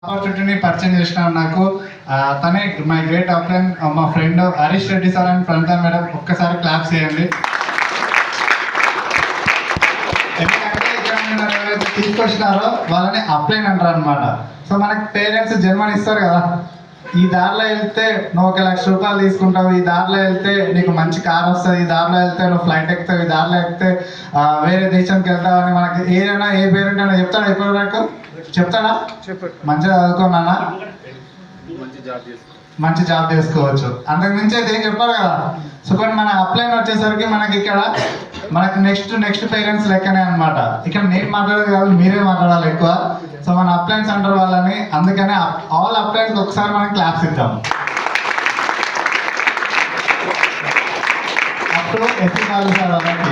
ఆపర్చునిటీని పరిచయం చేసినారు నాకు. తనే మై గ్రేట్ అప్లైన్ మా friend Harish Reddy sir and Praneetha madam. ఒక్కసారి క్లాప్ చేయండి. ఎందుకంటే ఇక్కడ ఎవరైతే తీసుకొచ్చినారో వాళ్ళని అప్లైన్ అంటారు అనమాట. సో మనకి పేరెంట్స్ జన్మనిస్తారు కదా, ఈ దారిలో వెళ్తే నువ్వు 1 లక్ష రూపాయలు తీసుకుంటావు, ఈ దారిలో వెళ్తే నీకు మంచి కార్ వస్తుంది, ఈ దారిలో వెళ్తే నువ్వు ఫ్లైట్ ఎక్కుతావు, ఈ దారిలో ఎక్కితే వేరే దేశానికి వెళ్తావు అని మనకి ఏదైనా ఏ పేరెంట్ అయినా చెప్తాడా? ఎప్పటి వరకు చెప్తాడా? మంచిగా చదువుకోనా, మంచి జాబ్ చేసుకోవచ్చు, అంతకు మించి అయితే ఏం చెప్పాలి కదా. సో కానీ మన అప్లైన్ వచ్చేసరికి మనకి ఇక్కడ మనకి నెక్స్ట్ పేరెంట్స్ లెక్కనే అనమాట. ఇక్కడ నేను మాట్లాడేది కాదు, మీరే మాట్లాడాలి ఎక్కువ. సో మన అప్లైన్స్ అంటారు వాళ్ళని, అందుకనే ఆల్ అప్లైన్స్ ఒకసారి మనం క్లాప్స్ ఇద్దాం. అప్పుడు ఎస్సీ కాదు సార్ వాళ్ళకి.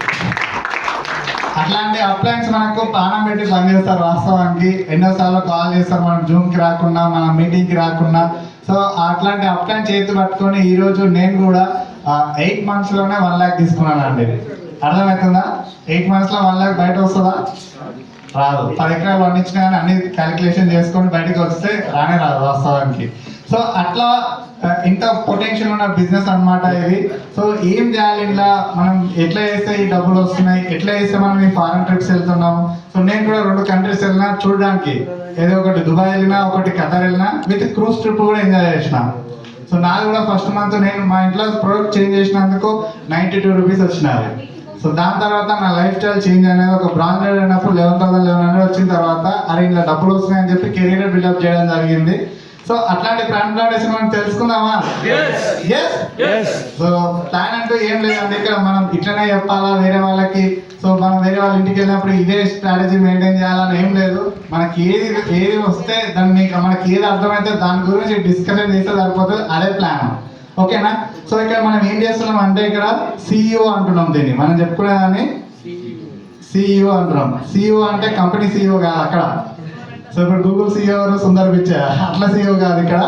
అట్లాంటి అప్లైన్స్ మనకు ప్రాణం పెట్టి పనిచేస్తారు. వాస్తవానికి ఎన్నోసార్లు కాల్ చేస్తారు మనం జూమ్కి రాకుండా, మన మీటింగ్కి రాకుండా. సో అట్లాంటి అప్లైన్ చేతి పట్టుకొని ఈరోజు నేను కూడా 8 monthsలోనే 1 lakh తీసుకున్నాను అండి. అర్థమవుతుందా? 8 monthsలో 1 lakh బయట వస్తుందా? రాదు. 10 ఎకరాలు పండించినా కానీ అన్ని క్యాలిక్యులేషన్ చేసుకొని బయటకు వస్తే రానే రాదు వాస్తవానికి. సో అట్లా ఇంత పొటెన్షియల్ ఉన్న బిజినెస్ అనమాట ఇది. సో ఏం చేయాలి ఇలా, మనం ఎట్లా చేస్తే ఈ డబ్బులు వస్తున్నాయి, ఎట్లా చేస్తే మనం ఈ ఫారెన్ ట్రిప్స్ వెళ్తున్నాము. సో నేను కూడా 2 countries వెళ్ళినా చూడడానికి, ఏదో ఒకటి దుబాయ్ వెళ్ళినా, ఒకటి ఖతర్ వెళ్ళినా, విత్ క్రూజ్ ట్రిప్ కూడా ఎంజాయ్ చేసిన. సో నాది కూడా ఫస్ట్ మంత్ నేను మా ఇంట్లో ప్రోడక్ట్ చేంజ్ చేసినందుకు 92 rupees వచ్చినాయి. సో దాని తర్వాత నా లైఫ్ స్టైల్ చేంజ్ అనేది ఒక బ్రాండెడ్ అయినప్పుడు 11,1100 వచ్చిన తర్వాత అరే ఇలా డబ్బులు వస్తున్నాయని చెప్పి కెరీర్ బిల్డప్ చేయడం జరిగింది. సో అట్లాంటి ప్లాంటేషన్ మనం తెలుసుకుందామా? సో ప్లాన్ అంటూ ఏం లేదండి. ఇక్కడ మనం ఇట్లనే చెప్పాలా వేరే వాళ్ళకి, సో మనం వేరే వాళ్ళ ఇంటికి వెళ్ళినప్పుడు ఇదే స్ట్రాటజీ మెయింటైన్ చేయాలని ఏం లేదు. మనకి ఏది వస్తే దాన్ని మనకి ఏది అర్థమైతే దాని గురించి డిస్కషన్ చేస్తే సరిపోతుంది, అదే ప్లాన్. ఓకేనా? సో ఇక్కడ మనం ఏం చేస్తున్నాం అంటే ఇక్కడ సిఇఓ అంటున్నాం దీన్ని. మనం చెప్పుకునేదాన్ని సిఇఓ అంటున్నాం. సిఇఓ అంటే కంపెనీ సిఇఓ కాదు అక్కడ. సో ఇప్పుడు గూగుల్ సిఇఓ సుందర్ పిచ్చా, అట్లా సిఇఓ కాదు ఇక్కడ.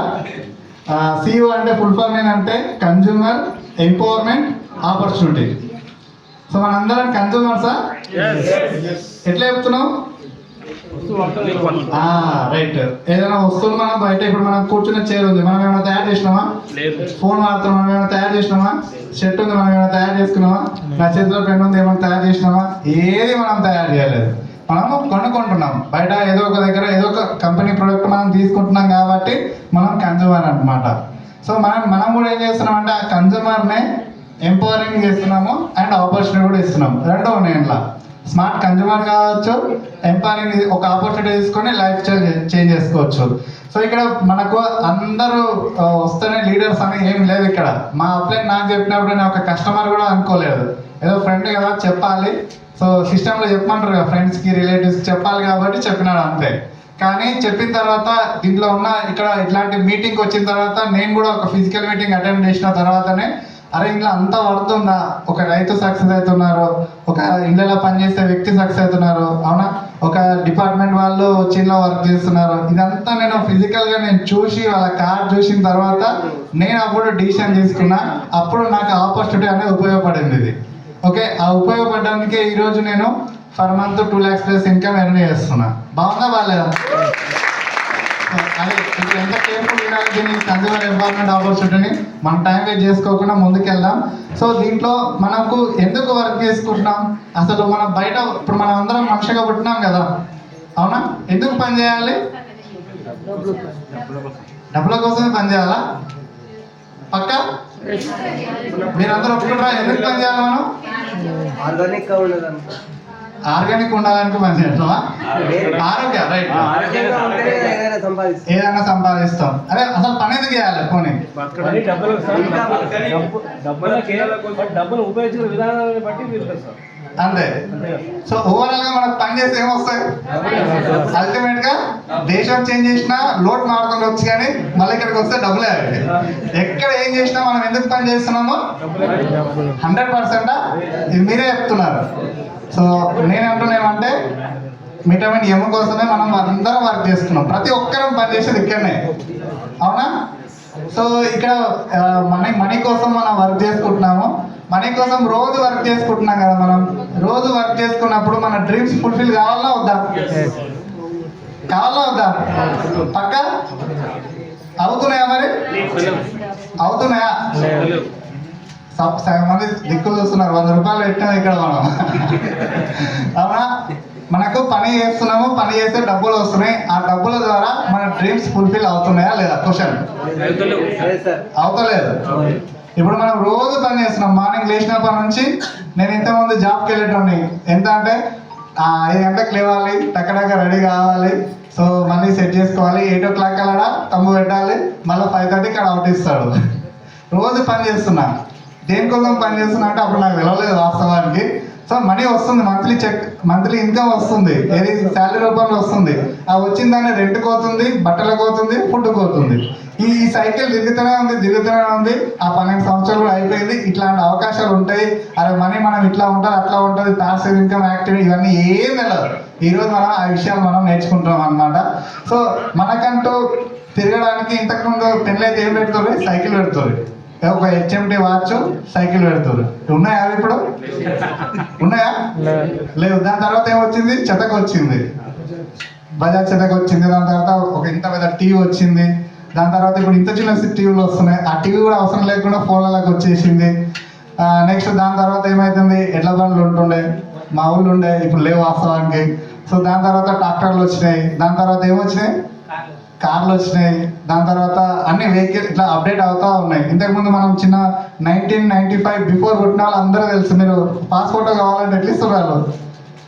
సిఇఓ అంటే ఫుల్ ఫామ్ ఏంటంటే కన్జ్యూమర్ ఎంపవర్మెంట్ ఆపర్చునిటీ. సో మనందరం కన్జ్యూమర్సా? ఎట్లా చెప్తున్నాం? రైట్. ఏదైనా వస్తువులు మనం బయట, ఇప్పుడు మనం కూర్చున్న చైర్ ఉంది, మనం ఏమైనా తయారు చేసినామా? ఫోన్ వాడుతున్నాం, మనం ఏమైనా తయారు చేసినామా? షర్ట్ ఉంది, మనం ఏమైనా తయారు చేసుకున్నామా? నా చేతిలో పెన్ ఉంది, ఏమైనా తయారు చేసినామా? ఏది మనం తయారు చేయలేదు, మనము కొనుక్కుంటున్నాం బయట. ఏదో ఒక దగ్గర ఏదో ఒక కంపెనీ ప్రోడక్ట్ మనం తీసుకుంటున్నాం కాబట్టి మనం కన్జ్యూమర్ అనమాట. సో మనం కూడా ఏం చేస్తున్నాం అంటే ఆ కన్జ్యూమర్నే ఎంపవరింగ్ చేస్తున్నాము అండ్ ఆపర్చునిటీ కూడా ఇస్తున్నాము. రెండో ఉన్నాయి ఇంట్లో. స్మార్ట్ కన్జ్యూమర్ కావచ్చు, ఎంపవరింగ్ ఒక ఆపర్చునిటీ తీసుకొని లైఫ్ స్టైల్ చేంజ్ చేసుకోవచ్చు. సో ఇక్కడ మనకు అందరూ వస్తేనే లీడర్స్ అని ఏం లేదు ఇక్కడ. మా అప్లైన్ నాకు చెప్పినప్పుడు నేను ఒక కస్టమర్ కూడా అనుకోలేదు, ఏదో ఫ్రెండ్ కదా చెప్పాలి. సో సిస్టంలో చెప్పమంటారు కదా, ఫ్రెండ్స్కి రిలేటివ్స్కి చెప్పాలి కాబట్టి చెప్పినాడు అంతే. కానీ చెప్పిన తర్వాత దీంట్లో ఉన్న ఇక్కడ ఇట్లాంటి మీటింగ్ వచ్చిన తర్వాత నేను కూడా ఒక ఫిజికల్ మీటింగ్ అటెండ్ చేసిన తర్వాతనే అరే ఇంట్లో అంతా పడుతుందా, ఒక రైతు సక్సెస్ అవుతున్నారు, ఒక ఇళ్ళలో పనిచేసే వ్యక్తి సక్సెస్ అవుతున్నారు, అవునా, ఒక డిపార్ట్మెంట్ వాళ్ళు చిన్న వర్క్ చేస్తున్నారు. ఇదంతా నేను ఫిజికల్గా నేను చూసి వాళ్ళ కార్ చూసిన తర్వాత నేను అప్పుడు డిసిషన్ తీసుకున్నా. అప్పుడు నాకు ఆపర్చునిటీ అనేది ఉపయోగపడింది ఇది. ఓకే, ఆ ఉపయోగపడడానికి ఈరోజు నేను per month 2 lakhs plus income earn చేస్తున్నా. బాగుందా బాగాలేదా? అదే ఇప్పుడు ఎంత కేర్ఫుల్ ఉండాలి దీన్ని, కన్జ్యూమర్ ఎంపవర్మెంట్ ఆపర్చునిటీని మనం టైం వేస్ట్ చేసుకోకుండా ముందుకెళ్దాం. సో దీంట్లో మనకు ఎందుకు వర్క్ చేసుకుంటున్నాం అసలు? మనం బయట ఇప్పుడు మనం అందరం మనిషిగా పుట్టినాం కదా, అవునా? ఎందుకు పని చేయాలి? డబ్బుల కోసమే పని చేయాలా? పక్క మీరందరూ ఒప్పుకుంటారా? ఎందుకు పని చేయాలి మనం? ఆర్గానిక్ ఉండాలని పని చేస్తామా? ఆరోగ్య రైట్, ఏదైనా సంపాదిస్తాం. అదే అసలు పని ఎందుకు చేయాలి? పోనీ అంతే. సో ఓవరాల్ గా మనకు పని చేస్తే ఏమొస్తాయి? అల్టిమేట్ గా దేశం చేంజ్ చేసినా లోటు మారుతుంది వచ్చి, కానీ మళ్ళీ ఇక్కడికి వస్తే డబ్బులే. ఎక్కడ ఏం చేసినా మనం ఎందుకు పని చేస్తున్నామో 100% ఇది మీరే చెప్తున్నారు. సో నేనంటున్నామంటే విటమిన్ ఎమ్ కోసమే మనం అందరం వర్క్ చేస్తున్నాం. ప్రతి ఒక్కరం పని చేసేది ఇక్కడనే, అవునా? సో ఇక్కడ మనీ కోసం మనం వర్క్ చేసుకుంటున్నాము. మనీ కోసం రోజు వర్క్ చేసుకుంటున్నాం కదా. మనం రోజు వర్క్ చేసుకున్నప్పుడు మన డ్రీమ్స్ ఫుల్ఫిల్ కావాలా వద్దా? కావాలా వద్దా? పక్క అవుతున్నాయా మరి? అవుతున్నాయా? సగం మంది దిక్కులు చూస్తున్నారు. 100 రూపాయలు పెట్టాము ఇక్కడ మనం. అవునా? మనకు పని చేస్తున్నాము, పని చేస్తే డబ్బులు వస్తున్నాయి. ఆ డబ్బుల ద్వారా మన డ్రీమ్స్ ఫుల్ఫిల్ అవుతున్నాయా లేదా? క్వశ్చన్ అవుతలేదు. ఇప్పుడు మనం రోజు పని చేస్తున్నాం. మార్నింగ్ లేచినప్పటి నుంచి నేను ఇంతకుముందు జాబ్కి వెళ్ళేటోని. ఎంత అంటే 5 గంటలకు లేవాలి, టక్కడక్క రెడీ కావాలి, సో మళ్ళీ సెట్ చేసుకోవాలి, 8 o'clock అలా తమ్ము పెట్టాలి, మళ్ళీ 5:30కి అక్కడ అవుట్ ఇస్తాడు. రోజు పని చేస్తున్నా. దేనికోసం పని చేస్తున్నా అంటే అప్పుడు నాకు వెళ్ళలేదు వాస్తవానికి. సో మనీ వస్తుంది, మంత్లీ ఇన్కమ్ వస్తుంది, ఏది శాలరీ రూపంలో వస్తుంది. ఆ వచ్చిన దాన్ని రెంట్కి పోతుంది, బట్టలకు పోతుంది, ఫుడ్కి పోతుంది. ఈ సైకిల్ తిరుగుతూనే ఉంది. ఆ 12 సంవత్సరాలు కూడా అయిపోయింది. ఇట్లాంటి అవకాశాలు ఉంటాయి. అరే మనీ మనం ఇట్లా ఉంటుంది, అట్లా ఉంటుంది, ప్యాసివ్ ఇన్కమ్, యాక్టివ్, ఇవన్నీ ఏం తెలియదు. ఈరోజు మనం ఆ విషయాలు మనం నేర్చుకుంటున్నాం అనమాట. సో మనకంటూ తిరగడానికి ఇంతకుముందు పెళ్ళి అయితే ఏం పెడుతుంది? సైకిల్ పెడుతుంది. ఒక HMT వాచ్, సైకిల్ పెడుతుంది. ఉన్నాయా అవి ఇప్పుడు? ఉన్నాయా? లేవు. దాని తర్వాత ఏమొచ్చింది? చెతకు వచ్చింది, బజాజ్ చెతకు వచ్చింది. దాని తర్వాత ఒక ఇంత పెద్ద టీవీ వచ్చింది. దాని తర్వాత ఇప్పుడు ఇంత చిన్న టీవీలు వస్తున్నాయి. ఆ టీవీ కూడా అవసరం లేకుండా ఫోన్లలోకి వచ్చేసింది. నెక్స్ట్ దాని తర్వాత ఏమవుతుంది? ఎడ్ల బండ్లు ఉంటుండే, మా ఊళ్ళు ఉండే, ఇప్పుడు లేవు వాస్తవానికి. సో దాని తర్వాత ట్రాక్టర్లు వచ్చినాయి. దాని తర్వాత ఏమొచ్చినాయి? కార్లు వచ్చినాయి. దాని తర్వాత అన్ని వెహికల్ ఇట్లా అప్డేట్ అవుతా ఉన్నాయి. ఇంతకుముందు మనం చిన్న 1995 బిఫోర్ పుట్టిన వాళ్ళు అందరూ తెలుసు. మీరు పాస్పోర్ట్ కావాలంటే ఎట్లా ఇస్తున్నారు?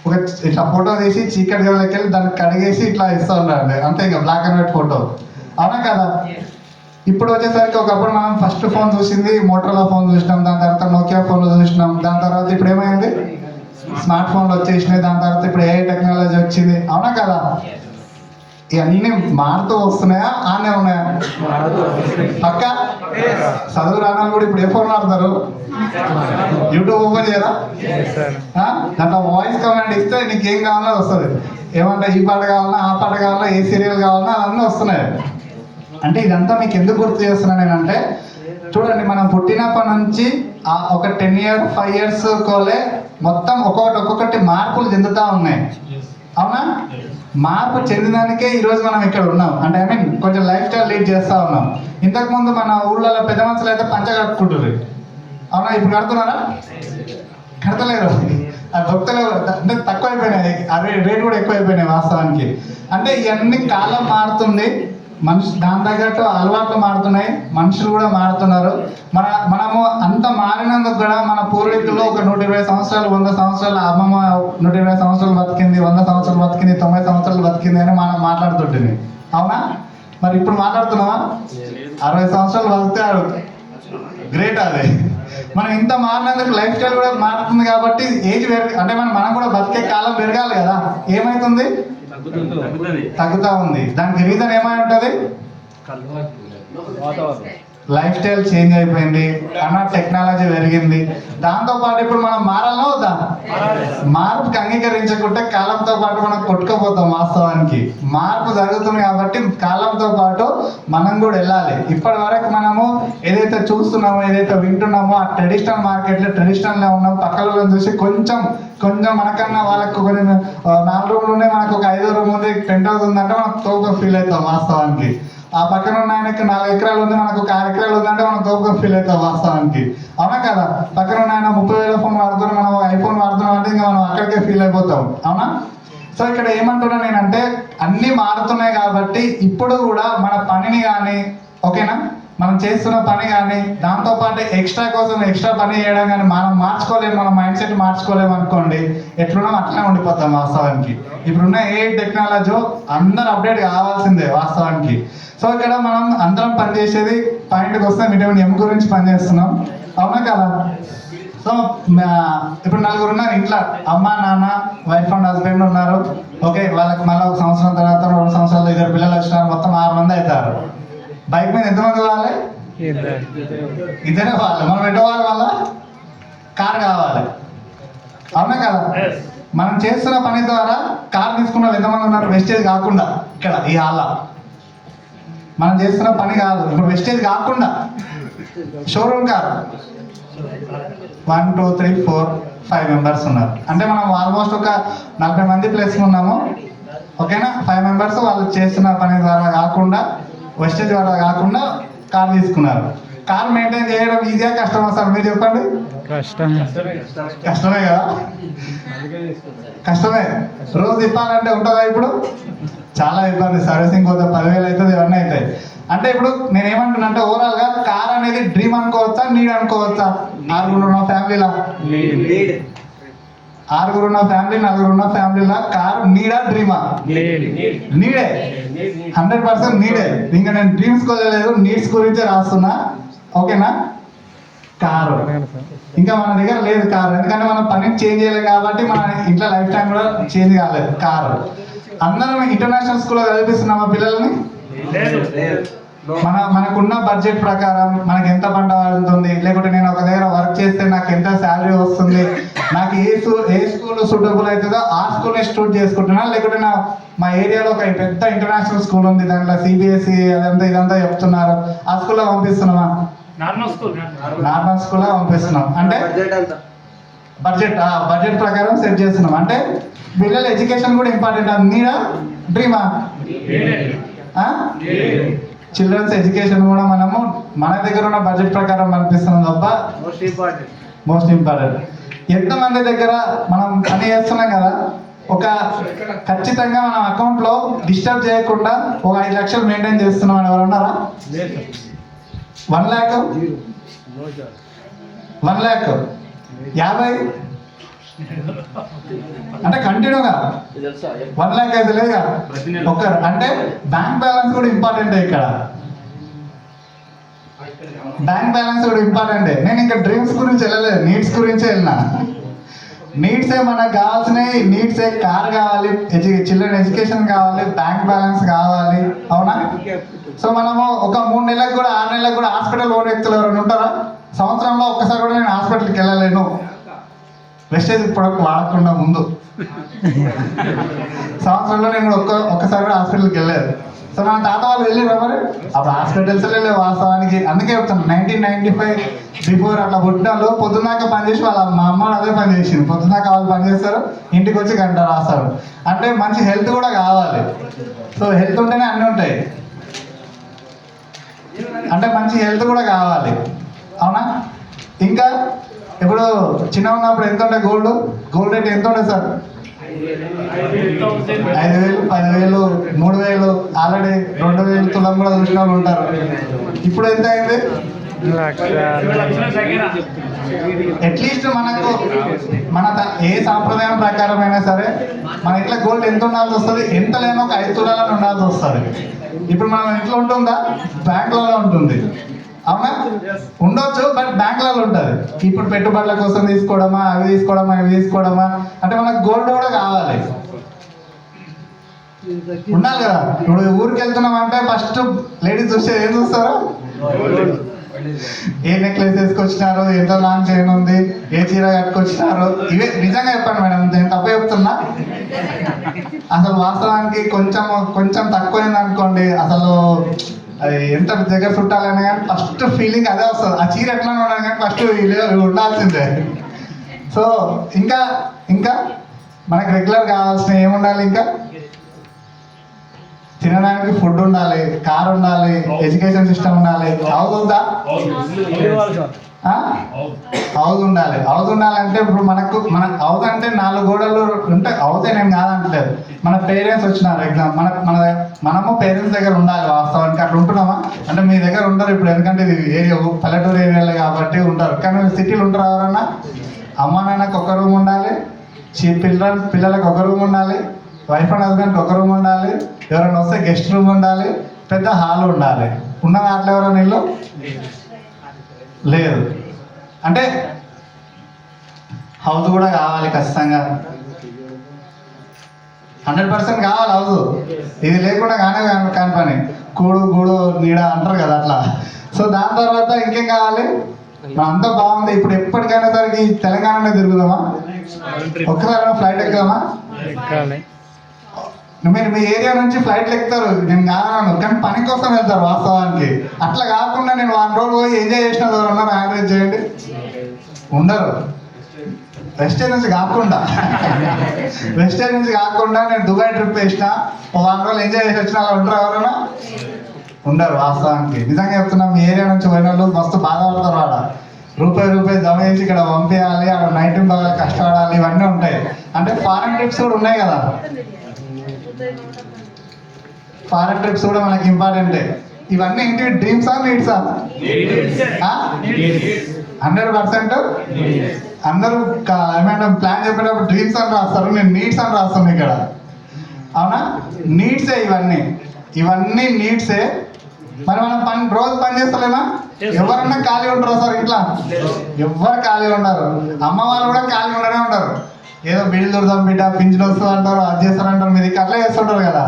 ఒక ఇట్లా ఫోటో తీసి చీకటి గదిలోకి వెళ్ళి దాన్ని కడిగేసి ఇట్లా ఇస్తూ ఉన్నారండి, అంతే. ఇంకా బ్లాక్ అండ్ వైట్ ఫోటో. అవునా కదా? ఇప్పుడు వచ్చేసరికి ఒకప్పుడు మనం ఫస్ట్ ఫోన్ చూసింది మోటరోలా ఫోన్ చూసినాం, దాని తర్వాత నోకియా ఫోన్లు చూసినాం. దాని తర్వాత ఇప్పుడు ఏమైంది? స్మార్ట్ ఫోన్లు వచ్చేసినాయి. దాని తర్వాత ఇప్పుడు AI టెక్నాలజీ వచ్చింది. అవునా కదా? ఇవన్నీ మారుతూ వస్తున్నాయా? ఆనే ఉన్నాయా? పక్క చదువు రానాలు కూడా ఇప్పుడు ఏ ఫోన్ వాడతారు? యూట్యూబ్ ఓపెన్ చేయరా? దాంట్లో వాయిస్ కమాండ్ ఇస్తే నీకు ఏం కావాలో వస్తుంది. ఏమంటే ఈ పాట కావాలన్నా, ఆ పాట కావాలన్నా, ఏ సీరియల్ కావాలన్నా అవన్నీ వస్తున్నాయి. అంటే ఇదంతా మీకు ఎందుకు గుర్తు చేస్తున్నాను నేనంటే, చూడండి, మనం పుట్టినప్పటి నుంచి ఒక 10 years 5 years కోలే మొత్తం ఒక్కొక్కటి మార్పులు చెందుతూ ఉన్నాయి. అవునా? మార్పు చెందినానికే ఈరోజు మనం ఇక్కడ ఉన్నాం. అంటే కొంచెం లైఫ్ స్టైల్ లీడ్ చేస్తూ ఉన్నాం. ఇంతకుముందు మన ఊళ్ళలో పెద్ద మనుషులు అయితే పంచ కట్టుకుంటారు. అవునా? ఇప్పుడు కడుతున్నారా? కడతలేరు. అది దొరకలేవు, అంటే తక్కువ అయిపోయినాయి. అదే రేట్ కూడా ఎక్కువ అయిపోయినాయి వాస్తవానికి. అంటే ఇవన్నీ కాలం మారుతుంది, దాని తగ్గట్టు అలవాట్లు మారుతున్నాయి, మనుషులు కూడా మారుతున్నారు. మనము అంత మారినందుకు కూడా మన పూర్వీకులు ఒక 120 సంవత్సరాలు 100 సంవత్సరాలు, అమ్మమ్మ 120 సంవత్సరాలు బతికింది, 100 సంవత్సరాలు బతికింది, 90 సంవత్సరాలు బతికింది అని మనం మాట్లాడుతుంటుంది. అవునా? మరి ఇప్పుడు మాట్లాడుతున్నావా? 60 సంవత్సరాలు బతికారు, గ్రేట్. అది మనం ఇంత మారినందుకు లైఫ్ స్టైల్ కూడా మారుతుంది. కాబట్టి ఏజ్ అంటే మనం కూడా బతికే కాలం పెరగాలి కదా. ఏమైతుంది? తగ్గుతా ఉంది. దానికి రీజన్ ఏమై ఉంటుంది? లైఫ్ స్టైల్ చేంజ్ అయిపోయింది, టెక్నాలజీ పెరిగింది. దాంతోపాటు ఇప్పుడు మనం మారాలా వద్దా? మార్పుకి అంగీకరించకుంటే కాలంతో పాటు మనం కొట్టుకుపోతాం. వాస్తవానికి మార్పు జరుగుతుంది కాబట్టి కాలంతో పాటు మనం కూడా వెళ్ళాలి. ఇప్పటి వరకు మనము ఏదైతే చూస్తున్నామో, ఏదైతే వింటున్నామో, ఆ ట్రెడిషనల్ మార్కెట్లో ట్రెడిషనల్గా ఉన్నాం. పక్కన చూసి కొంచెం మనకన్నా వాళ్ళకు కొన్ని 4 రూమ్లు ఉన్నాయి, మనకు ఒక 5వ రూమ్ ఉంది, penthouse ఉందంటే మనం తోపుగా ఫీల్ అవుతాం వాస్తవానికి. ఆ పక్కన ఉన్న ఆయనకి 4 ఎకరాలు ఉంది, మనకు ఒక 6 ఎకరాలు ఉందంటే మనం తోపుగా ఫీల్ అవుతాం వాస్తవానికి. అవునా కదా? పక్కన ఉన్న ఆయన 30,000 ఫోన్ వాడుతున్నాం, మనం ఐఫోన్ వాడుతున్నాం అంటే ఇంకా మనం అక్కడికే ఫీల్ అయిపోతాం. అవునా? సో ఇక్కడ ఏమంటున్నా నేనంటే, అన్నీ మారుతున్నాయి కాబట్టి ఇప్పుడు కూడా మన పనిని కానీ, ఓకేనా, మనం చేస్తున్న పని కానీ, దాంతోపాటు ఎక్స్ట్రా కోసం ఎక్స్ట్రా పని చేయడం కానీ మనం మార్చుకోలేము, మన మైండ్ సెట్ మార్చుకోలేము అనుకోండి, ఎట్లున్నాం అట్లనే ఉండిపోతాం వాస్తవానికి. ఇప్పుడున్న ఏ టెక్నాలజీ అందరూ అప్డేట్ కావాల్సిందే వాస్తవానికి. సో ఇక్కడ మనం అందరం పనిచేసేది పాయింట్కి వస్తే విటమిన్ M గురించి పనిచేస్తున్నాం. అవునా కదా? సో ఇప్పుడు 4 ఉన్నారు ఇంట్లో, అమ్మ, నాన్న, వైఫ్ అండ్ హస్బెండ్ ఉన్నారు. ఓకే, వాళ్ళకి మళ్ళీ 1 సంవత్సరం తర్వాత 2 సంవత్సరాలు 2 పిల్లలు వచ్చినారు, మొత్తం 6 మంది అవుతారు. బైక్ మీద ఎంతమంది కావాలి? 2 వాళ్ళు. మనం పెట్టవాలి వాళ్ళ కార్ కావాలి. అవునా కదా? మనం చేస్తున్న పని ద్వారా కార్ తీసుకున్న వాళ్ళు ఎంతమంది ఉన్నారు? వెస్టేజ్ కాకుండా ఇక్కడ ఈ హాల్లో మనం చేస్తున్న పని కాదు, ఇప్పుడు వెస్టేజ్ కాకుండా షోరూమ్ కార్ 1 2 3 4 5 మెంబర్స్ ఉన్నారు. అంటే మనం ఆల్మోస్ట్ ఒక 40 మంది ప్లస్ ఉన్నాము. ఓకేనా 5 మెంబర్స్ వాళ్ళు చేస్తున్న పని ద్వారా కాకుండా వెస్టేజ్ ద్వారా కాకుండా కార్ తీసుకున్నారు. కార్ మెయింటైన్ చేయడం ఈజీగా కష్టమా సార్ మీరు చెప్పండి? కష్టమే కదా, కష్టమే. రోజు ఇప్పాలంటే ఉంటుందా? ఇప్పుడు చాలా ఇబ్బంది. సర్వీసింగ్ పోతే 10,000 అవుతుంది, ఇవన్నీ అవుతాయి. అంటే ఇప్పుడు నేను ఏమంటున్నా అంటే ఓవరాల్ గా కార్ అనేది డ్రీమ్ అనుకోవచ్చా, నీడ్ అనుకోవచ్చా? ఆరుగురున్న ఫ్యామిలీలా, ఆరుగురున్న ఫ్యామిలీ, నలుగురున్న ఫ్యామిలీలా కార్ నీడా డ్రీమా? నీడే, 100% నీడే. ఇంకా నేను డ్రీమ్స్ వెళ్ళలేదు, నీడ్స్ గురించే రాస్తున్నా. ఓకేనా? కారు ఇంకా మన దగ్గర లేదు కారు, ఎందుకంటే మనం పని చేంజ్ చేయలేదు కాబట్టి మన ఇంట్లో లైఫ్ టైం కూడా చేంజ్ కాలేదు. కారు అందరం ఇంటర్నేషనల్ స్కూల్లో చదివిస్తున్నామా పిల్లల్ని? మనకున్న బడ్జెట్ ప్రకారం మనకి ఎంత పంట పడుతుంది, లేకుంటే నేను ఒక దగ్గర వర్క్ చేస్తే నాకు ఎంత శాలరీ వస్తుంది, నాకు ఏ స్కూల్ సూటబుల్ అవుతుందో ఆ స్కూల్ని స్టూడ్ చేసుకుంటున్నా, లేకుంటే మా ఏరియాలో ఒక పెద్ద ఇంటర్నేషనల్ స్కూల్ ఉంది, దాంట్లో CBSE అదంతా ఇదంతా చెప్తున్నారు, ఆ స్కూల్లో పంపిస్తున్నామా? నార్మల్ స్కూల్లో పంపిస్తున్నాం. అంటే బడ్జెట్ ప్రకారం సెట్ చేస్తున్నాం. అంటే పిల్లల ఎడ్యుకేషన్ కూడా ఇంపార్టెంట్. అది నీడా డ్రీమా? చిల్డ్రన్స్ ఎడ్యుకేషన్ కూడా మనము మన దగ్గర ఉన్న బడ్జెట్ ప్రకారం పంపిస్తున్నాం తప్ప మోస్ట్ ఇంపార్టెంట్. ఎంతమంది దగ్గర మనం పని చేస్తున్నాం కదా, ఒక ఖచ్చితంగా మన అకౌంట్లో డిస్టర్బ్ చేయకుండా ఒక 5 లక్షలు మెయింటైన్ చేస్తున్నాం అని ఎవరు ఉన్నారా? 1 lakh 50 అంటే కంటిన్యూగా 1 lakh అయితే లేదుగా ఒక్కరు. అంటే బ్యాంక్ బ్యాలెన్స్ కూడా ఇంపార్టెంట్. ఇక్కడ బ్యాంక్ బ్యాలెన్స్ కూడా ఇంపార్టెంటే. నేను ఇంకా డ్రీమ్స్ గురించి వెళ్ళలేదు, నీడ్స్ గురించి వెళ్ళినా. నీడ్సే మనకు కావాల్సినవి, నీడ్సే కార్ కావాలి, చిల్డ్రన్ ఎడ్యుకేషన్ కావాలి, బ్యాంక్ బ్యాలెన్స్ కావాలి, అవునా? సో మనము ఒక 3 నెలలకు కూడా 6 నెలలకు కూడా హాస్పిటల్ ఓన్ వ్యక్తులు ఎవరైనా ఉంటారా? సంవత్సరంలో ఒక్కసారి కూడా నేను హాస్పిటల్కి వెళ్ళలేను వెస్టేజ్ ప్రొడక్ట్ వాడకుండా ముందు. సంవత్సరంలో నేను ఒక్కసారి కూడా హాస్పిటల్కి వెళ్ళలేదు. సో మన తాత వాళ్ళు వెళ్ళిరా మరి? అప్పుడు హాస్పిటల్స్ వెళ్ళే వాస్తవానికి. అందుకే చెప్తాను 1995 బిఫోర్ అట్లా పుట్టినాళ్ళు పొద్దున్నాక పనిచేసి మా అమ్మ అదే పని చేసింది. పొద్దున్నాక వాళ్ళు పని చేస్తారు, ఇంటికి వచ్చి గంట రాస్తారు. అంటే మంచి హెల్త్ కూడా కావాలి. సో హెల్త్ ఉంటేనే అన్నీ ఉంటాయి. అంటే మంచి హెల్త్ కూడా కావాలి, అవునా? ఇంకా ఇప్పుడు చిన్న ఉన్నప్పుడు ఎంత ఉండే గోల్డ్ రేట్ ఎంత ఉండే సార్? 5,000, 10,000, 3,000, ఆల్రెడీ 2,000 తులం కూడా చూసిన వాళ్ళు ఉంటారు. ఇప్పుడు ఎంత అయింది? అట్లీస్ట్ మనకు ఏ సాంప్రదాయం ప్రకారం అయినా సరే మన ఇంట్లో గోల్డ్ ఎంత ఉండాల్సి వస్తుంది? ఎంత లేనో ఒక 5 తులాలను ఉండాల్సి వస్తుంది. ఇప్పుడు మనం ఇంట్లో ఉంటుందా? బ్యాంకులలో ఉంటుంది, అవునా? ఉండొచ్చు, బట్ బ్యాంకులలో ఉంటుంది. ఇప్పుడు పెట్టుబడుల కోసం తీసుకోవడమా, అవి తీసుకోవడమా, ఇవి తీసుకోవడమా, అంటే మనకు గోల్డ్ కూడా కావాలి, ఉండాలి కదా. ఇప్పుడు ఊరికి వెళ్తున్నాం అంటే ఫస్ట్ లేడీస్ చూస్తే ఏం చూస్తారో, ఏ నెక్లెస్ వేసుకొచ్చినారు, ఎంత లాంగ్ చైన్ ఉంది, ఏ చీర కట్టుకొచ్చినారు, ఇవే. నిజంగా చెప్పండి మేడం, నేను తప్ప చెప్తున్నా? అసలు వాస్తవానికి కొంచెం తక్కువైంది అనుకోండి, అసలు అది ఎంత దగ్గర చుట్టాలైనా కానీ ఫస్ట్ ఫీలింగ్ అదే వస్తుంది. ఆ చీర ఎట్లా ఉండాలి కానీ ఫస్ట్ ఉండాల్సిందే. సో ఇంకా మనకు రెగ్యులర్ కావాల్సిన ఏముండాలి? ఇంకా తినడానికి ఫుడ్ ఉండాలి, కార్ ఉండాలి, ఎడ్యుకేషన్ సిస్టమ్ ఉండాలి. హౌస్ ఉందా? హౌస్ ఉండాలి. హౌస్ ఉండాలంటే ఇప్పుడు మన హౌస్ అంటే 4 గోడలు ఉంటే హౌస్ నేను కాదంటలేదు. మన పేరెంట్స్ వచ్చినారు ఎగ్జామ్, మనము పేరెంట్స్ దగ్గర ఉండాలి. వాస్తవానికి అట్లా ఉంటున్నామా? అంటే మీ దగ్గర ఉండరు ఇప్పుడు, ఎందుకంటే ఇది ఏరియా పల్లెటూరు ఏరియాలో కాబట్టి ఉంటారు. కానీ సిటీలు ఉంటారు ఎవరన్నా? అమ్మ నాన్నకు ఒక రూమ్ ఉండాలి, పిల్లలకు ఒక రూమ్ ఉండాలి, వైఫ్ అండ్ హస్బెండ్కి ఒక రూమ్ ఉండాలి, ఎవరైనా వస్తే గెస్ట్ రూమ్ ఉండాలి, పెద్ద హాల్ ఉండాలి. ఉన్న దాంట్లో ఎవరైనా ఇల్లు లేదు అంటే హౌస్ కూడా కావాలి ఖచ్చితంగా. 100% కావాలి హౌస్. ఇది లేకుండా కాని పని. కూడు గూడు నీడ అంటారు కదా అట్లా. సో దాని తర్వాత ఇంకేం కావాలి? అంతా బాగుంది. ఇప్పుడు ఎప్పటికైనా సరికి తెలంగాణలో తిరుగుదామా? ఒక్కసారి ఫ్లైట్ ఎక్కుదామా? మీరు మీ ఏరియా నుంచి ఫ్లైట్లు ఎక్కుతారు, నేను కాదన్నాను, కానీ పని కోసం వెళ్తారు వాస్తవానికి. అట్లా కాకుండా నేను 1 రోజు పోయి ఎంజాయ్ చేసిన ఎవరు ఉన్నారు? యావరేజ్ చేయండి, ఉండరు. వెస్టేజ్ నుంచి కాకుండా నేను దుబాయ్ ట్రిప్ వేసిన ఒక 1 రోజులు ఎంజాయ్ చేసి వచ్చిన వాళ్ళు ఉంటారు ఎవరైనా? ఉండరు. వాస్తవానికి నిజంగా చెప్తున్నా, మీ ఏరియా నుంచి పోయిన వాళ్ళు మస్తు బాధపడతారు. ఆడ రూపాయి జమ చేసి ఇక్కడ పంపించాలి, ఆడ నైట్ బాగా కష్టపడాలి, ఇవన్నీ ఉంటాయి. అంటే ఫారెన్ ట్రిప్స్ కూడా ఉన్నాయి కదా, ఫారెన్ ట్రిప్స్ కూడా మనకి ఇంపార్టెంటే. ఇవన్నీ ఏంటి? డ్రీమ్సా నీడ్సా? 100% అందరూ ఏమైనా ప్లాన్ చెప్పేటప్పుడు డ్రీమ్స్ అని రాస్తారు, నేను నీడ్స్ అని రాస్తాను ఇక్కడ. అవునా? నీడ్సే ఇవన్నీ నీడ్సే. మరి మనం రోజు పని చేస్తలేమా? ఎవరన్నా ఖాళీ ఉంటారా సార్ ఇంట్లో? ఎవరు ఖాళీ ఉండరు. అమ్మ వాళ్ళు కూడా ఖాళీ ఉండనే ఉండరు. ఏదో బిల్లు దొరుకుతాం బిడ్డ, పింఛన్ వస్తుంది అంటారు, అది చేస్తారంటారు, మీరు అట్లా చేస్తుంటారు కదా.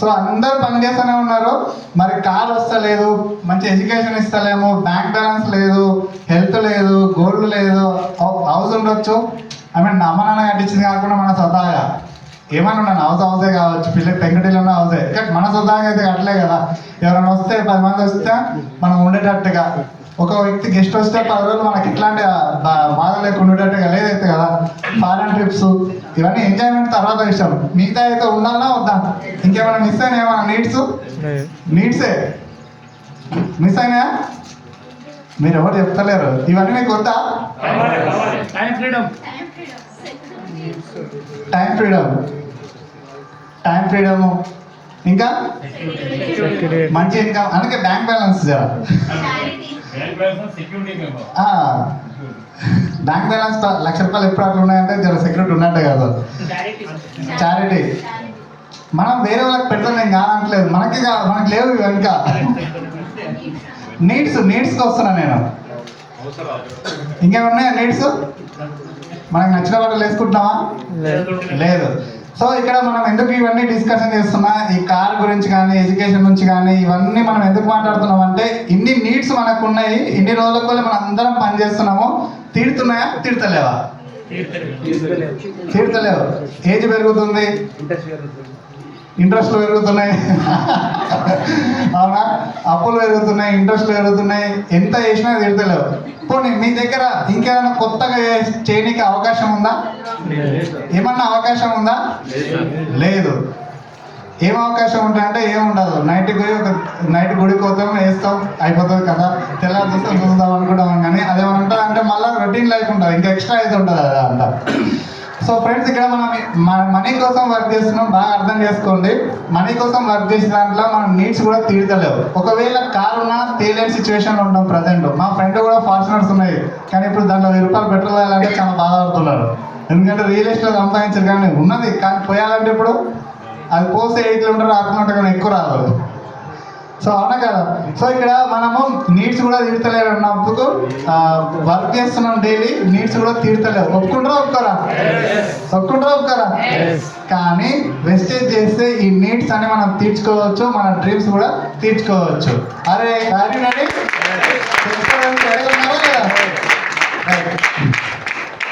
సో అందరూ పని చేస్తూనే ఉన్నారు. మరి కార్ వస్తలేదు, మంచి ఎడ్యుకేషన్ ఇస్తలేము, బ్యాంక్ బ్యాలెన్స్ లేదు, హెల్త్ లేదు, గోల్డ్ లేదు, హౌస్ ఉండొచ్చు. అమ్మ నాన్న కట్టించింది కాకుండా మన స్వతహాగా ఏమన్నా ఉన్నాను, హౌసే కావచ్చు, పెంకటిలో ఉన్న హౌసే, కానీ మన స్వతహాగా అయితే కట్టలే కదా. ఎవరైనా వస్తే 10 మంది వస్తే మనం ఉండేటట్టుగా, ఒక వ్యక్తి గెస్ట్ వస్తే 10 రోజులు మనకి ఇట్లాంటి బాధ లేకుండా ఉండేటట్టుగా లేదైతే కదా. ఫారెన్ ట్రిప్స్ ఇవన్నీ ఎంజాయ్మెంట్ తర్వాత విషయం. మిగతా అయితే ఉండాలన్నా వద్దా? ఇంకేమైనా మిస్ అయినా? ఏమైనా నీడ్సే మిస్ అయినా? మీరు ఎవరు చెప్తలేరు. ఇవన్నీ మీకు వద్దా? టైం ఫ్రీడమ్, ఇంకా మంచి ఇన్కమ్, అందుకే బ్యాంక్ బ్యాలెన్స్. బ్యాంక్ బ్యాలెన్స్ 1,00,000 రూపాయలు ఎప్పుడు అట్లా ఉన్నాయంటే జర సెక్యూరిటీ ఉన్నట్టే కదా. చారిటీ మనం వేరే వాళ్ళకి పెడతాం, నేను కాదంటలేదు, మనకి లేవు ఇంకా. నీడ్స్కి వస్తున్నా నేను. ఇంకేమున్నాయా నీడ్స్? మనకు నచ్చిన బట్టలు వేసుకుంటున్నావా? లేదు. సో ఇక్కడ మనం ఎందుకు ఇవన్నీ డిస్కషన్ చేస్తున్నా, ఈ కార్ గురించి కానీ ఎడ్యుకేషన్ నుంచి కానీ ఇవన్నీ మనం ఎందుకు మాట్లాడుతున్నాం అంటే, ఇన్ని నీడ్స్ మనకు ఉన్నాయి. ఇన్ని రోజుల వల్ల మనం అందరం పని చేస్తున్నాము. తీరుతున్నాయా? తీర్తలేవా? తీర్తలేవు. ఏజ్ పెరుగుతుంది, ఇంట్రెస్ట్లు పెరుగుతున్నాయి. అవునా? అప్పులు పెరుగుతున్నాయి, ఇంట్రెస్ట్లు పెరుగుతున్నాయి. ఎంత చేసినా తీర్తలేవు. పోనీ మీ దగ్గర ఇంకేమైనా కొత్తగా చేయడానికి అవకాశం ఉందా? ఏమన్నా అవకాశం ఉందా? లేదు. ఏం అవకాశం ఉంటాయంటే ఏముండదు. నైట్ గుడికి పోతాం, వేస్తాం, అయిపోతుంది కదా, తెల్లారి చూస్తాం అనుకుంటాం. కానీ అదేమంటా అంటే మళ్ళీ రొటీన్ లైఫ్ ఉంటుంది, ఇంకా ఎక్స్ట్రా అయితే ఉంటుంది అదా అంట. సో ఫ్రెండ్స్, ఇక్కడ మనం మనీ కోసం వర్క్ చేస్తున్నాం, బాగా అర్థం చేసుకోండి. మనీ కోసం వర్క్ చేసిన దాంట్లో మనం నీడ్స్ కూడా తీర్చలేవు. ఒకవేళ కారు ఉన్నా తేలేని సిచ్యువేషన్లో ఉంటాం ప్రజెంట్. మా ఫ్రెండ్ కూడా ఫార్చునర్స్ ఉన్నాయి, కానీ ఇప్పుడు దాంట్లో 1000 రూపాయలు పెట్రోల్ వేయాలంటే చాలా బాధపడుతున్నారు. ఎందుకంటే రియల్ ఎస్టేట్ సంపాదించారు, కానీ ఉన్నది కానీ పోయాలంటే ఇప్పుడు అది పోస్తే 8 కిలోమీటర్ 6 కిలోమీటర్ కానీ ఎక్కువ రాదు. సో అవునా కదా. సో ఇక్కడ మనము నీడ్స్ కూడా తీర్చలేరు అన్నప్పుడు వర్క్ చేస్తున్నాం డైలీ, నీడ్స్ కూడా తీర్చలేవు. ఒప్పుకుంటారా? కానీ వెస్టేజ్ చేస్తే ఈ నీడ్స్ అని మనం తీర్చుకోవచ్చు, మన డ్రీమ్స్ కూడా తీర్చుకోవచ్చు. అరే రెడీ?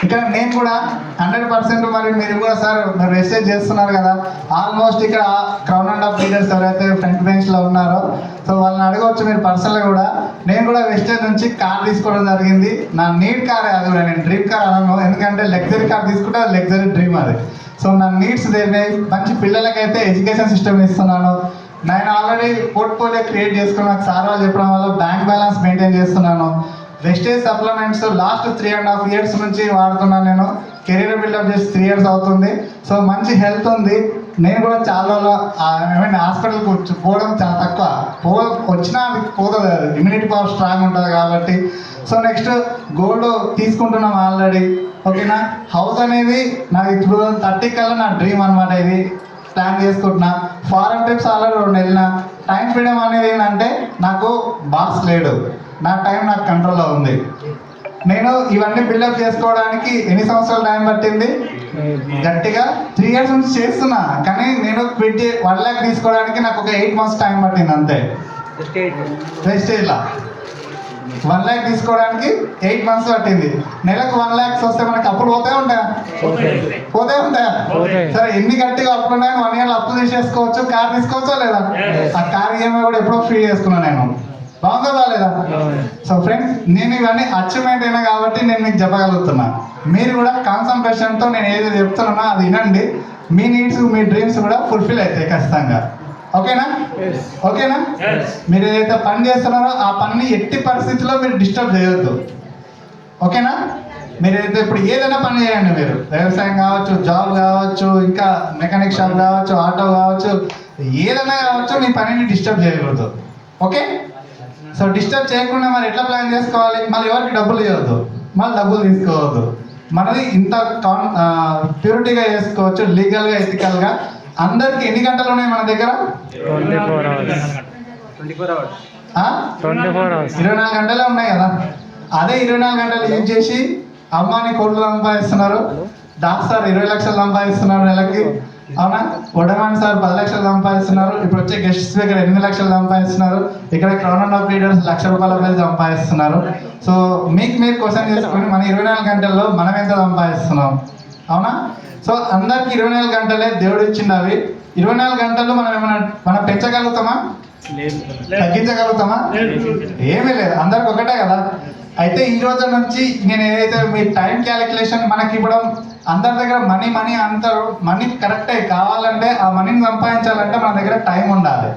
ఇక్కడ నేను కూడా 100%, మరి మీరు కూడా సార్ మీరు వెస్టేజ్ చేస్తున్నారు కదా. ఆల్మోస్ట్ ఇక్కడ క్రౌన్ అండ్ ఆఫ్ లీడర్స్ ఎవరైతే ఫ్రంట్ బెంచ్లో ఉన్నారో, సో వాళ్ళని అడగవచ్చు మీరు పర్సనల్గా కూడా. నేను కూడా వెస్టేజ్ నుంచి కార్ తీసుకోవడం జరిగింది. నా నీడ్ కారే అది కూడా, నేను డ్రీమ్ కార్ అనను. ఎందుకంటే లగ్జరీ కార్ తీసుకుంటే అది లగ్జరీ డ్రీమ్ అది. సో నా నీడ్స్ దేని మంచి పిల్లలకైతే ఎడ్యుకేషన్ సిస్టమ్ ఇస్తున్నాను. నేను ఆల్రెడీ పోర్ట్ఫోలియో క్రియేట్ చేసుకున్నాను, సార్ వాళ్ళు చెప్పడం వల్ల బ్యాంక్ బ్యాలెన్స్ మెయింటైన్ చేస్తున్నాను. వెస్టేజ్ సప్లిమెంట్స్ లాస్ట్ 3.5 years నుంచి వాడుతున్నాను. నేను కెరీర్ బిల్డప్ చేసి 3 years అవుతుంది. సో మంచి హెల్త్ ఉంది. నేను కూడా చాలా రోజులు హాస్పిటల్కి పోవడం చాలా తక్కువ, వచ్చినా అది పోతుంది, ఇమ్యూనిటీ పవర్ స్ట్రాంగ్ ఉంటుంది కాబట్టి. సో నెక్స్ట్ గోల్డ్ తీసుకుంటున్నాం ఆల్రెడీ, ఓకేనా. హౌస్ అనేది నాకు 2030 కల్లా నా డ్రీమ్ అనమాట. ఇది ప్లాన్ చేసుకుంటున్నా. ఫారెన్ ట్రిప్స్ ఆల్రెడీ 2 వెళ్ళిన. టైం ఫ్రీడమ్ అనేది ఏంటంటే నాకు బాస్ లేడు, నా టైం నాకు కంట్రోల్లో ఉంది. నేను ఇవన్నీ బిల్డప్ చేసుకోవడానికి ఎన్ని సంవత్సరాలు టైం పట్టింది? గట్టిగా 3 years నుంచి చేస్తున్నా. కానీ నేను 1 lakh తీసుకోవడానికి నాకు ఒక 8 months టైం పట్టింది అంతే. వెస్టేజ్లా 1 lakh తీసుకోవడానికి 8 months పట్టింది. నెలకు 1 lakhs వస్తే మనకి అప్పులు పోతే ఉంటాయా? సరే, ఎన్ని గట్టిగా అప్పులు ఉన్నాయని 1 year అప్పు తీసేసుకోవచ్చు, కార్ తీసుకోవచ్చా లేదా? ఆ కార్ ఈఎంఐ కూడా ఎప్పుడో ఫ్రీ చేసుకున్నాను నేను. బాగుందా బాగాలేదా? సో ఫ్రెండ్స్, నేను ఇవన్నీ అచీవ్మెంట్ అయినా కాబట్టి నేను మీకు చెప్పగలుగుతున్నా. మీరు కూడా కాన్సన్ట్రేషన్తో నేను ఏది చెప్తున్నానో అది వినండి. మీ నీడ్స్, మీ డ్రీమ్స్ కూడా ఫుల్ఫిల్ అవుతాయి ఖచ్చితంగా. ఓకేనా? ఓకేనా? మీరు ఏదైతే పని చేస్తున్నారో ఆ పనిని ఎట్టి పరిస్థితుల్లో మీరు డిస్టర్బ్ చేయొద్దు. ఓకేనా? మీరు ఏదైతే ఇప్పుడు ఏదైనా పని చేయండి, మీరు వ్యవసాయం కావచ్చు, జాబ్ కావచ్చు, ఇంకా మెకానిక్ షాప్ కావచ్చు, ఆటో కావచ్చు, ఏదైనా కావచ్చు, మీ పనిని డిస్టర్బ్ చేయకూడదు. ఓకే? సో డిస్టర్బ్ చేయకుండా మరి ఎట్లా ప్లాన్ చేసుకోవాలి? మళ్ళీ ఎవరికి డబ్బులు ఇవ్వద్దు, మళ్ళీ డబ్బులు తీసుకోవద్దు. మనది ఇంత ప్యూరిటీగా చేసుకోవచ్చు, లీగల్గా, ఎథికల్గా. అందరికి ఎన్ని గంటలు ఉన్నాయి మన దగ్గర? 24 గంటలే ఉన్నాయి కదా. అదే 24 గంటలు యూజ్ చేసి అమ్మాని కోట్లు సంపాదిస్తున్నారు, దాస్ సార్ 20 లక్షలు సంపాదిస్తున్నారు నెలకి, అవునా? వడమాన్ సార్ 10 లక్షలు సంపాదిస్తున్నారు, ఇప్పుడు వచ్చే గెస్ట్ స్పీకర్ 8 లక్షలు సంపాదిస్తున్నారు, ఇక్కడ క్రౌన్ ఆఫ్ లీడర్స్ ₹1,00,000 సంపాదిస్తున్నారు. సో మీకు మీరు క్వశ్చన్ చేసుకుని మన 24 గంటల్లో మనం ఎంత సంపాదిస్తున్నాం? అవునా? సో అందరికి 24 గంటలే దేవుడు ఇచ్చినవి. 24 గంటలు మనం పెంచగలుగుతామా? తగ్గించగలుగుతామా? ఏమీ లేదు, అందరికి ఒకటే కదా. అయితే ఈ రోజు నుంచి నేను ఏదైతే మీ టైం క్యాలిక్యులేషన్ మనకి ఇవ్వడం, అందరి దగ్గర మనీ అంటారు. మనీ కరెక్టే కావాలంటే, ఆ మనీని సంపాదించాలంటే మన దగ్గర టైం ఉండాలి.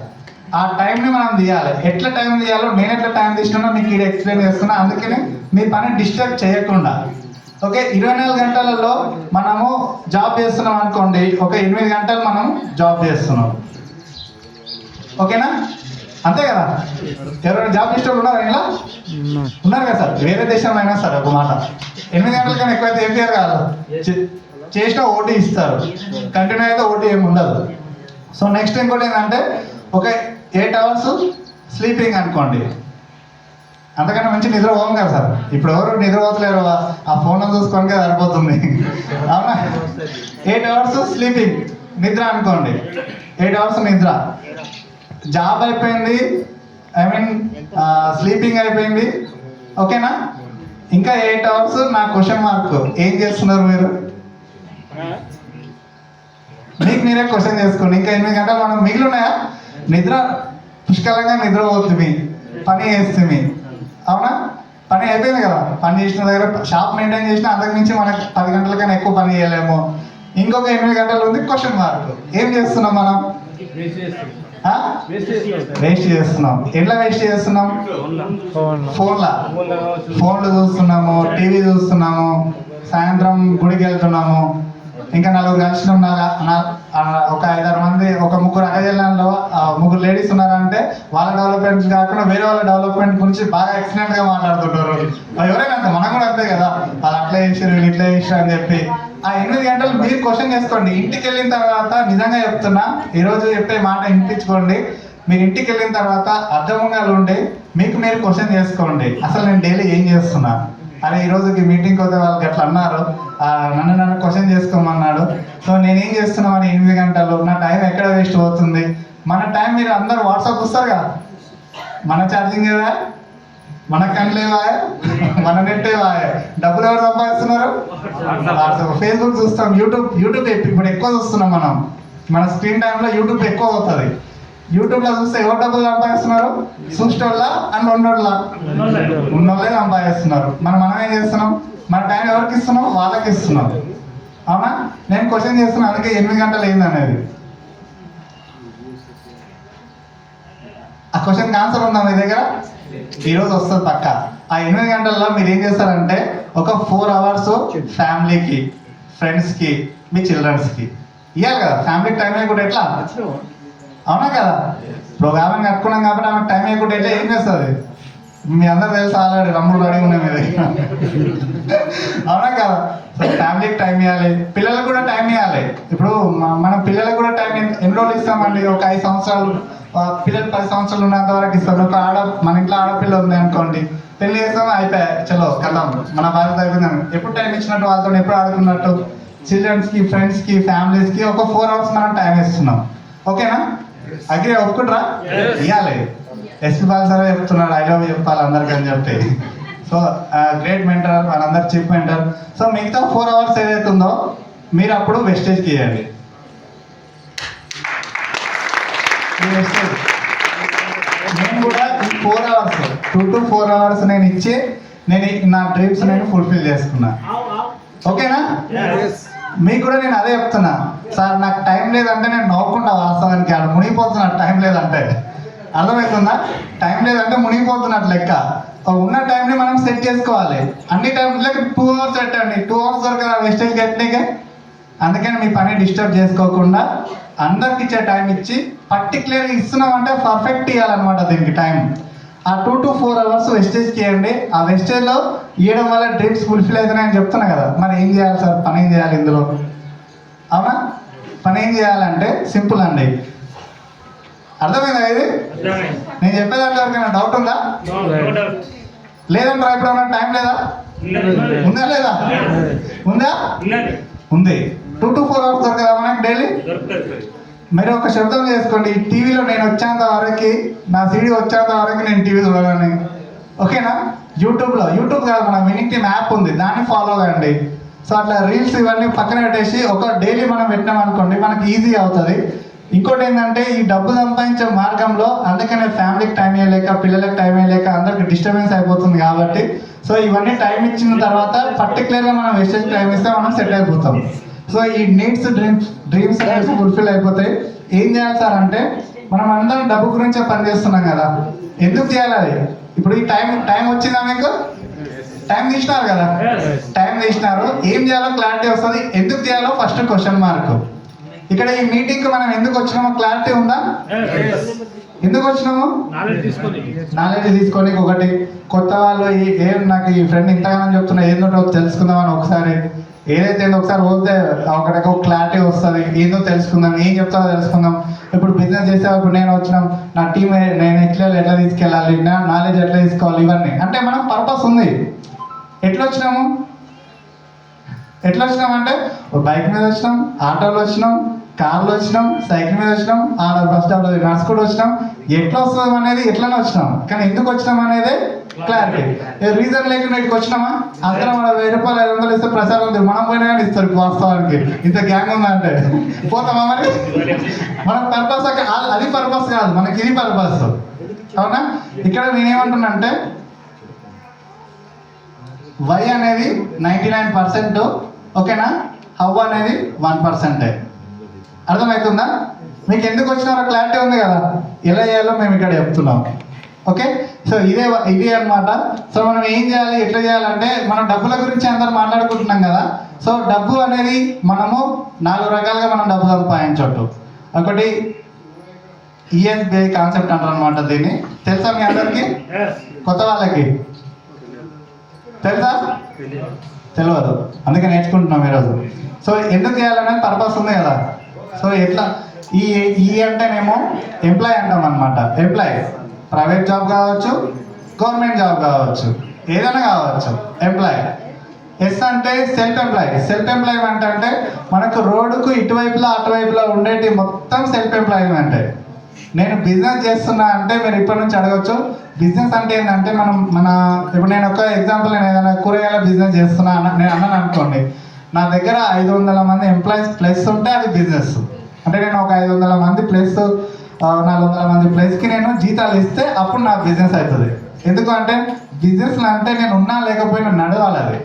ఆ టైంని మనం తీయాలి. ఎట్లా టైం తీయాలో నేను ఎట్లా టైం తీసుకున్నా మీకు ఇది ఎక్స్ప్లెయిన్ చేస్తున్నా. అందుకని మీ పని డిస్టర్బ్ చేయకుండా. ఓకే? 24 గంటలలో మనము జాబ్ చేస్తున్నాం అనుకోండి, ఒక 8 గంటలు మనం జాబ్ చేస్తున్నాం. ఓకేనా? అంతే కదా. ఎవరైనా జాబ్ చేసే ఉన్నారా? ఇలా ఉన్నారు కదా సార్. వేరే దేశంలో అయినా సరే ఒక మాట 8 గంటల కన్నా ఎక్కువైతే ఏం చేయరు కాదు, చేసినా ఓటీ ఇస్తారు. కంటిన్యూ అయితే ఓటీ ఏమి ఉండదు. సో నెక్స్ట్ ఇంకోటి ఏంటంటే, ఒక 8 అవర్స్ స్లీపింగ్ అనుకోండి. అంతకన్నా మంచి నిద్ర పోం కదా సార్. ఇప్పుడు ఎవరు నిద్ర పోతలేరు, ఆ ఫోన్ చూసుకోనికే సరిపోతుంది, అవునా? 8 అవర్స్ స్లీపింగ్, నిద్ర అనుకోండి. 8 అవర్స్ నిద్ర. జాబ్ అయిపోయింది, స్లీపింగ్ అయిపోయింది. ఓకేనా? ఇంకా 8 అవర్స్ నా క్వశ్చన్ మార్క్. ఏం చేస్తున్నారు మీరు? మీకు మీరే క్వశ్చన్ చేసుకోండి. ఇంకా 8 గంటలు మనం మిగిలి ఉన్నాయా? నిద్ర పుష్కలంగా నిద్ర పోతుంది, పని చేస్తుంది, అవునా? పని అయిపోయింది కదా. పని చేసిన దగ్గర షాప్ మెయింటైన్ చేసినా అంతకు మించి మనకు 10 గంటల కన్నా ఎక్కువ పని చేయలేము. ఇంకొక 8 గంటలు ఉంది క్వశ్చన్ మార్క్. ఏం చేస్తున్నాం మనం? వేస్ట్ చేస్తున్నాం. ఎట్లా వేస్ట్ చేస్తున్నాం? ఫోన్లు చూస్తున్నాము, టీవీ చూస్తున్నాము, సాయంత్రం గుడికి వెళ్తున్నాము, ఇంకా 4 కలిసినాం. ఒక 5-6 మంది, ఒక 3 అక్కజల్లలో 3 లేడీస్ ఉన్నారంటే వాళ్ళ డెవలప్మెంట్ కాకుండా వేరే వాళ్ళ డెవలప్మెంట్ గురించి బాగా ఎక్సలెంట్ గా మాట్లాడుతుంటారు. ఎవరైనా అంతే, మనం కూడా అంతే కదా. వాళ్ళు అట్లా చేసారు, వీళ్ళు ఇట్లా చేసారు అని చెప్పి. ఆ 8 గంటలు మీరు క్వశ్చన్ చేసుకోండి. ఇంటికి వెళ్ళిన తర్వాత నిజంగా చెప్తున్నా, ఈరోజు చెప్పే మాట వినిపించుకోండి. మీరు ఇంటికి వెళ్ళిన తర్వాత అర్థంగా ఉండి మీకు మీరు క్వశ్చన్ చేసుకోండి, అసలు నేను డైలీ ఏం చేస్తున్నా? అరే ఈరోజుకి మీటింగ్కి పోతే వాళ్ళకి అట్లా అన్నారు, నన్ను క్వశ్చన్ చేసుకోమన్నాడు. సో నేనేం చేస్తున్నామని 8 గంటలు నా టైం ఎక్కడ వేస్ట్ అవుతుంది? మన టైం మీరు అందరూ వాట్సాప్ చూస్తారు కదా, మన ఛార్జింగ్ ఏవా, మన కండ్లేవా, మన నెట్టేవా? డబ్బులు ఎవరు సంపాదిస్తున్నారు? వాట్సాప్, ఫేస్బుక్ చూస్తాం, యూట్యూబ్ ఇప్పుడు ఎక్కువ చూస్తున్నాం మనం. మన స్క్రీన్ టైంలో యూట్యూబ్ ఎక్కువ అవుతుంది. యూట్యూబ్లో చూస్తే ఎవరు డబ్బులు సంపాదిస్తున్నారు? చూసేటోళ్ళ అండ్ ఉన్నోళ్ళే సంపాదిస్తున్నారు. మనం ఏం చేస్తున్నాం? మన టైం ఎవరికి ఇస్తున్నాం? వాళ్ళకి ఇస్తున్నాం, అవునా? నేను క్వశ్చన్ చేస్తున్నాను, అందుకే 8 గంటలు అయింది అనేది. ఆ క్వశ్చన్కి ఆన్సర్ ఉందా మీ దగ్గర? ఈరోజు వస్తుంది పక్క. ఆ 8 గంటల్లో మీరు ఏం చేస్తారంటే, ఒక 4 అవర్స్ ఫ్యామిలీకి, ఫ్రెండ్స్కి, మీ చిల్డ్రన్స్కి ఇవ్వాలి కదా. ఫ్యామిలీకి టైం అయ్యకుండా ఎట్లా? అవునా కదా. ఇప్పుడు ఒక ఆమెను కట్టుకున్నాం కాబట్టి ఆమెకు టైం అయ్యకుండా ఎట్లా ఏం చేస్తుంది? మీ అందరూ తెలుసు, ఆల్రెడీ రమ్ములు రెడీ ఉన్నాయి మీద, అవునా కదా. సో ఫ్యామిలీకి టైం ఇవ్వాలి, పిల్లలకు కూడా టైం ఇవ్వాలి. ఇప్పుడు మన పిల్లలకు కూడా టైం ఎన్ని రోజులు ఇస్తామండి? ఒక 5 సంవత్సరాలు, పిల్లలు 10 సంవత్సరాలు ఉన్నంత వరకు ఇస్తాం. మన ఇంట్లో ఆడపిల్ల ఉంది అనుకోండి, పెళ్లి చేస్తాం, అయిపోయాయి, చలో కథం, మన బాధ్యత అయిపోయిందని. ఎప్పుడు టైం ఇచ్చినట్టు, వాళ్ళతో ఎప్పుడు ఆడుకున్నట్టు, చిల్డ్రన్స్కి, ఫ్రెండ్స్కి, ఫ్యామిలీస్కి ఒక 4 అవర్స్ మనం టైం ఇస్తున్నాం. ఓకేనా? అగ్రి ఒప్పుకుంటారా? ఇవ్వాలి. ఎస్పీ బాల్ సార్ చెప్తున్నాడు, ఐ లవ్ చెప్పాలి అందరికీ అని చెప్పి. సో గ్రేట్ మెంటర్, వాళ్ళందరూ చీఫ్ మెంటర్. సో మిగతా 4 అవర్స్ ఏదైతే ఉందో మీరు అప్పుడు వెస్టేజ్కి ఇవ్వండి. నేను కూడా ఈ 4 అవర్స్ 2 to 4 hours నేను ఇచ్చి నేను నా డ్రీమ్స్ నేను ఫుల్ఫిల్ చేసుకున్నా. ఓకేనా? మీకు కూడా నేను అదే చెప్తున్నా సార్, నాకు టైం లేదంటే నేను నవ్వుకుంటా వాస్తవానికి, అక్కడ మునిగిపోతున్నా టైం లేదంటే. అర్థమవుతుందా? టైం లేదంటే మునిగిపోతున్నట్టు లెక్క. ఉన్న టైంని మనం సెట్ చేసుకోవాలి. అన్ని టైంలో 2 hours పెట్టండి, 2 hours దొరకదా వెస్టేజ్ గట్టిగా. అందుకని మీ పని డిస్టర్బ్ చేసుకోకుండా అందరికి ఇచ్చే టైం ఇచ్చి పర్టికులర్గా ఇస్తున్నామంటే పర్ఫెక్ట్ ఇవ్వాలన్నమాట దీనికి టైం. ఆ 2 to 4 hours వెస్టేజ్కి ఇవ్వండి. ఆ వెస్టేజ్లో ఇవ్వడం వల్ల డ్రీమ్స్ ఫుల్ఫిల్ అవుతున్నాయని చెప్తున్నా కదా. మరి ఏం చేయాలి సార్? పని ఏం చేయాలి ఇందులో? అవునా? పని ఏం చేయాలంటే సింపుల్ అండి. అర్థమైందా ఇది? నేను చెప్పేదాంట్లో ఎవరికైనా డౌట్ ఉందా? లేదంటారా? ఇప్పుడు ఏమన్నా టైం లేదా? ఉందా లేదా? ఉందా? ఉంది. 2 to 4 hours దొరకదా మనకి డైలీ? మీరు ఒక శబ్దం చేసుకోండి, టీవీలో నేను వచ్చేంత వరకు, నా సీడీ వచ్చేంత వరకు నేను టీవీ చూడాలని. ఓకేనా? యూట్యూబ్ కాదు, మన వినింగ్ టీమ్ యాప్ ఉంది, దాన్ని ఫాలో కండి. సో అట్లా రీల్స్ ఇవన్నీ పక్కన పెట్టేసి ఒక డైలీ మనం పెట్టినాం అనుకోండి, మనకి ఈజీ అవుతుంది. ఇంకోటి ఏంటంటే ఈ డబ్బు సంపాదించే మార్గంలో అందుకనే ఫ్యామిలీకి టైం ఇవ్వలేక, పిల్లలకి టైం ఇవ్వలేక అందరికి డిస్టర్బెన్స్ అయిపోతుంది కాబట్టి, సో ఇవన్నీ టైం ఇచ్చిన తర్వాత పర్టికులర్గా మనం వెస్టేజ్ టైం ఇస్తే మనం సెట్ అయిపోతాం. సో ఈ నీడ్స్ డ్రీమ్స్ అనేవి ఫుల్ఫిల్ అయిపోతాయి. ఏం చేయాలి సార్ అంటే, మనం అందరం డబ్బు గురించే పని చేస్తున్నాం కదా, ఎందుకు చేయాలి అది? ఇప్పుడు ఈ టైం వచ్చిందా మీకు? టైం తీసినారు కదా, టైం తీసినారు, ఏం చేయాలో క్లారిటీ వస్తుంది. ఎందుకు చేయాలో ఫస్ట్ క్వశ్చన్ మార్క్. ఇక్కడ ఈ మీటింగ్కి మనం ఎందుకు వచ్చినామో క్లారిటీ ఉందా? ఎందుకు వచ్చినాము? నాలెడ్జ్ తీసుకొని. ఒకటి కొత్త వాళ్ళు నాకు ఈ ఫ్రెండ్ ఇంతగానో చెప్తున్నా ఏందో తెలుసుకుందామని ఒకసారి ఏదైతే ఒకసారి పోతే ఒకటికి ఒక క్లారిటీ వస్తుంది, ఏదో తెలుసుకుందాం, ఏం చెప్తావో తెలుసుకుందాం. ఇప్పుడు బిజినెస్ చేసే ఇప్పుడు నేను వచ్చినాం, నా టీం నేను ఎట్లా తీసుకెళ్ళాలి, నా నాలెడ్జ్ ఎట్లా తీసుకోవాలి, ఇవన్నీ అంటే మనం పర్పస్ ఉంది. ఎట్లా వచ్చినామంటే బైక్ మీద వచ్చినాం, ఆటోలో వచ్చినాం, కార్లో వచ్చినాం, సైకిల్ మీద వచ్చినాం, ఆడ బస్ స్టాప్లో నడుచుకుంటూ వచ్చినాం. ఎట్లా వస్తాం అనేది ఎట్లనే వచ్చినాం, కానీ ఎందుకు వచ్చినాం అనేది క్లారిటీ. రీజన్ లేకుండా ఇక్కడికి వచ్చినామా? అందరం మన 1000 రూపాయలు 500 ఇస్తే ప్రచారం ఉంది, మనం పోయినా కానీ ఇస్తారు వాస్తవానికి. ఇంత గ్యాంగ్ ఉందంటే పోతామా మరి? మన పర్పస్ అది పర్పస్ కాదు, మనకి ఇది పర్పస్. అవునా? ఇక్కడ నేనేమంటున్నానంటే వై అనేది 99%, ఓకేనా? హవ్ అనేది 1%. అర్థమవుతుందా? మీకు ఎందుకు వచ్చినారో క్లారిటీ ఉంది కదా, ఎలా చేయాలో మేము ఇక్కడ చెప్తున్నాం. ఓకే, సో ఇది అన్నమాట. సో మనం ఏం చేయాలి, ఎట్లా చేయాలంటే, మనం డబ్బుల గురించి అందరూ మాట్లాడుకుంటున్నాం కదా. సో డబ్బు అనేది మనము 4 రకాలుగా మనం డబ్బు సంపాదించవచ్చు. ఒకటి ఈఎస్బిఐ కాన్సెప్ట్ అంటారు అనమాట. దీన్ని తెలుసా మీ అందరికి? కొత్త వాళ్ళకి తెలుసా? తెలియదు, అందుకే నేర్చుకుంటున్నాం ఈరోజు. సో ఎందుకు చేయాలనేది పర్పస్ ఉంది కదా. సో ఎట్లా ఈ అంటేనేమో ఎంప్లాయ్ అంటాం అనమాట. ఎంప్లాయ్ ప్రైవేట్ జాబ్ కావచ్చు, గవర్నమెంట్ జాబ్ కావచ్చు, ఏదైనా కావచ్చు ఎంప్లాయ్. ఎస్ అంటే సెల్ఫ్ ఎంప్లాయ్మెంట్ అంటే మనకు రోడ్డుకు ఇటువైపులా అటువైపులా ఉండేటి మొత్తం సెల్ఫ్ ఎంప్లాయ్మెంటే. నేను బిజినెస్ చేస్తున్నా అంటే మీరు ఇప్పటి నుంచి అడగచ్చు, బిజినెస్ అంటే ఏంటంటే ఇప్పుడు నేను ఒక ఎగ్జాంపుల్, నేను ఏదైనా కూరగాయల బిజినెస్ చేస్తున్నా నేను అన్నాను అనుకోండి, నా దగ్గర 500 మంది ఎంప్లాయీస్ ప్లస్ ఉంటే అది బిజినెస్. అంటే నేను ఒక 500 మంది ప్లస్ 400 మంది ప్లస్కి నేను జీతాలు ఇస్తే అప్పుడు నా బిజినెస్ అవుతుంది. ఎందుకంటే బిజినెస్లో అంటే నేను ఉన్నా లేకపోయినా నడవాలి. అది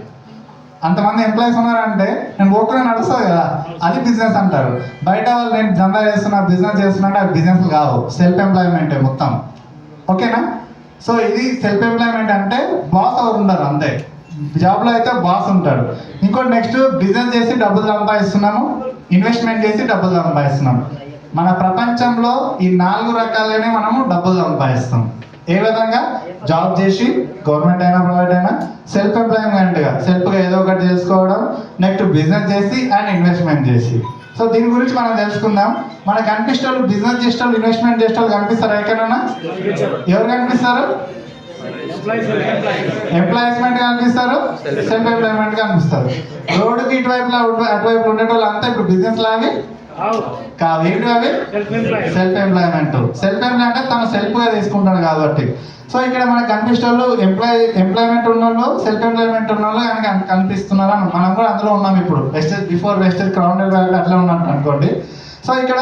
అంతమంది ఎంప్లాయీస్ ఉన్నారంటే నేను పోకుండా నడుస్తుంది కదా, అది బిజినెస్ అంటారు. బయట వాళ్ళు నేను దందా చేస్తున్నా, బిజినెస్ చేస్తున్నా అంటే అది బిజినెస్ కావు, సెల్ఫ్ ఎంప్లాయ్మెంటే మొత్తం. ఓకేనా? సో ఇది సెల్ఫ్ ఎంప్లాయ్మెంట్ అంటే బాస్ ఎవరు ఉండరు, అంతే. జాబ్లో అయితే బాస్ ఉంటాడు. ఇంకోటి నెక్స్ట్ బిజినెస్ చేసి డబ్బులు సంపాదిస్తున్నాము, ఇన్వెస్ట్మెంట్ చేసి డబ్బులు సంపాదిస్తున్నాము. మన ప్రపంచంలో ఈ 4 రకాలనే మనము డబ్బులు సంపాదిస్తాం. ఏ విధంగా? జాబ్ చేసి, గవర్నమెంట్ అయినా ప్రైవేట్ అయినా, సెల్ఫ్ ఎంప్లాయ్మెంట్గా సెల్ఫ్గా ఏదో ఒకటి చేసుకోవడం, నెక్స్ట్ బిజినెస్ చేసి అండ్ ఇన్వెస్ట్మెంట్ చేసి. సో దీని గురించి మనం తెలుసుకుందాం. మనకు కనిపిస్తే బిజినెస్ చేసేవాళ్ళు, ఇన్వెస్ట్మెంట్ చేసేవాళ్ళు కనిపిస్తారు ఎక్కడైనా? ఎవరు కనిపిస్తారు? ఎంప్లాయ్మెంట్ కనిపిస్తారు, సెల్ఫ్ ఎంప్లాయ్మెంట్ కనిపిస్తారు. రోడ్డుకి ఇటువైపులా అటువైపు ఉండేటోళ్ళు అంతా ఇప్పుడు బిజినెస్ లాగే కాదు. ఏంటి అవి? Self employment. సెల్ఫ్ ఎంప్లాయ్మెంట్ అంటే తను సెల్ఫ్గా తీసుకుంటాడు కాబట్టి. సో ఇక్కడ మనకు కనిపిస్తే వాళ్ళు ఎంప్లాయ్మెంట్ ఉన్నోళ్ళు, సెల్ఫ్ ఎంప్లాయ్మెంట్ ఉన్నోళ్ళు కనుక కనిపిస్తున్నారు. మనం కూడా అందులో ఉన్నాం ఇప్పుడు. బిఫోర్ వెస్టేజ్ క్రౌడెడ్ అట్లా ఉన్నట్టు అనుకోండి. సో ఇక్కడ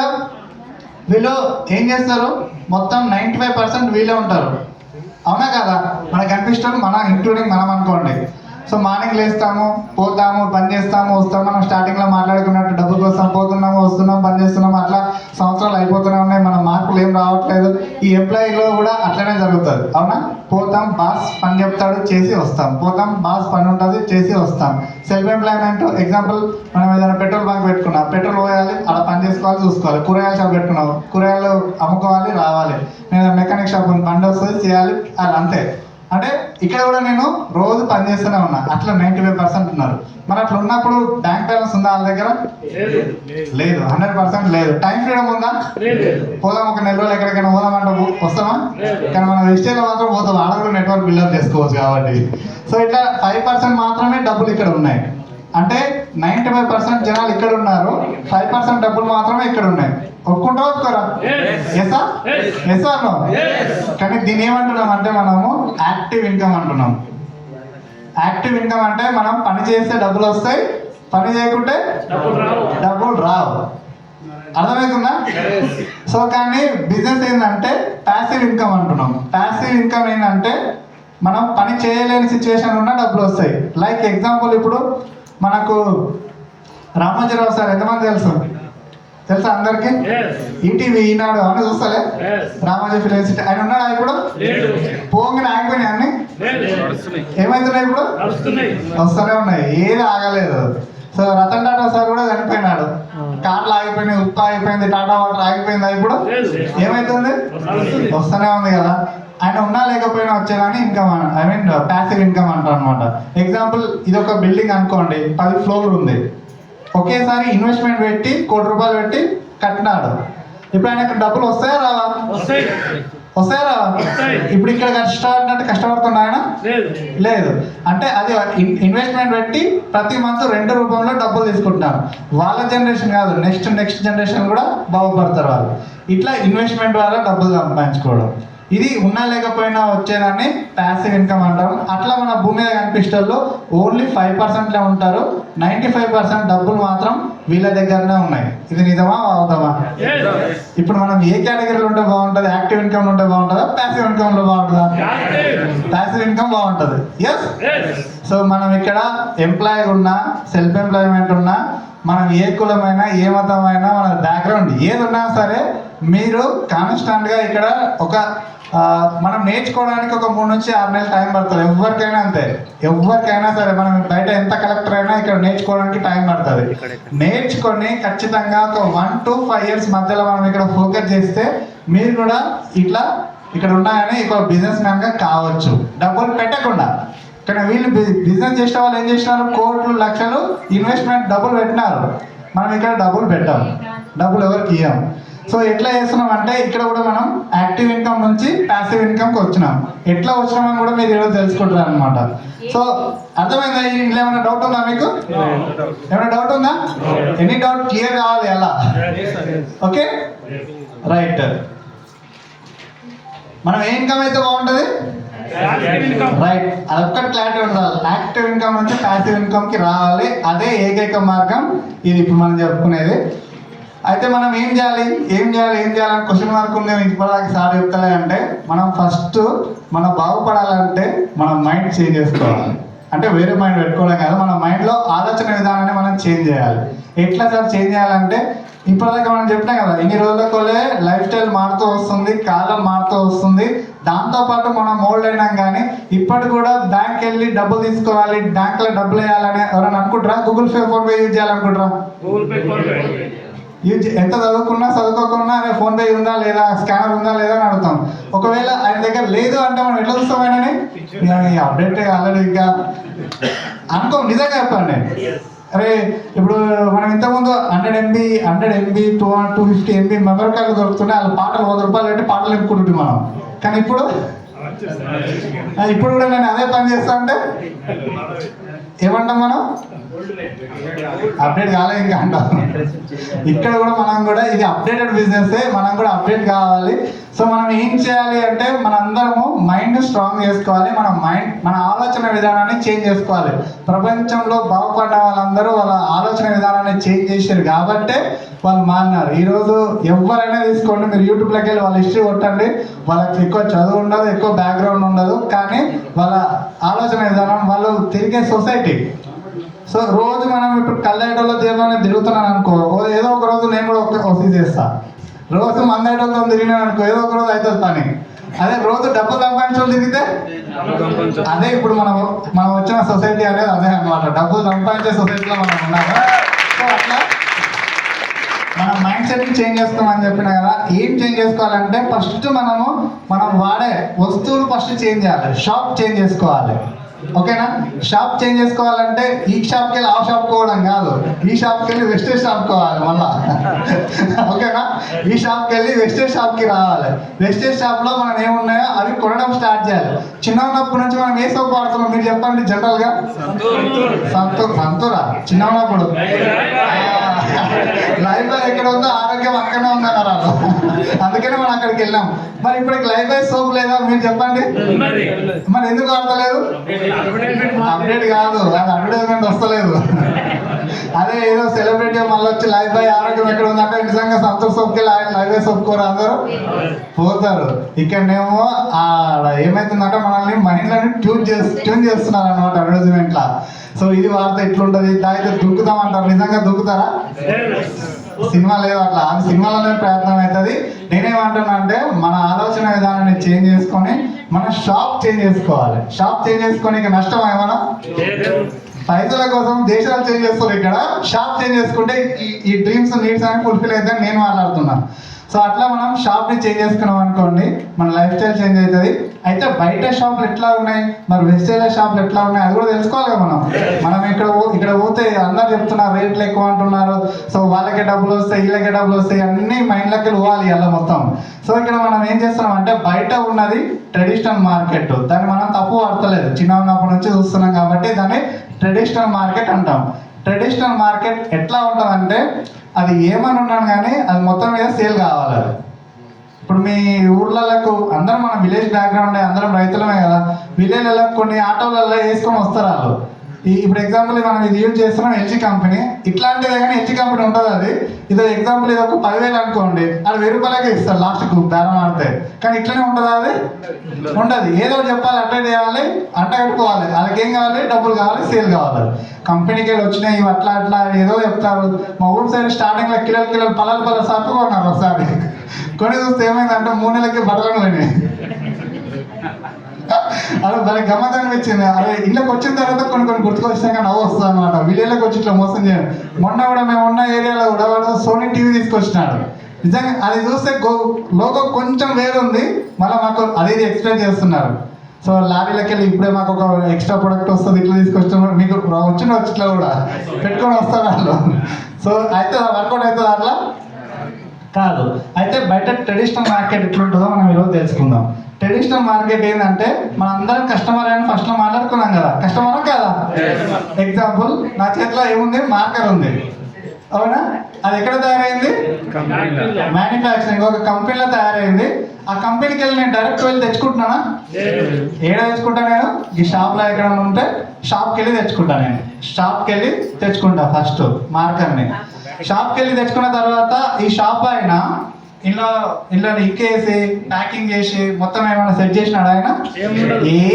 వీళ్ళు ఏం చేస్తారు? మొత్తం 95% వీళ్ళే ఉంటారు. అవునా కదా? మనకు కనిపిస్తాం మన ఇంక్లూడింగ్ మనం అనుకోండి. సో మార్నింగ్ లేస్తాము, పోతాము, పని చేస్తాము, వస్తాము. మనం స్టార్టింగ్లో మాట్లాడుకున్నట్టు డబ్బు కోసం పోతున్నాము, వస్తున్నాము, పని చేస్తున్నాము. అట్లా సంవత్సరాలు అయిపోతూనే ఉన్నాయి, మన మార్పులు ఏం రావట్లేదు. ఈ ఎంప్లాయీలో కూడా అట్లనే జరుగుతుంది. అవునా? పోతాం, బాస్ పని చెప్తాడు, చేసి వస్తాం. పోతాం, బాస్ పని ఉంటుంది, చేసి వస్తాం. సెల్ఫ్ ఎంప్లాయ్మెంట్ ఎగ్జాంపుల్, మనం ఏదైనా పెట్రోల్ బంక్ పెట్టుకున్నాం, పెట్రోల్ పోయాలి, అలా పని చేసుకోవాలి, చూసుకోవాలి. కూరగాయల షాప్ పెట్టుకున్నాం, కూరగాయలు అమ్ముకోవాలి, రావాలి. నేను మెకానిక్ షాప్ బండి వస్తుంది, చేయాలి, అది అంతే. అంటే ఇక్కడ కూడా నేను రోజు పని చేస్తూనే ఉన్నా. అట్లా 95% ఉన్నారు. మరి అట్లా ఉన్నప్పుడు బ్యాంక్ బ్యాలెన్స్ ఉందా వాళ్ళ దగ్గర? లేదు, 100% లేదు. టైం ఫ్రీడమ్ ఉందా? పోదాం, ఒక నెల రోజులు ఎక్కడికైనా పోదామంటే వస్తామా? కానీ మనం వెజిటేబుల్ మాత్రం పోతాం, ఆడ కూడా నెట్వర్క్ బిల్డప్ చేసుకోవచ్చు కాబట్టి. సో ఇట్లా 5% మాత్రమే డబ్బులు ఇక్కడ ఉన్నాయి. అంటే 95% జనాలు ఇక్కడ ఉన్నారు, 5% డబ్బులు మాత్రమే ఇక్కడ ఉన్నాయి. ఒప్పుకుంటా ఒప్పుకోరా? Yes are no? కానీ దీన్ని ఏమంటున్నాం అంటే మనము యాక్టివ్ ఇన్కమ్ అంటున్నాం. యాక్టివ్ ఇన్కమ్ అంటే మనం పని చేస్తే డబ్బులు వస్తాయి, పని చేయకుంటే డబ్బులు రావు. అర్థమవుతుందా? సో కానీ బిజినెస్ ఏంటంటే ప్యాసివ్ ఇన్కమ్ అంటున్నాం. ప్యాసివ్ ఇన్కమ్ ఏంటంటే మనం పని చేయలేని సిచ్యువేషన్ ఉన్నా డబ్బులు వస్తాయి. లైక్ ఎగ్జాంపుల్, ఇప్పుడు మనకు రామోజీరావు సార్ ఎంతమంది తెలుసా అందరికి? ఈటీవీ, ఈనాడు అవన్నీ చూస్తలే. రామోజీ ఫిలిం సిటీ ఆయన ఉన్నాడా ఇప్పుడు? పోగానే ఆగిపోయినాయి అన్ని. ఏమవుతున్నాయి ఇప్పుడు? వస్తూనే ఉన్నాయి, ఏది ఆగలేదు. సో రతన్ టాటా సార్ కూడా చనిపోయినాడు, కార్లు ఆగిపోయినాయి, ఉప్పు ఆగిపోయింది, టాటా వాటర్ ఆగిపోయింది. ఇప్పుడు ఏమవుతుంది? వస్తూనే ఉంది కదా. ఆయన ఉన్నా లేకపోయినా వచ్చేదాన్ని income, I mean passive income అంటారు అనమాట. ఎగ్జాంపుల్, ఇది ఒక బిల్డింగ్ అనుకోండి, 10 ఫ్లోర్లు ఉంది. ఒకేసారి ఇన్వెస్ట్మెంట్ పెట్టి ₹1,00,00,000 పెట్టి కట్టినాడు. ఇప్పుడు ఆయనకు డబ్బులు వస్తాయా రావా? వస్తాయా రావా? ఇప్పుడు ఇక్కడ కష్టపడుతున్నా ఆయన? లేదు. అంటే అది ఇన్వెస్ట్మెంట్ పెట్టి ప్రతి మంత్ రెంట్ రూపంలో డబ్బులు తీసుకుంటున్నారు. వాళ్ళ జనరేషన్ కాదు, నెక్స్ట్ జనరేషన్ కూడా బాగుపడతారు వాళ్ళు. ఇట్లా ఇన్వెస్ట్మెంట్ ద్వారా డబ్బులు సంపాదించుకోవడం, ఇది ఉన్నా లేకపోయినా వచ్చేదాన్ని ప్యాసివ్ ఇన్కమ్ అంటారు. అట్లా మన భూమి మీద కనిపిస్టల్లో ఓన్లీ 5% ఉంటారు, 95% డబ్బులు మాత్రం వీళ్ళ దగ్గరనే ఉన్నాయి. ఇది నిజమా అవుతామా? ఇప్పుడు మనం ఏ కేటగిరీలో ఉంటే బాగుంటుంది? యాక్టివ్ ఇన్కమ్ ఉంటే బాగుంటుందా, ప్యాసివ్ ఇన్కమ్ లో బాగుంటుందా? ప్యాసివ్ ఇన్కమ్ బాగుంటుంది. ఎస్. సో మనం ఇక్కడ ఎంప్లాయీ ఉన్నా, సెల్ఫ్ ఎంప్లాయ్మెంట్ ఉన్నా, మనం ఏ కులమైనా, ఏ మతమైనా, మన బ్యాక్గ్రౌండ్ ఏది ఉన్నా సరే, మీరు కాన్స్టాంట్గా ఇక్కడ మనం నేర్చుకోవడానికి ఒక 3 నుంచి 6 నెలలు టైం పడుతుంది. ఎవరికైనా అంతే, ఎవరికైనా సరే. మనం బయట ఎంత కలెక్టర్ అయినా ఇక్కడ నేర్చుకోవడానికి టైం పడుతుంది. నేర్చుకొని ఖచ్చితంగా ఒక 1 to 5 years మధ్యలో మనం ఇక్కడ ఫోకస్ చేస్తే మీరు కూడా ఇట్లా ఇక్కడ ఉన్నాయని ఒక బిజినెస్ మ్యాన్గా కావచ్చు, డబ్బులు పెట్టకుండా. కానీ వీళ్ళు బిజినెస్ చేసే వాళ్ళు ఏం చేసినారు? కోట్లు, లక్షలు ఇన్వెస్ట్మెంట్ డబ్బులు పెట్టినారు. మనం ఇక్కడ డబ్బులు పెట్టాం, డబ్బులు ఎవరికి ఇవ్వం. సో ఎట్లా చేస్తున్నాం అంటే ఇక్కడ కూడా మనం యాక్టివ్ ఇన్కమ్ నుంచి ప్యాసివ్ ఇన్కమ్కి వచ్చినాం. ఎట్లా వచ్చినామని కూడా మీరు ఈరోజు తెలుసుకుంటారు అనమాట. సో అర్థమైందా? ఇంట్లో ఏమైనా డౌట్ ఉందా మీకు? ఏమైనా డౌట్ ఉందా? ఎనీ డౌట్ క్లియర్ కావాలి ఎలా? Okay, right. మనం ఏ ఇన్కమ్ అయితే బాగుంటుంది? రైట్, అదొక్కటి క్లారిటీ ఉండాలి. యాక్టివ్ ఇన్కమ్ నుంచి ప్యాసివ్ ఇన్కమ్కి రావాలి, అదే ఏకైక మార్గం. ఇది ఇప్పుడు మనం చెప్పుకునేది. అయితే మనం ఏం చేయాలి అని క్వశ్చన్ మార్క్ ఉంది. ఇప్పటిదాకా సార్ చెప్తలే అంటే, మనం ఫస్ట్ మనం బాగుపడాలంటే మనం మైండ్ చేంజ్ చేసుకోవాలి. అంటే వేరే మైండ్ పెట్టుకోవడం కాదు, మన మైండ్లో ఆలోచన విధానాన్ని మనం చేంజ్ చేయాలి. ఎట్లా సార్ చేంజ్ చేయాలంటే, ఇప్పటిదాకా మనం చెప్పినాం కదా, ఇన్ని రోజులకోలే లైఫ్ స్టైల్ మారుతూ వస్తుంది, కాలం మారుతూ వస్తుంది. దాంతోపాటు మనం మోల్డ్ అయినాం. కానీ ఇప్పటి కూడా బ్యాంక్ వెళ్ళి డబ్బులు తీసుకోవాలి, బ్యాంక్లో డబ్బులు వేయాలని ఎవరైనా అనుకుంటారా? Google Pay, PhonePe use చేయాలనుకుంటారా? ఎంత చదువుకోకున్నా అరే ఫోన్ పే ఉందా లేదా, స్కానర్ ఉందా లేదా అని అడుగుతాం. ఒకవేళ ఆయన దగ్గర లేదు అంటే మనం ఎట్లా చూస్తాం? ఆయనని అప్డేట్ ఆల్రెడీ ఇంకా అనుకో. నిజంగా చెప్పండి, అరే ఇప్పుడు మనం ఇంతకుముందు 100 MB 250 MB మెమరీ కార్డులు దొరుకుతున్నాయి. వాళ్ళ పాటలు ₹100 పెట్టి పాటలు నింపుకుంటుంది మనం. కానీ ఇప్పుడు కూడా నేను అదే పని చేస్తా అంటే ఏమంటాం మనం? అప్డేట్ కాలేదు ఇంకా అంటాం. ఇక్కడ కూడా మనం కూడా ఇది అప్డేటెడ్ బిజినెస్, మనం కూడా అప్డేట్ కావాలి. సో మనం ఏం చేయాలి అంటే, మనందరము మైండ్ స్ట్రాంగ్ చేసుకోవాలి. మన ఆలోచన విధానాన్ని చేంజ్ చేసుకోవాలి. ప్రపంచంలో బాగుపడ్డ వాళ్ళందరూ వాళ్ళ ఆలోచన విధానాన్ని చేంజ్ చేశారు కాబట్టే వాళ్ళు మారినారు. ఈరోజు ఎవరైనా తీసుకోండి, మీరు యూట్యూబ్లోకి వెళ్ళి వాళ్ళ హిస్టరీ కొట్టండి, వాళ్ళకి ఎక్కువ చదువు ఉండదు, ఎక్కువ బ్యాక్గ్రౌండ్ వాళ్ళ ఆలోచన విధానం, వాళ్ళు తిరిగే సొసైటీ. సో రోజు మనం ఇప్పుడు కళ్ళేటోళ్ళ తీరులోనే తిరుగుతున్నాను అనుకో, ఏదో ఒక రోజు నేను కూడా ఒక చేస్తా. రోజు మందేటోళ్ళతో తిరిగినాను అనుకో, ఏదో ఒక రోజు అవుతుంది పని. అదే రోజు డబ్బు సంపాదించడం తిరిగితే అదే ఇప్పుడు మనం వచ్చిన సొసైటీ అనేది అదే అనమాట. డబ్బు సంపాదించే సొసైటీలో మనం ఉన్నాము. సో అట్లా మన మైండ్ సెట్ని చేంజ్ చేసుకోమని చెప్పినా కదా. ఏం చేంజ్ చేసుకోవాలంటే ఫస్ట్ మనం వాడే వస్తువులు ఫస్ట్ చేంజ్ చేయాలి, షాప్ చేంజ్ చేసుకోవాలి. ఓకేనా? షాప్ చేంజ్ చేసుకోవాలంటే ఈ షాప్కి వెళ్ళి ఆ షాప్ పోవడం కాదు, ఈ షాప్కి వెళ్ళి వెస్టేజ్ షాప్ పోవాలి మళ్ళా. ఓకేనా? ఈ షాప్కి వెళ్ళి వెస్టేజ్ షాప్కి రావాలి. వెస్టేజ్ షాప్లో మనం ఏమున్నాయో అవి కొనడం స్టార్ట్ చేయాలి. చిన్న ఉన్నప్పటి నుంచి మనం ఏ సోప్ వాడుతున్నాం మీరు చెప్పండి జనరల్గా? సంతూరా. చిన్న ఉన్నప్పుడు లైఫ్ బాయ్ ఎక్కడ ఉందో ఆరోగ్యం అక్కడనే ఉందన్నారు వాళ్ళు. అందుకనే మనం అక్కడికి వెళ్ళాం. మరి ఇప్పటికి లైఫ్ బాయ్ సోప్ లేదా మీరు చెప్పండి? మరి ఎందుకు వాడతలేదు? అప్డేట్ కాదు, అది అడ్వర్టైజ్మెంట్ వస్తలేదు. అదే ఏదో సెలబ్రిటీ మళ్ళీ వచ్చి లైఫ్ బాయ్ ఆరోగ్యం ఎక్కడ ఉందంటే నిజంగా సంతోష్ సోప్కి లైఫ్ బాయ్ సోప్ కోరు అందరూ పోతారు. ఇక్కడనేమో ఏమైతుందంటే మనల్ని మైండ్లని ట్యూన్ చేస్తున్నారు అనమాట అడ్వర్టైజ్మెంట్ లా. సో ఇది వార్త ఎట్లుంటది, అయితే దుక్కుతామంటారు. నిజంగా దుక్కుతారా? సినిమా లేదు అట్లా, అది సినిమాలోనే ప్రయత్నం అవుతుంది. నేనేమంటున్నా అంటే మన ఆలోచన విధానాన్ని చేంజ్ చేసుకొని మన షాప్ చేంజ్ చేసుకోవాలి. షాప్ చేంజ్ చేసుకొని ఇక నష్టం ఏమన్నా? పైసల కోసం దేశాలు చేంజ్ చేస్తారు, ఇక్కడ షాప్ చేంజ్ చేసుకుంటే ఈ డ్రీమ్స్ నీడ్స్ అని ఫుల్ఫిల్ అవుతాయని నేను మాట్లాడుతున్నాను. సో అట్లా మనం షాప్ని చేంజ్ చేసుకున్నాం అనుకోండి, మన లైఫ్ స్టైల్ చేంజ్ అవుతుంది. అయితే బయట షాపులు ఎట్లా ఉన్నాయి, మరి వెజిటేబుల్ షాపులు ఎట్లా ఉన్నాయి అది కూడా తెలుసుకోవాలి కదా మనం. ఇక్కడ పోతే అందరు చెప్తున్నారు రేట్లు ఎక్కువ అంటున్నారు. సో వాళ్ళకే డబ్బులు వస్తాయి, వీళ్ళకే డబ్బులు వస్తాయి, అన్ని మైండ్లకి పోవాలి అలా మొత్తం. సో ఇక్కడ మనం ఏం చేస్తున్నాం అంటే బయట ఉన్నది ట్రెడిషనల్ మార్కెట్, దాన్ని మనం తప్పు పడతలేదు, చిన్న ఉన్నప్పటి నుంచి చూస్తున్నాం కాబట్టి దాన్ని ట్రెడిషనల్ మార్కెట్ అంటాం. ట్రెడిషనల్ మార్కెట్ ఎట్లా ఉంటుందంటే అది ఏమని ఉన్నాను కానీ అది మొత్తం మీద సేల్ కావాలి. ఇప్పుడు మీ ఊర్లకు అందరం మన విలేజ్ బ్యాక్గ్రౌండ్, అందరం రైతులమే కదా. విలేజ్లలో కొన్ని ఆటోలలో వేసుకొని వస్తారు వాళ్ళు. ఇప్పుడు ఎగ్జాంపుల్ మనం ఇది యూజ్ చేస్తున్నాం ఎల్జీ కంపెనీ, ఇట్లాంటిదే కానీ ఎల్జీ కంపెనీ ఉంటుంది. అది ఇదో ఎగ్జాంపుల్ ఇది ఒక 10,000 అనుకోండి, అది 1000 రూపాయలకే ఇస్తారు లాస్ట్కు బేరం ఆడితే. కానీ ఇట్లనే ఉంటుందా? అది ఉండదు. ఏదో చెప్పాలి, అట్లా చేయాలి, అంట కట్టుకోవాలి. వాళ్ళకి ఏం కావాలి? డబ్బులు కావాలి, సేల్ కావాలి. కంపెనీకి వెళ్ళి వచ్చినాయి ఇవి అట్లా అట్లా ఏదో చెప్తారు. మా ఊరి సైడ్ స్టార్టింగ్లో కిలోలు పలాలు సర్పు కొన్నారు. ఒకసారి కొని చూస్తే ఏమైందంటే 3 నెలలకి బట్టలను పోయినాయి. అలా భలే గమ్మత్ అనిపించింది. అరే ఇళ్ళకి వచ్చిన తర్వాత కొన్ని గుర్తుకొచ్చినాక నవ్వు వస్తుంది అనమాట. విలేజ్లోకి వచ్చి ఇట్లా మోసం చేయండి. మొన్న కూడా మేము ఉన్న ఏరియాలో కూడా వాడు సోనీ టీవీ తీసుకొచ్చినాడు. నిజంగా అది చూస్తే లోగో కొంచెం వేరుంది, మళ్ళీ మాకు అది ఎక్స్ప్లెయిన్ చేస్తున్నారు. సో లారీలకి వెళ్ళి ఇప్పుడే మాకు ఒక ఎక్స్ట్రా ప్రొడక్ట్ వస్తుంది, ఇట్లా తీసుకొచ్చిన మీకు వచ్చిన ఇట్లా కూడా పెట్టుకొని వస్తారు వాళ్ళు. సో అయితే వర్కౌట్ అవుతుంది అట్లా కాదు. అయితే బయట ట్రెడిషనల్ మార్కెట్ ఎట్లుంటుందో మనం ఈరోజు తెలుసుకుందాం. ట్రెడిషనల్ మార్కెట్ ఏంటంటే మన అందరం కస్టమర్ అని ఫస్ట్లో మాట్లాడుకున్నాం కదా, కస్టమర్ కదా. ఎగ్జాంపుల్ నా చేతిలో ఏముంది? మార్కర్ ఉంది, అవునా? అది ఎక్కడ తయారైంది? మ్యానుఫ్యాక్చరింగ్ ఒక కంపెనీలో తయారైంది. ఆ కంపెనీకి వెళ్ళి నేను డైరెక్ట్ వెళ్ళి తెచ్చుకుంటున్నానా? ఏడ తెచ్చుకుంటాను నేను? ఈ షాప్లో ఎక్కడ ఉంటే షాప్కి వెళ్ళి తెచ్చుకుంటాను. నేను షాప్కి వెళ్ళి తెచ్చుకుంటా ఫస్ట్ మార్కర్ని. షాప్కి వెళ్ళి తెచ్చుకున్న తర్వాత ఈ షాప్ ఆయన ఇంట్లో ఇక్కేసి ప్యాకింగ్ చేసి మొత్తం ఏమైనా సెట్ చేసినాడు? ఆయన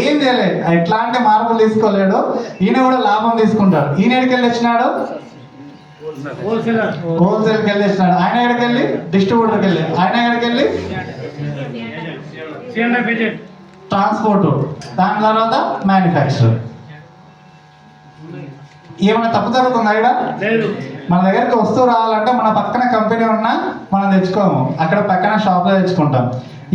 ఏం చేయలేదు. ఎట్లాంటి మార్పులు తీసుకోలేడు. ఈయన కూడా లాభం తీసుకుంటాడు. ఈయన ఎక్కడికి వెళ్ళి వచ్చినాడు? హోల్సేల్కి వెళ్ళి వచ్చినాడు. ఆయన ఎక్కడికి వెళ్ళి? డిస్ట్రిబ్యూటర్కి వెళ్ళి. ఆయన ఎక్కడికి వెళ్ళి? ట్రాన్స్పోర్ట్, దాని తర్వాత మ్యానుఫ్యాక్చర్. ఏమైనా తప్పు జరుగుతుందా ఇక్కడ? మన దగ్గరికి వస్తువు రావాలంటే మన పక్కన కంపెనీ ఉన్నా మనం తెచ్చుకోము, అక్కడ పక్కన షాప్లో తెచ్చుకుంటాం.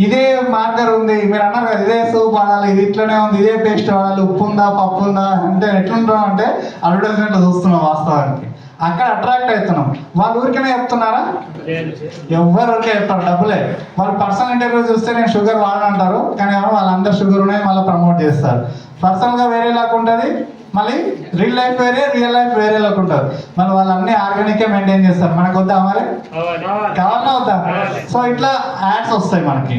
ఇదే మార్కర్ ఉంది, మీరు అన్నారు కదా ఇదే సోప్ వాడాలి, ఇది ఇట్లనే ఉంది, ఇదే పేస్ట్ వాడాలి, ఉప్పు ఉందా పప్పు ఉందా అంటే ఎట్లుంటాం అంటే అడ్వర్టైజ్మెంట్లో చూస్తున్నాం. వాస్తవానికి అక్కడ అట్రాక్ట్ అవుతున్నాం. వాళ్ళు ఊరికనే చెప్తున్నారా? ఎవరు ఊరికే చెప్తారు, డబ్బులే. వాళ్ళు పర్సనల్ ఇంటర్వ్యూ చూస్తే నేను షుగర్ వాడనంటారు, కానీ ఎవరు వాళ్ళందరూ షుగర్ ఉన్నాయి మళ్ళీ ప్రమోట్ చేస్తారు. పర్సనల్గా వేరేలాగా ఉంటుంది, మళ్ళీ రియల్ లైఫ్ వేరే, రియల్ లైఫ్ వేరేలాగా ఉంటుంది. మళ్ళీ వాళ్ళు అన్ని ఆర్గానిక్గా మెయింటైన్ చేస్తారు. మనకు వద్దా మరి? కావాలన్నా వద్దా? సో ఇట్లా యాడ్స్ వస్తాయి మనకి.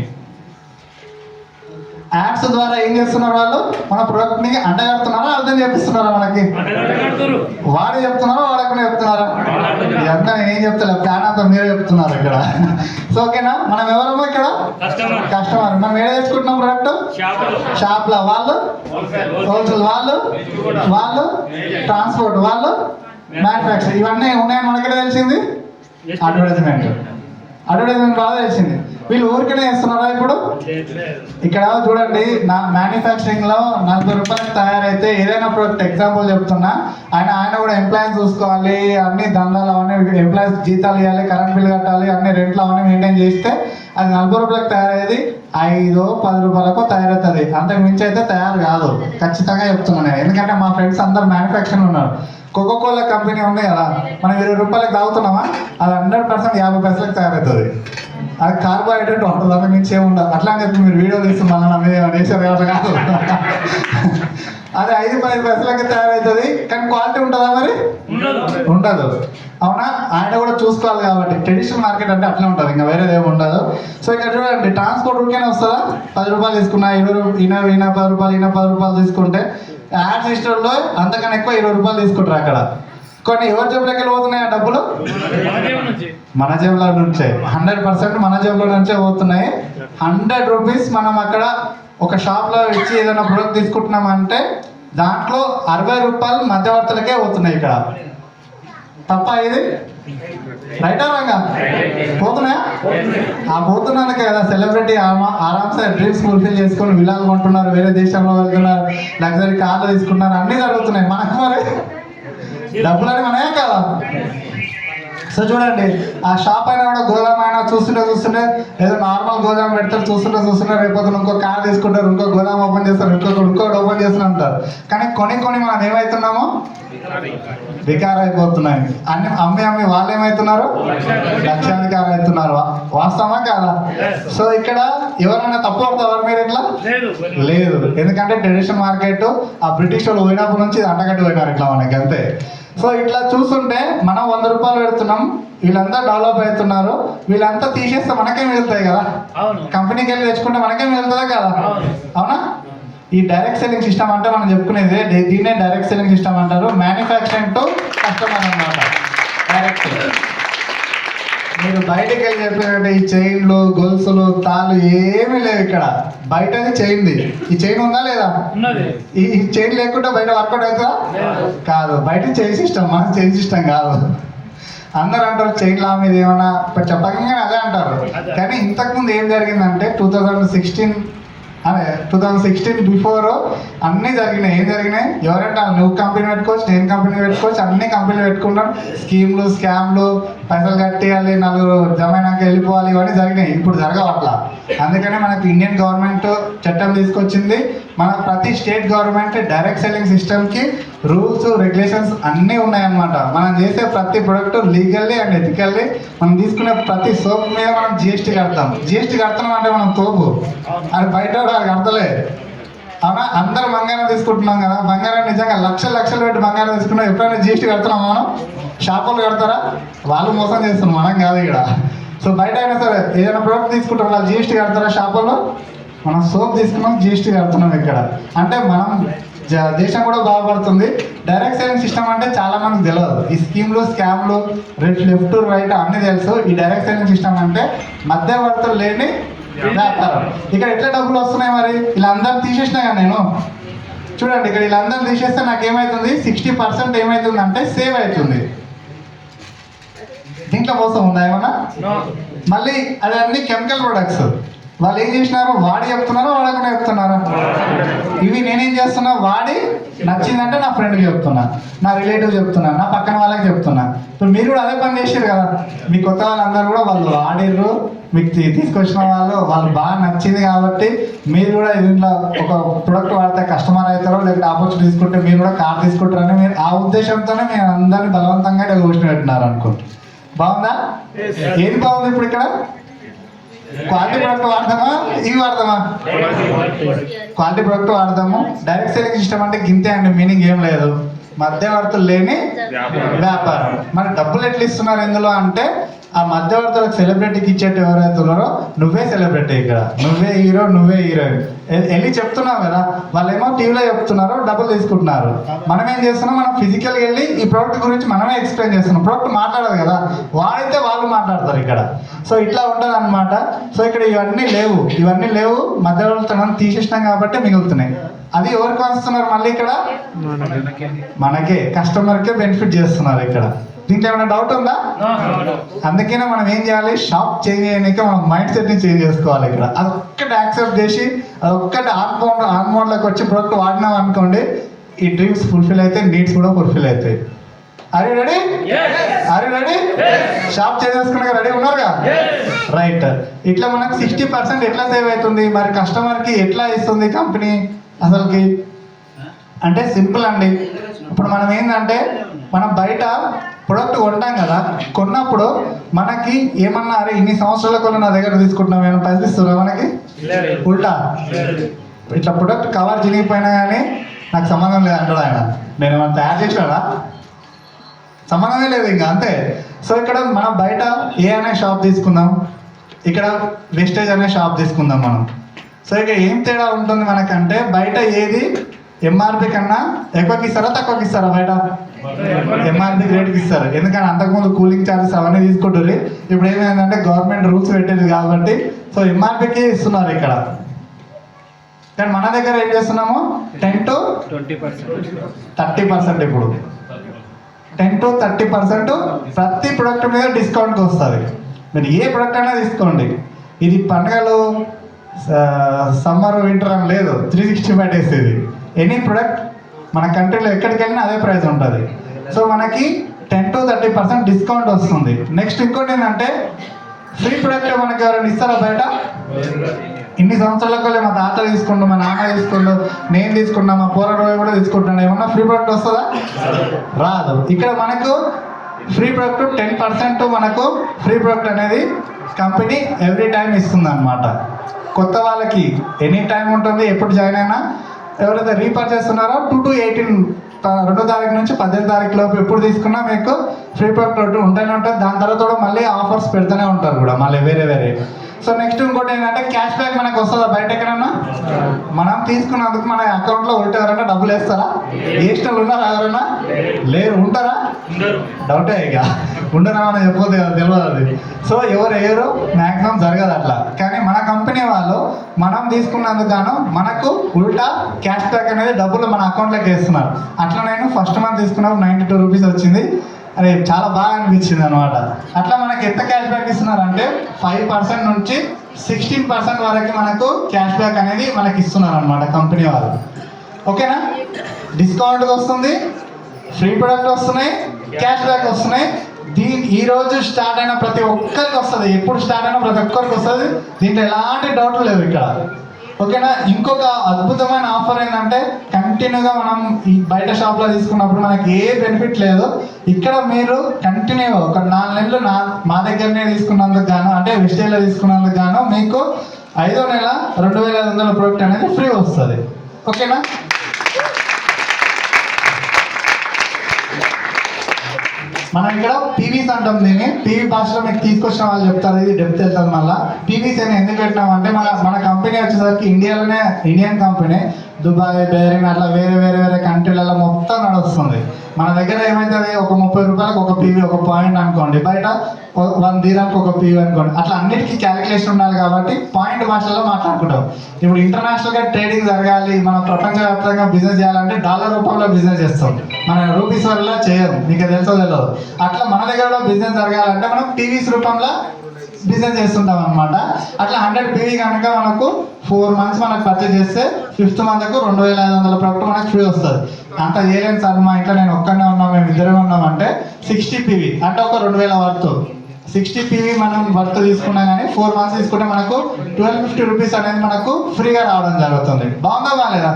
యాడ్స్ ద్వారా ఏం చేస్తున్నారు వాళ్ళు? మన ప్రొడక్ట్ ని అంటగడుతున్నారా, అర్థం చేపిస్తున్నారా? మనకి వాడు చెప్తున్నారా, వాడకుండా చెప్తున్నారా? ఇదంతా నేనేం చెప్తా, ప్లాన్ అంతా మీరే చెప్తున్నారు ఇక్కడ. సో ఓకేనా, మనం ఎవరమ్మో ఇక్కడ కస్టమర్. మనం ఏడ తెచ్చుకుంటున్నాం ప్రొడక్ట్? షాప్ లో. వాళ్ళు హోల్సేల్, వాళ్ళు ట్రాన్స్పోర్ట్, వాళ్ళు మ్యానుఫ్యాక్చర్. ఇవన్నీ ఉన్నాయని మనకి తెలిసింది అడ్వర్టైజ్మెంట్ బాగా తెలిసింది. వీళ్ళు ఊరికనే చేస్తున్నారా ఇప్పుడు? ఇక్కడ చూడండి, నా మ్యానుఫ్యాక్చరింగ్ లో 40 రూపాయలకు తయారైతే ఏదైనా ప్రోడక్ట్, ఎగ్జాంపుల్ చెప్తున్నా, ఆయన కూడా ఎంప్లాయీస్ చూసుకోవాలి, అన్ని దండాలు అవన్నీ ఎంప్లాయీస్ జీతాలు ఇవ్వాలి, కరెంట్ బిల్ కట్టాలి, అన్ని రెంట్లు అవన్నీ మెయింటైన్ చేస్తే అది 40 రూపాయలకు తయారయ్యేది 5-10 రూపాయలకు తయారవుతుంది. అంతకు మించి అయితే తయారు కాదు, ఖచ్చితంగా చెప్తున్నాను. ఎందుకంటే మా ఫ్రెండ్స్ అందరు మ్యానుఫ్యాక్చరింగ్ ఉన్నారు. కోకోకోలా కంపెనీ ఉంది కదా, మనం 20 రూపాయలకు తాగుతున్నామా, అది 100% 50 పైసలకు తయారవుతుంది. అది కార్బోహైడ్రేట్ ఉంటుంది, అంతకు మించి ఏముండదు. అట్లా అని చెప్పి మీరు వీడియో తీస్తున్నా నా మీద వేసారు కాదు. అది 5-10 పైసలకి తయారవుతుంది, కానీ క్వాలిటీ ఉంటుందా? మరి ఉండదు. అవునా? ఆయన కూడా చూసుకోవాలి. కాబట్టి ట్రెడిషనల్ మార్కెట్ అంటే అట్లా ఉంటుంది, ఇంకా వేరేది ఏమి ఉండదు. సో ఇక్కడ చూడండి, ట్రాన్స్పోర్ట్ ఊరికేనే వస్తుందా? 10 రూపాయలు తీసుకున్నా, 10 రూపాయలు తీసుకుంటే యాడ్ సిస్టంలో అంతకన్నా ఎక్కువ 20 రూపాయలు తీసుకుంటారు అక్కడ. కొన్ని ఎవరి జేబులోకి పోతున్నాయి ఆ డబ్బులు? మన జేబులో నుంచే. 100% మన జేబులో నుంచే పోతున్నాయి. 100 రూపీస్ మనం అక్కడ ఒక షాప్లో ఇచ్చి ఏదైనా ప్రొడక్ట్ తీసుకుంటున్నామంటే దాంట్లో 60 రూపాయలు మధ్యవర్తులకే పోతున్నాయి ఇక్కడ. తప్ప ఇది? రైటా రాంగా? పోతున్నాయా? ఆ పోతున్నానికి కదా సెలబ్రిటీ ఆరామ్సే డ్రీమ్స్ ఫుల్ఫిల్ చేసుకొని విలాలు కొంటున్నారు, వేరే దేశంలో వెళ్తున్నారు, లగ్జరీ కార్లు తీసుకుంటున్నారు, అన్నీ జరుగుతున్నాయి. మనకు మరి డబ్బులని మనమే కదా. సో చూడండి, ఆ షాప్ అయినా కూడా గోదాం అయినా చూస్తుంటే ఏదో నార్మల్ గోదాం పెడతారు, చూస్తుంటే రేపు ఇంకో కార్ తీసుకుంటారు, ఇంకో గోదాం ఓపెన్ చేస్తారు, ఇంకోటి ఓపెన్ చేస్తూనే ఉంటారు. కానీ కొన్ని మనం ఏమవుతున్నామో వికారం అయిపోతున్నాయి. అమ్మి వాళ్ళు ఏమవుతున్నారు? లక్షాధికారులు అవుతున్నారు. వాస్తవమా కాదా? సో ఇక్కడ ఎవరైనా తప్పు పడతారు మీరు? ఇట్లా లేదు. ఎందుకంటే ట్రెడిషనల్ మార్కెట్ ఆ బ్రిటిష్ వాళ్ళు పోయినప్పటి నుంచి అంటగట్టి పోయినారు ఇట్లా మనకి, అంతే. సో ఇట్లా చూస్తుంటే మనం 100 రూపాయలు పెడుతున్నాం, వీళ్ళంతా డెవలప్ అవుతున్నారు, వీళ్ళంతా తీసేస్తే మనకే మిగులుతాయి కదా. కంపెనీకి వెళ్ళి తెచ్చుకుంటే మనకే మిగులుతుందా కదా? అవునా? ఈ డైరెక్ట్ సెల్లింగ్ సిస్టమ్ అంటే మనం చెప్పుకునేది దీన్నే డైరెక్ట్ సెల్లింగ్ సిస్టమ్ అంటారు. మ్యానుఫ్యాక్చరింగ్ టు కస్టమర్ అన్నమాట. డైరెక్ట్ మీరు బయటకు వెళ్ళి చెప్పినట్టు ఈ చైన్లు, గొలుసులు, తాళ్ళు ఏమీ లేవు ఇక్కడ. బయటది చైన్ది. ఈ చైన్ ఉందా లేదా? ఈ చైన్ లేకుండా బయట వర్కౌట్ అవుతుందా? కాదు. బయట చైన్ సిస్టమ్, మన చైన్ సిస్టమ్ కాదు. అందరూ అంటారు చైన్ లా మీద ఏమన్నా చెప్పగానే అదే అంటారు. కానీ ఇంతకుముందు ఏం జరిగిందంటే 2016 బిఫోర్ అన్నీ జరిగినాయి. ఏం జరిగినాయి? ఎవరంటే నువ్వు కంపెనీ పెట్టుకోవచ్చు, నేను కంపెనీ పెట్టుకోవచ్చు, అన్ని కంపెనీలు పెట్టుకున్నాం. స్కీమ్లు, స్కామ్లు, పైసలు కట్టేయాలి, నలుగురు జమైనాక వెళ్ళిపోవాలి, ఇవన్నీ జరిగినాయి. ఇప్పుడు జరగవు అట్లా. అందుకనే మనకు ఇండియన్ గవర్నమెంట్ చట్టం తీసుకొచ్చింది. మన ప్రతి స్టేట్ గవర్నమెంట్ డైరెక్ట్ సెల్లింగ్ సిస్టమ్కి రూల్స్, రెగ్యులేషన్స్ అన్నీ ఉన్నాయన్నమాట. మనం చేసే ప్రతి ప్రొడక్ట్ లీగల్లీ అండ్ ఎథికల్లీ. మనం తీసుకునే ప్రతి సోప్ మీద మనం జిఎస్టీ కడతాం. జిఎస్టీ కడుతున్నాం అంటే మనం తోపు, అది బయట అది కడతలే. అవునా? అందరూ బంగారం తీసుకుంటున్నాం కదా, బంగారం నిజంగా లక్షలు పెట్టి బంగారం తీసుకున్నాం. ఎప్పుడైనా జిఎస్టీ కడుతున్నాం మనం? షాపులు కడతారా? వాళ్ళు మోసం చేస్తున్నాం, మనం కాదు ఇక్కడ. సో బయట అయినా సరే ఏదైనా ప్రోడక్ట్ తీసుకుంటాం, వాళ్ళు జిఎస్టీ కడతారా? షాపుల్లో మనం సోప్ తీసుకున్నాం, జిఎస్టీ కడుతున్నాం ఇక్కడ. అంటే మనం దేశం కూడా బాగుపడుతుంది. డైరెక్ట్ సెల్లింగ్ సిస్టమ్ అంటే చాలా మందికి తెలియదు. ఈ స్కీమ్లు, స్కామ్లు, లెఫ్ట్ రైట్ అన్నీ తెలుసు. ఈ డైరెక్ట్ సెల్లింగ్ సిస్టమ్ అంటే మధ్యవర్తులు లేని వ్యాపారం. ఇక్కడ ఎట్లా డబ్బులు వస్తున్నాయి మరి? వీళ్ళందరూ తీసేసినా కదా నేను. చూడండి, ఇక్కడ వీళ్ళందరూ తీసేస్తే నాకు ఏమవుతుంది? 60% ఏమవుతుంది అంటే సేవ్ అవుతుంది. దీంట్లో మోసం ఉందా ఏమన్నా? మళ్ళీ అది అన్ని కెమికల్ ప్రొడక్ట్స్. వాళ్ళు ఏం చేసినారు? వాడి చెప్తున్నారా, వాడకుండా చెప్తున్నారా? ఇవి నేనేం చేస్తున్నా, వాడి నచ్చిందంటే నా ఫ్రెండ్కి చెప్తున్నా, నా రిలేటివ్ చెప్తున్నా, నా పక్కన వాళ్ళకి చెప్తున్నా. ఇప్పుడు మీరు కూడా అదే పని చేసారు కదా. మీ కొత్త వాళ్ళందరూ కూడా వాళ్ళు వాడిర్రు, మీకు తీసుకొచ్చిన వాళ్ళు బాగా నచ్చింది కాబట్టి మీరు కూడా దీంట్లో ఒక ప్రొడక్ట్ వాడితే కస్టమర్ అవుతారో, లేకపోతే ఆపర్చునిటీ తీసుకుంటే మీరు కూడా కార్ తీసుకుంటారని మీరు ఆ ఉద్దేశంతోనే మీరు అందరినీ బలవంతంగా డెవోషన్ పెట్టినారు అనుకోండి. బాగుందా? ఏది బాగుంది ఇప్పుడు ఇక్కడ? క్వాలిటీ ప్రొడక్ట్ వాడదామా, ఇవి వాడదామా? క్వాలిటీ ప్రొడక్ట్ వాడదాము. డైరెక్ట్ సెల్లింగ్ సిస్టమ్ అంటే గింతే అండి, మీనింగ్ ఏం లేదు. మధ్యవర్తులు లేని వ్యాపారం. మరి డబ్బులు ఎట్లా ఇస్తున్నారు ఇందులో అంటే, ఆ మధ్యవర్తులకు సెలబ్రిటీకి ఇచ్చేట్టు ఎవరైతే ఉన్నారో, నువ్వే సెలబ్రిటీ ఇక్కడ, నువ్వే హీరో, నువ్వే హీరోయిన్. వెళ్ళి చెప్తున్నాం కదా, వాళ్ళు ఏమో టీవీలో చెప్తున్నారు, డబ్బులు తీసుకుంటున్నారు. మనం ఏం చేస్తున్నాం, మనం ఫిజికల్గా వెళ్ళి ఈ ప్రోడక్ట్ గురించి మనమే ఎక్స్ప్లెయిన్ చేస్తున్నాం. ప్రోడక్ట్ మాట్లాడదు కదా, వాడైతే వాళ్ళు మాట్లాడతారు ఇక్కడ. సో ఇట్లా ఉంటుంది అనమాట. సో ఇక్కడ ఇవన్నీ లేవు, మధ్యవర్తులను తీసేసినాం కాబట్టి మిగులుతున్నాయి. అది ఎవరికి వస్తున్నారు మళ్ళీ ఇక్కడ? మనకే, కస్టమర్కే బెనిఫిట్ చేస్తున్నారు ఇక్కడ. దీంట్లో ఏమైనా డౌట్ ఉందా? అందుకనే మనం ఏం చేయాలి, షాప్ చేంజ్ చేయడానికి మనం మైండ్ సెట్ని చేంజ్ చేసుకోవాలి ఇక్కడ. అదొక్కటి యాక్సెప్ట్ చేసి అదొక్కటి ఆన్ మోడ్లోకి వచ్చి ప్రోడక్ట్ వాడినాం అనుకోండి, ఈ డ్రీమ్స్ ఫుల్ఫిల్ అయితే, నీడ్స్ కూడా ఫుల్ఫిల్ అవుతాయి. అరే రెడీ? షాప్ చేంజ్ చేసుకున్నాక రెడీ ఉన్నారుగా? రైట్. ఇట్లా మనకు 60% ఎట్లా సేవ్ అవుతుంది, మరి కస్టమర్కి ఎట్లా ఇస్తుంది కంపెనీ అసలుకి అంటే? సింపుల్ అండి. ఇప్పుడు మనం ఏంటంటే, మనం బయట ప్రొడక్ట్ కొంటాం కదా, కొన్నప్పుడు మనకి ఏమన్నా అరే ఇన్ని సంవత్సరాల కొన్న నా దగ్గర తీసుకుంటున్నాం, ఏమైనా పైసలు ఇస్తున్నా మనకి? ఉల్టా ఇట్లా ప్రొడక్ట్ కవర్ చినిగిపోయినా కానీ నాకు సంబంధం లేదు అంటాడు ఆయన. నేను ఏమైనా తయారు చేసినా సంబంధమే లేదు ఇంకా, అంతే. సో ఇక్కడ మనం బయట ఏ అనే షాప్ తీసుకుందాం, ఇక్కడ వెస్టేజ్ అనే షాప్ తీసుకుందాం మనం. సో ఇక ఏం తేడా ఉంటుంది మనకంటే, బయట ఏది ఎంఆర్పి కన్నా ఎక్కువకి ఇస్తారా తక్కువకి ఇస్తారా? బయట ఎంఆర్పి రేట్కి ఇస్తారు. ఎందుకంటే అంతకుముందు కూలింగ్ ఛార్జెస్ అవన్నీ తీసుకుంటారు. ఇప్పుడు ఏమైందంటే గవర్నమెంట్ రూల్స్ పెట్టేది కాబట్టి సో ఎంఆర్పికి ఇస్తున్నారు ఇక్కడ. కానీ మన దగ్గర ఏం చేస్తున్నాము, 10 to 30%. ఇప్పుడు 10 to 30% ప్రతి ప్రొడక్ట్ మీద డిస్కౌంట్కి వస్తుంది. మీరు ఏ ప్రొడక్ట్ అయినా తీసుకోండి. ఇది పండుగలు, సమ్మర్, వింటర్ అని లేదు, 365 days ఇది. ఎనీ ప్రొడక్ట్ మన కంట్రీలో ఎక్కడికి వెళ్ళినా అదే ప్రైస్ ఉంటుంది. సో మనకి 10 to 30% డిస్కౌంట్ వస్తుంది. నెక్స్ట్ ఇంకోటి ఏంటంటే, ఫ్రీ ప్రొడక్ట్ మనకి ఎవరైనా ఇస్తారా బయట? ఇన్ని సంవత్సరాలకు మా తాత తీసుకుంటూ, మా నాన్న తీసుకుంటూ, నేను తీసుకున్నా, మా పోరాడు కూడా తీసుకుంటున్నాను, ఏమన్నా ఫ్రీ ప్రొడక్ట్ వస్తుందా? రాదు. ఇక్కడ మనకు ఫ్రీ ప్రొడక్ట్ 10% మనకు ఫ్రీ ప్రొడక్ట్ అనేది కంపెనీ ఎవ్రీ టైం ఇస్తుంది అనమాట. కొత్త వాళ్ళకి ఎనీ టైం ఉంటుంది, ఎప్పుడు జాయిన్ అయినా. ఎవరైతే రీపర్చేస్ ఉన్నారో 2 to 18, 2వ తారీఖు నుంచి 18వ తారీఖు లోపు ఎప్పుడు తీసుకున్నా మీకు ఫ్రీ ప్రొడక్ట్ ఉంటూనే ఉంటుంది. దాని తర్వాత కూడా మళ్ళీ ఆఫర్స్ పెడుతూనే ఉంటారు కూడా మళ్ళీ వేరే. సో నెక్స్ట్ ఇంకోటి ఏంటంటే, క్యాష్ బ్యాక్ మనకు వస్తుందా బయట ఎక్కడన్నా? మనం తీసుకున్నందుకు మన అకౌంట్లో ఉంటే ఎవరైనా డబ్బులు వేస్తారా? వేసిన ఉన్నారా ఎవరైనా? లేరు. ఉంటారా? డౌటే ఇక. ఉండరా అని చెప్పొద్దు కదా, తెలియదు అది. సో ఎవరు మ్యాక్సిమం జరగదు అట్లా. కానీ మన కంపెనీ వాళ్ళు మనం తీసుకున్నందుకు గాను మనకు ఉల్టా క్యాష్ బ్యాక్ అనేది డబ్బులు మన అకౌంట్లోకి వేస్తున్నారు. అట్లా నేను ఫస్ట్ మంత్ తీసుకున్నప్పుడు 92 rupees వచ్చింది. అరే చాలా బాగా అనిపించింది అనమాట. అట్లా మనకి ఎంత క్యాష్ బ్యాక్ ఇస్తున్నారంటే 5% నుంచి 16% వరకు మనకు క్యాష్ బ్యాక్ అనేది మనకి ఇస్తున్నారు అనమాట కంపెనీ వాళ్ళు. ఓకేనా? డిస్కౌంట్ వస్తుంది, ఫ్రీ ప్రొడక్ట్ వస్తున్నాయి, క్యాష్ బ్యాక్ వస్తున్నాయి. ఈ రోజు స్టార్ట్ అయిన ప్రతి ఒక్కరికి వస్తుంది, ఎప్పుడు స్టార్ట్ అయినా ప్రతి ఒక్కరికి వస్తుంది. దీంట్లో ఎలాంటి డౌట్లు లేవు ఇక్కడ. ఓకేనా? ఇంకొక అద్భుతమైన ఆఫర్ ఏంటంటే, కంటిన్యూగా మనం ఈ బయట షాప్లో తీసుకున్నప్పుడు మనకి ఏ బెనిఫిట్ లేదు. ఇక్కడ మీరు కంటిన్యూ ఒక 4 నెలలు మా దగ్గరనే తీసుకున్నందుకు గాను, అంటే వెస్టేజ్లో తీసుకున్నందుకు గాను మీకు 5వ నెల 2500 ప్రోడక్ట్ అనేది ఫ్రీ వస్తుంది. ఓకేనా? మనం ఇక్కడ పీవీస్ అంటాం దీన్ని. పీవీ భాషలో మీకు తీసుకొచ్చిన వాళ్ళు చెప్తారు, ఇది డెప్త్ వెళ్తుంది. మళ్ళీ పీవీస్ అని ఎందుకు పెట్టినామంటే, మన కంపెనీ వచ్చేసరికి ఇండియాలోనే, ఇండియన్ కంపెనీ, దుబాయ్, బెహ్రీన్ అట్లా వేరే కంట్రీలలో మొత్తం నడుస్తుంది. మన దగ్గర ఏమవుతుంది, ఒక 30 రూపాయలకు ఒక పీవీ, ఒక పాయింట్ అనుకోండి. బయట 1 dirham ఒక పీవీ అనుకోండి. అట్లా అన్నిటికీ క్యాలిక్యులేషన్ ఉండాలి కాబట్టి పాయింట్ భాషలో మాట్లాడుకుంటాం. ఇప్పుడు ఇంటర్నేషనల్గా ట్రేడింగ్ జరగాలి, మన ప్రపంచవ్యాప్తంగా బిజినెస్ చేయాలంటే డాలర్ రూపంలో బిజినెస్ చేస్తాం, మన రూపీస్ వల్ల చేయము. మీకు తెలుసో తెలియదు. అట్లా మన దగ్గర బిజినెస్ జరగాలంటే మనం పీవీస్ రూపంలో బిజినెస్ చేస్తుంటాం అనమాట. అట్లా 100 పీవీ కనుక మనకు 4 months మనకు పర్చేజ్ చేస్తే 5th monthకు 2500 ప్రోడక్ట్ మనకు ఫ్రీ వస్తుంది. అంత చేయలేను సార్, మా ఇంట్లో నేను ఒక్కనే ఉన్నాం, మేము ఇద్దరే ఉన్నామంటే 60 పీవీ అంటే ఒక 2000 వర్త్. 60 పీవీ మనం వర్త్ తీసుకున్నా కానీ 4 months తీసుకుంటే మనకు 1250 rupees అనేది మనకు ఫ్రీగా రావడం జరుగుతుంది. బాగుందా బాగాలేదా?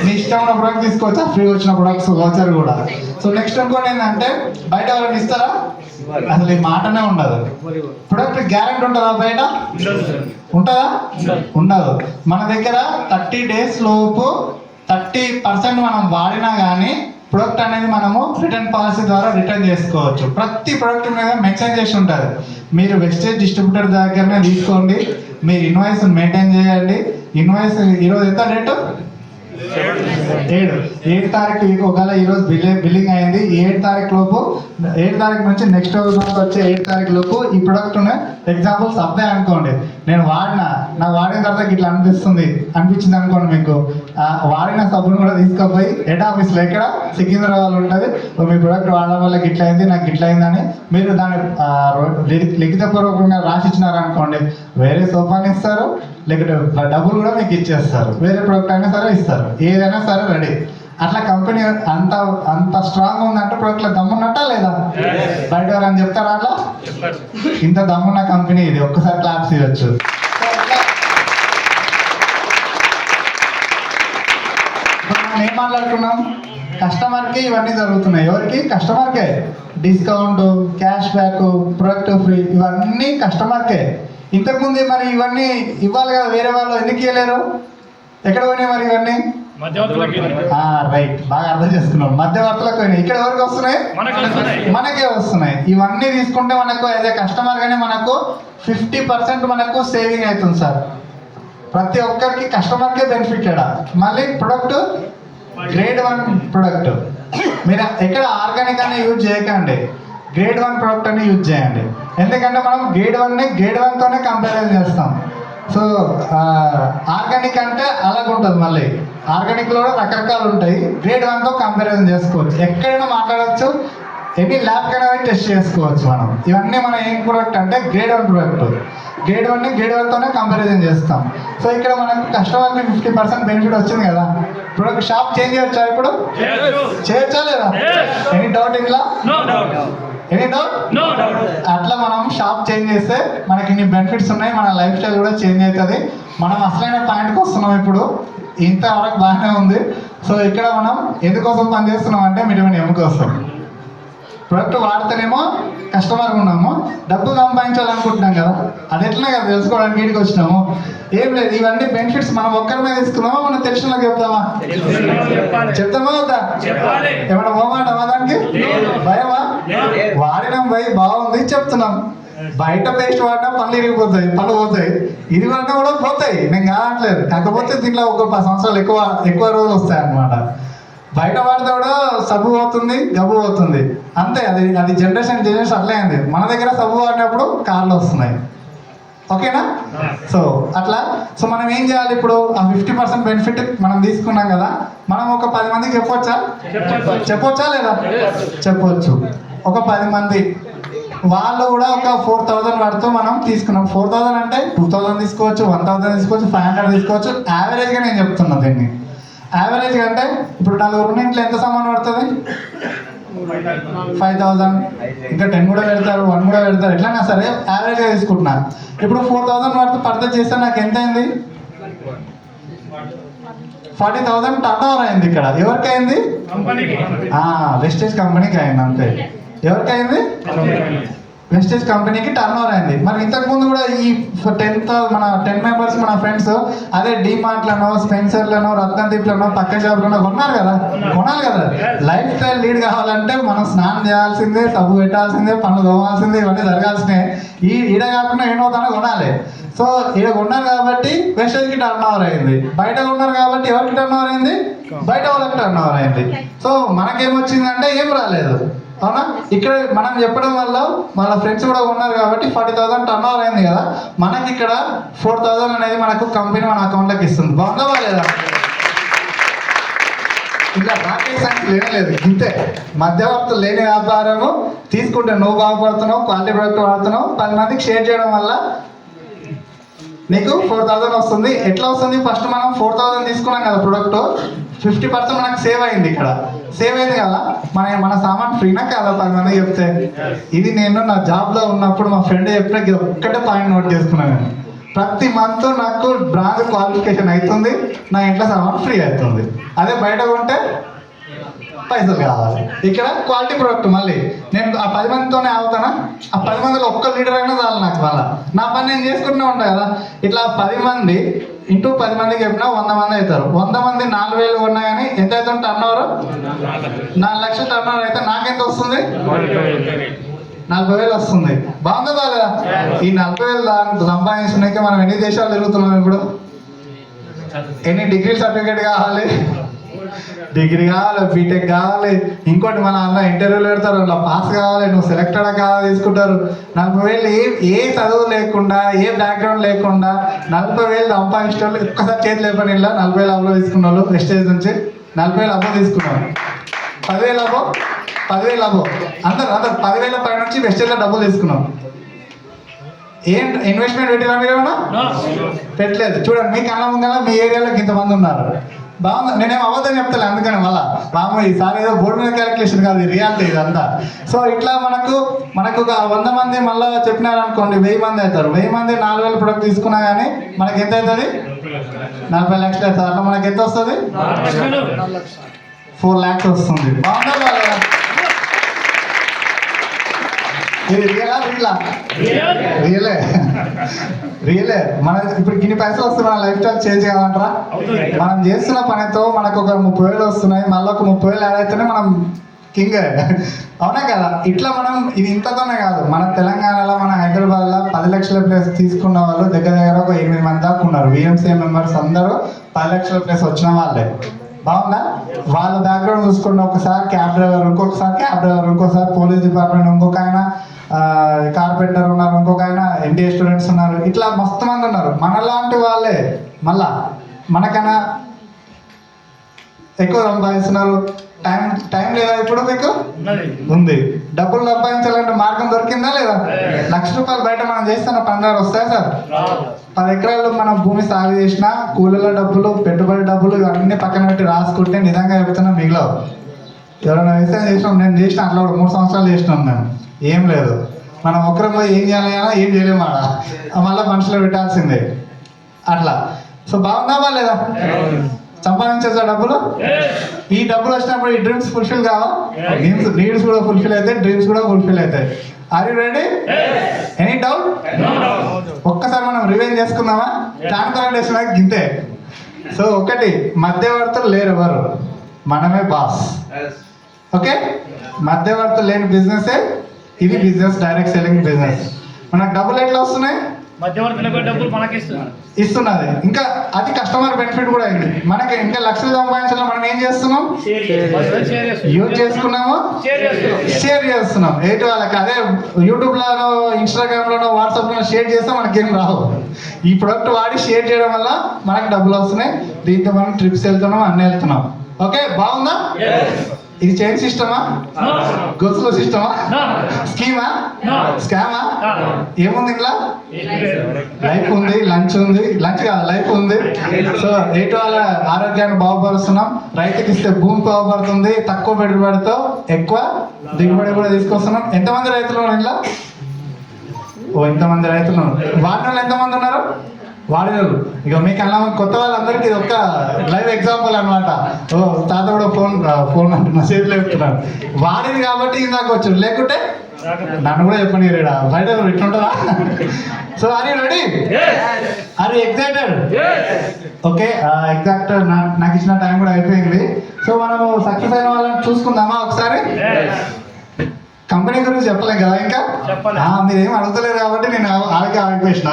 మీ ఇష్టం ఉన్న ప్రొడక్ట్ తీసుకోవచ్చా, ఫ్రీ వచ్చిన ప్రొడక్ట్స్ వచ్చారు కూడా. సో నెక్స్ట్ ఇంకోటి ఏంటంటే, బయట ఎవరైనా ఇస్తారా? అసలు ఈ మాటనే ఉండదు. ప్రొడక్ట్ గ్యారెంటీ ఉంటుందా బయట? ఉంటుందా? ఉండదు. మన దగ్గర 30 days లోపు 30% మనం వాడినా కానీ ప్రొడక్ట్ అనేది మనము రిటర్న్ పాలసీ ద్వారా రిటర్న్ చేసుకోవచ్చు. ప్రతి ప్రొడక్ట్ మీద మెన్షన్ చేసి ఉంటుంది. మీరు వెస్టేజ్ డిస్ట్రిబ్యూటర్ దగ్గరనే తీసుకోండి, మీరు ఇన్వాయిస్ మెయింటైన్ చేయండి. ఇన్వాయిస్ ఈరోజు ఎంత డేట్ 7 తారీఖు. ఒకవేళ ఈరోజు బిల్లింగ్ అయింది 7 తారీఖు లోపు, 7 తారీఖు నుంచి నెక్స్ట్ వచ్చే 7 తారీఖు లోపు ఈ ప్రొడక్ట్ ఎగ్జాంపుల్ సబ్వే అనుకోండి, నేను నాకు వాడిన తర్వాత ఇట్లా అనిపించింది అనుకోండి, మీకు వాడిన సబ్బును కూడా తీసుకుపోయి హెడ్ ఆఫీస్లో ఇక్కడ సికింద్రాబాద్ ఉంటుంది, మీ ప్రొడక్ట్ వాడడం వల్ల గిట్ల అయింది, నాకు గిట్ల అయిందని మీరు దాన్ని లిఖితపూర్వకంగా రాసి ఇచ్చినారనుకోండి, వేరే సోఫాని ఇస్తారు, లేకపోతే డబ్బులు కూడా మీకు ఇచ్చేస్తారు, వేరే ప్రొడక్ట్ అయినా సరే ఇస్తారు, ఏదైనా సరే రెడీ. అట్లా కంపెనీ అంత స్ట్రాంగ్ ఉందంటే ప్రొడక్ట్లో దమ్మున్నట్టా లేదా? బయట ఎవరని చెప్తారా అట్లా? ఇంత దమ్మున్న కంపెనీ ఇది, ఒక్కసారి క్లాప్స్ ఇవ్వచ్చు. మనం ఏం మాట్లాడుకున్నాం? కస్టమర్కి ఇవన్నీ జరుగుతున్నాయి. ఎవరికి? కస్టమర్కే. Discount, cash back, product free, ఇవన్నీ కస్టమర్కే. ఇంతకుముందు మరి ఇవన్నీ ఇవ్వాలి కదా, వేరే వాళ్ళు ఎందుకు ఇవ్వలేరు? ఎక్కడ పోయినాయి మరి ఇవన్నీ? రైట్, బాగా అర్థం చేసుకున్నాం. మధ్యవర్తులకు పోయినాయి. ఇక్కడ ఎవరికి వస్తున్నాయి? మనకే వస్తున్నాయి. ఇవన్నీ తీసుకుంటే మనకు యాజ్ ఏ కస్టమర్ గానే మనకు 50% మనకు సేవింగ్ అవుతుంది సార్. ప్రతి ఒక్కరికి కస్టమర్కే బెనిఫిట్. మళ్ళీ ప్రొడక్ట్ గ్రేడ్ 1 ప్రొడక్ట్. మీరు ఎక్కడ ఆర్గానిక్ అని యూజ్ చేయకండి, గ్రేడ్ 1 ప్రొడక్ట్ అని యూజ్ చేయండి. ఎందుకంటే మనం గ్రేడ్ 1తోనే కంపారిజన్ చేస్తాం. సో ఆర్గానిక్ అంటే అలాగ ఉంటుంది. మళ్ళీ ఆర్గానిక్లో కూడా రకరకాలు ఉంటాయి. గ్రేడ్ 1తో కంపారిజన్ చేసుకోవచ్చు, ఎక్కడైనా మాట్లాడవచ్చు, ఎనీ ల్యాబ్ కైనా టెస్ట్ చేసుకోవచ్చు మనం. ఇవన్నీ మనం ఏం ప్రొడక్ట్ అంటే గ్రేడ్ 1 ప్రొడక్ట్. గ్రేడ్ 1తోనే కంపారిజన్ చేస్తాం. సో ఇక్కడ మనకు కస్టమర్కి 50% బెనిఫిట్ వచ్చింది కదా. ప్రొడక్ట్ షాప్ చేంజ్ చేయొచ్చా? ఇప్పుడు చేయొచ్చా లేదా? ఎనీ డౌట్ ఇంట్లో? Any doubt? అట్లా మనం షాప్ చేంజ్ చేస్తే మనకి ఇన్ని బెనిఫిట్స్ ఉన్నాయి, మన లైఫ్ స్టైల్ కూడా చేంజ్ అవుతుంది. మనం అసలైన పాయింట్కి వస్తున్నాం. ఇప్పుడు ఇంతవరకు బాగానే ఉంది. సో ఇక్కడ మనం ఎందుకోసం పని చేస్తున్నాం అంటే విటమిన్ ఎం కోసం. ప్రొడక్ట్ వాడితేనేమో కస్టమర్ ఉన్నాము, డబ్బులు సంపాదించాలనుకుంటున్నాం కదా, అది ఎట్లనే కదా తెలుసుకోవడానికి ఇంటికి వచ్చినాము. ఏం లేదు, ఇవన్నీ బెనిఫిట్స్ మనం ఒక్కరి మీద తీసుకున్నామా, మనం తెలిసిన వాళ్ళకి చెప్తామా వద్దా? ఏమన్నా పోమాటమా? దానికి భయమా? వాడినాం భయ్, బాగుంది చెప్తున్నాం. బయట పేస్ట్ వాడినా పనులు ఇరిగిపోతాయి, పనులు పోతాయి, ఇది వాడినా కూడా పోతాయి, నేను కావట్లేదు. కాకపోతే దీంట్లో ఒక 10 సంవత్సరాలు ఎక్కువ రోజులు వస్తాయి అన్నమాట. బయట వాడితే కూడా సబ్బు పోతుంది, గబ్బు పోతుంది, అంతే. అది జనరేషన్ అట్లే అయింది. మన దగ్గర సబ్బు వాడినప్పుడు కార్లు వస్తున్నాయి. ఓకేనా? సో అట్లా. సో మనం ఏం చేయాలి ఇప్పుడు? ఆ 50% బెనిఫిట్ మనం తీసుకున్నాం కదా, మనం ఒక 10 మందికి చెప్పొచ్చా లేదా? చెప్పొచ్చు. ఒక 10 మంది వాళ్ళు కూడా ఒక 4000 పడుతూ మనం తీసుకున్నాం. 4000 అంటే 2000 తీసుకోవచ్చు, 1000 తీసుకోవచ్చు, 500 తీసుకోవచ్చు. యావరేజ్గా నేను చెప్తున్నా దీన్ని. యావరేజ్ అంటే ఇప్పుడు 4 ఇంట్లో ఎంత సామాన్ పడుతుంది? 5000, ఇంకా 10 కూడా పెడతారు, 1 కూడా పెడతారు, ఎట్లయినా సరే యావరేజ్గా తీసుకుంటున్నా. ఇప్పుడు 4000 పడితే పర్చేజ్ చేస్తే నాకు ఎంత అయింది? 40,000 టర్న్ ఓవర్ అయింది. ఇక్కడ ఎవరికి అయింది? వెస్టేజ్ కంపెనీకి అయింది. అంతే. ఎవరికి అయింది? వెస్టేజ్ కంపెనీకి టర్న్ ఓవర్ అయింది. మరి ఇంతకుముందు కూడా ఈ 10 మెంబర్స్ మన ఫ్రెండ్స్ అదే డిమార్ట్లను, స్పెన్సర్లను, రత్నదీప్లను, పక్క షాప్లను కొన్నారు కదా. కొనాలి కదా. లైఫ్ స్టైల్ లీడ్ కావాలంటే మనం స్నానం చేయాల్సిందే, సబ్బు పెట్టాల్సిందే, పనులు తోమాల్సిందే, ఇవన్నీ జరగాల్సిందే. ఈడ కాకుండా ఏమవుతానో కొనాలి. సో ఈడ కొన్నారు కాబట్టి వెస్టేజ్కి టర్న్ ఓవర్ అయింది. బయట కొన్నారు కాబట్టి ఎవరికి టర్న్ ఓవర్ అయింది? బయట వాళ్ళకి టర్న్ ఓవర్ అయింది. సో మనకేమొచ్చిందంటే ఏం రాలేదు. అవునా? ఇక్కడ మనం చెప్పడం వల్ల వాళ్ళ ఫ్రెండ్స్ కూడా ఉన్నారు కాబట్టి 40,000 టర్న్ ఓవర్ అయింది కదా. మనకి ఇక్కడ 4,000 అనేది మనకు కంపెనీ మన అకౌంట్లోకి ఇస్తుంది. బాగుందా లేదా? ఇలా రాకెట్ సైన్స్ లేనేలేదు. ఇంతే. మధ్యవర్తులు లేని వ్యాపారము. తీసుకుంటే నువ్వు బాగుపడుతున్నావు, క్వాలిటీ ప్రొడక్ట్ వాడుతున్నావు, 10 మందికి షేర్ చేయడం వల్ల నీకు 4,000 వస్తుంది. ఎట్లా వస్తుంది? ఫస్ట్ మనం 4,000 తీసుకున్నాం కదా ప్రొడక్ట్, 50% మనకు సేవ్ అయింది. ఇక్కడ సేవ్ అయింది కదా, మన సామాన్ ఫ్రీనా కదా 10 మంది చెప్తే. ఇది నేను నా జాబ్లో ఉన్నప్పుడు మా ఫ్రెండ్ చెప్పిన ఒక్కటే పాయింట్ నోట్ చేసుకున్నాను. నేను ప్రతి మంత్ నాకు బ్రాండ్ క్వాలిఫికేషన్ అవుతుంది, నా ఇంట్లో సామాన్ ఫ్రీ అవుతుంది. అదే బయట కొంటే పైసలు కావాలి. ఇక్కడ క్వాలిటీ ప్రొడక్ట్. మళ్ళీ నేను ఆ 10 మందితోనే ఆగుతానా? ఆ 10 మందిలో ఒక్క లీటర్ అయినా చాలు నాకు. మళ్ళీ నా పని నేను చేసుకుంటూ ఉంటాను కదా. ఇట్లా 10 మంది ఇంటూ 10 మందికి చెప్పినా 100 మంది అవుతారు. 100 మంది 4,000 ఉన్నా కానీ ఎంత అవుతుంది టర్న్ ఓవర్? 4 లక్షలు టర్న్ ఓవర్ అయితే నాకెంత వస్తుంది? 40,000 వస్తుంది. బాగుందా లేదా? ఈ 40,000 సంపాదించడానికి మనం ఎన్ని దేశాలు తిరుగుతున్నాం ఇప్పుడు? ఎన్ని డిగ్రీ సర్టిఫికేట్ కావాలి, డిగ్రీ కావాలి, బీటెక్ కావాలి, ఇంకోటి మన అన్న ఇంటర్వ్యూలు పెడతారు, అలా పాస్ కావాలి, నువ్వు సెలెక్టెడ్ కావాలి తీసుకుంటారు. 40,000 ఏ చదువు లేకుండా, ఏ బ్యాక్గ్రౌండ్ లేకుండా 40,000 సంపాదించిన వాళ్ళు ఒక్కసారి చేతి లేపని ఇలా 40,000 అబ్బో తీసుకున్న వాళ్ళు వెస్టేజ్ నుంచి 40,000 అబ్బో తీసుకున్నారు. 10,000 అబ్బో, 10,000 అబ్బో, అందరు 10,000 పై నుంచి వెస్టేజ్లో డబ్బులు తీసుకున్నాం. ఏం ఇన్వెస్ట్మెంట్ పెట్టినా మీరేమన్నా పెట్టలేదు. చూడండి మీ కళ్ళ ముందర మీ ఏరియాలో ఇంతమంది ఉన్నారు. బాగుంది, నేనేం అబద్ధం చెప్తాను అందుకని మళ్ళీ బామ్మ ఈసారి ఏదో బోర్డు మీద క్యాలిక్యులేషన్ కాదు, రియాలిటీ ఇదంతా. సో ఇట్లా మనకు ఒక 100 మంది మళ్ళీ చెప్పినారు అనుకోండి, 1000 మంది అవుతారు. 1000 మంది 4,000 ప్రొడక్ట్ తీసుకున్నా కానీ మనకి ఎంత అవుతుంది? 40 లక్షలు అవుతుంది. అట్లా మనకి ఎంత వస్తుంది? 4 lakhs వస్తుంది. బాగుందా? ఇది రియలే. మన ఇప్పుడు ఇన్ని పైసలు వస్తున్నాయి, మన లైఫ్ స్టైల్ చేంజ్ కావాలంటారా? మనం చేస్తున్న పనితో మనకు ఒక 30,000 వస్తున్నాయి, మళ్ళీ ఒక 30,000 యాడ్ అయితేనే మనం కింగ్. అవునా కదా? ఇట్లా మనం ఇది ఇంతతోనే కాదు, మన తెలంగాణలో మన హైదరాబాద్లో 10 లక్షల ప్లేస్ తీసుకున్న వాళ్ళు దగ్గర ఒక 8 మంది దాకా ఉన్నారు. విఎంసీ మెంబర్స్ అందరూ 10 లక్షల ప్లేస్ వచ్చిన వాళ్ళే. బాగుందా? వాళ్ళ బ్యాక్గ్రౌండ్ చూసుకున్న ఒకసారి క్యాబ్ డ్రైవర్, ఇంకోసారి పోలీస్ డిపార్ట్మెంట్, ఇంకొక ఆయన కార్పెంటర్ ఉన్నారు, ఇంకొక ఆయన ఎంబీఏ స్టూడెంట్స్ ఉన్నారు. ఇట్లా మస్తు మంది ఉన్నారు. మనలాంటి వాళ్ళే మళ్ళా మనకైనా ఎక్కువ సంపాదిస్తున్నారు. టైం లేదా ఇప్పుడు మీకు? ఉంది. డబ్బులు సంపాదించాలంటే మార్గం దొరికిందా లేదా? ₹1,00,000 బయట మనం చేస్తున్న 16 వస్తాయి సార్. 10 ఎకరాలు మనం భూమి సాగు చేసినా కూలీల డబ్బులు, పెట్టుబడి డబ్బులు ఇవన్నీ పక్కన పెట్టి రాసుకుంటే నిజంగా చెప్తున్నా మిగిలవు. ఎవరైనా వ్యవసాయం చేసినాం, నేను చేసిన అట్లా 3 సంవత్సరాలు చేసినాం. మేము ఏం లేదు, మనం ఒక్కరం పోయి ఏం చేయాలి అయినా ఏం చేయలేము. మళ్ళీ మనుషులు పెట్టాల్సిందే అట్లా. సో బాగుందా లేదా? సంపాదించేసా డబ్బులు. ఈ డబ్బులు వచ్చినప్పుడు ఈ డ్రీమ్స్ ఫుల్ఫిల్ కావా? నీడ్స్ కూడా ఫుల్ఫిల్ అవుతాయి, డ్రీమ్స్ కూడా ఫుల్ఫిల్ అవుతాయి. Are you ready? Any doubt? ఒక్కసారి మనం రివైండ్ చేసుకుందామా? ట్రాన్స్ఫర్మేషన్ గింతే. సో ఒకటి, మధ్యవర్తులు లేరు, ఎవరు? మనమే బాస్. ఓకే, మధ్యవర్తులు లేని బిజినెస్ ఇది. Business direct selling business. మనకు డబ్బులు ఎట్లా వస్తున్నాయి? ఇస్తున్నది. ఇంకా అది కస్టమర్ బెనిఫిట్ కూడా అయింది. మనకి ఇంకా లక్షలు సంపాదించాలి, మనం ఏం చేస్తున్నాం? యూజ్ చేసుకున్నాము, షేర్ చేస్తున్నాం ఏంటి వాళ్ళకి. అదే యూట్యూబ్లోనో, ఇన్స్టాగ్రామ్లోనో, వాట్సాప్లో షేర్ చేస్తే మనకేం రావు. ఈ ప్రొడక్ట్ వాడి షేర్ చేయడం వల్ల మనకి డబ్బులు వస్తున్నాయి. దీంతో మనం ట్రిప్స్ వెళ్తున్నాం, అన్నీ వెళ్తున్నాం. ఓకే, బాగుందా? ఇది చైన్ సిస్టమా? గొలుసుల సిస్టమా? స్కీమా? స్కామా? ఏముంది ఇలా? లైఫ్ ఉంది, లంచ్ ఉంది. లంచ్ కాదు, లైఫ్ ఉంది. సో రేటు వాళ్ళ ఆరోగ్యాన్ని బాగుపరుస్తున్నాం. రైతుకి ఇస్తే భూమి బాగుపడుతుంది. తక్కువ పెట్టుబడితో ఎక్కువ దిగుబడి కూడా తీసుకొస్తున్నాం. ఎంతమంది రైతులు ఉన్నారు ఇలా? ఇంతమంది రైతులు ఉన్నారు. వాడిన వాళ్ళు ఎంతమంది ఉన్నారు? వాడినోళ్ళు. ఇక మీకు అలా కొత్త వాళ్ళందరికీ ఇది ఒక లైవ్ ఎగ్జాంపుల్ అనమాట. తాత కూడా ఫోన్ అంటున్నా, చేతిలో చెప్తున్నాను. వాడింది కాబట్టి ఇందాక వచ్చాడు, లేకుంటే నన్ను కూడా చెప్పండి రేడా బయట ఇట్లుంటుందా? So are you ready? Are you excited? Okay, exact నాకు ఇచ్చిన టైం కూడా అయిపోయింది. సో మనము సక్సెస్ అయిన వాళ్ళని చూసుకుందామా ఒకసారి? కంపెనీ గురించి చెప్పలేం కదా ఇంకా. మీరేం అడుగుతలేరు కాబట్టి నేను ఆగిపోయిన.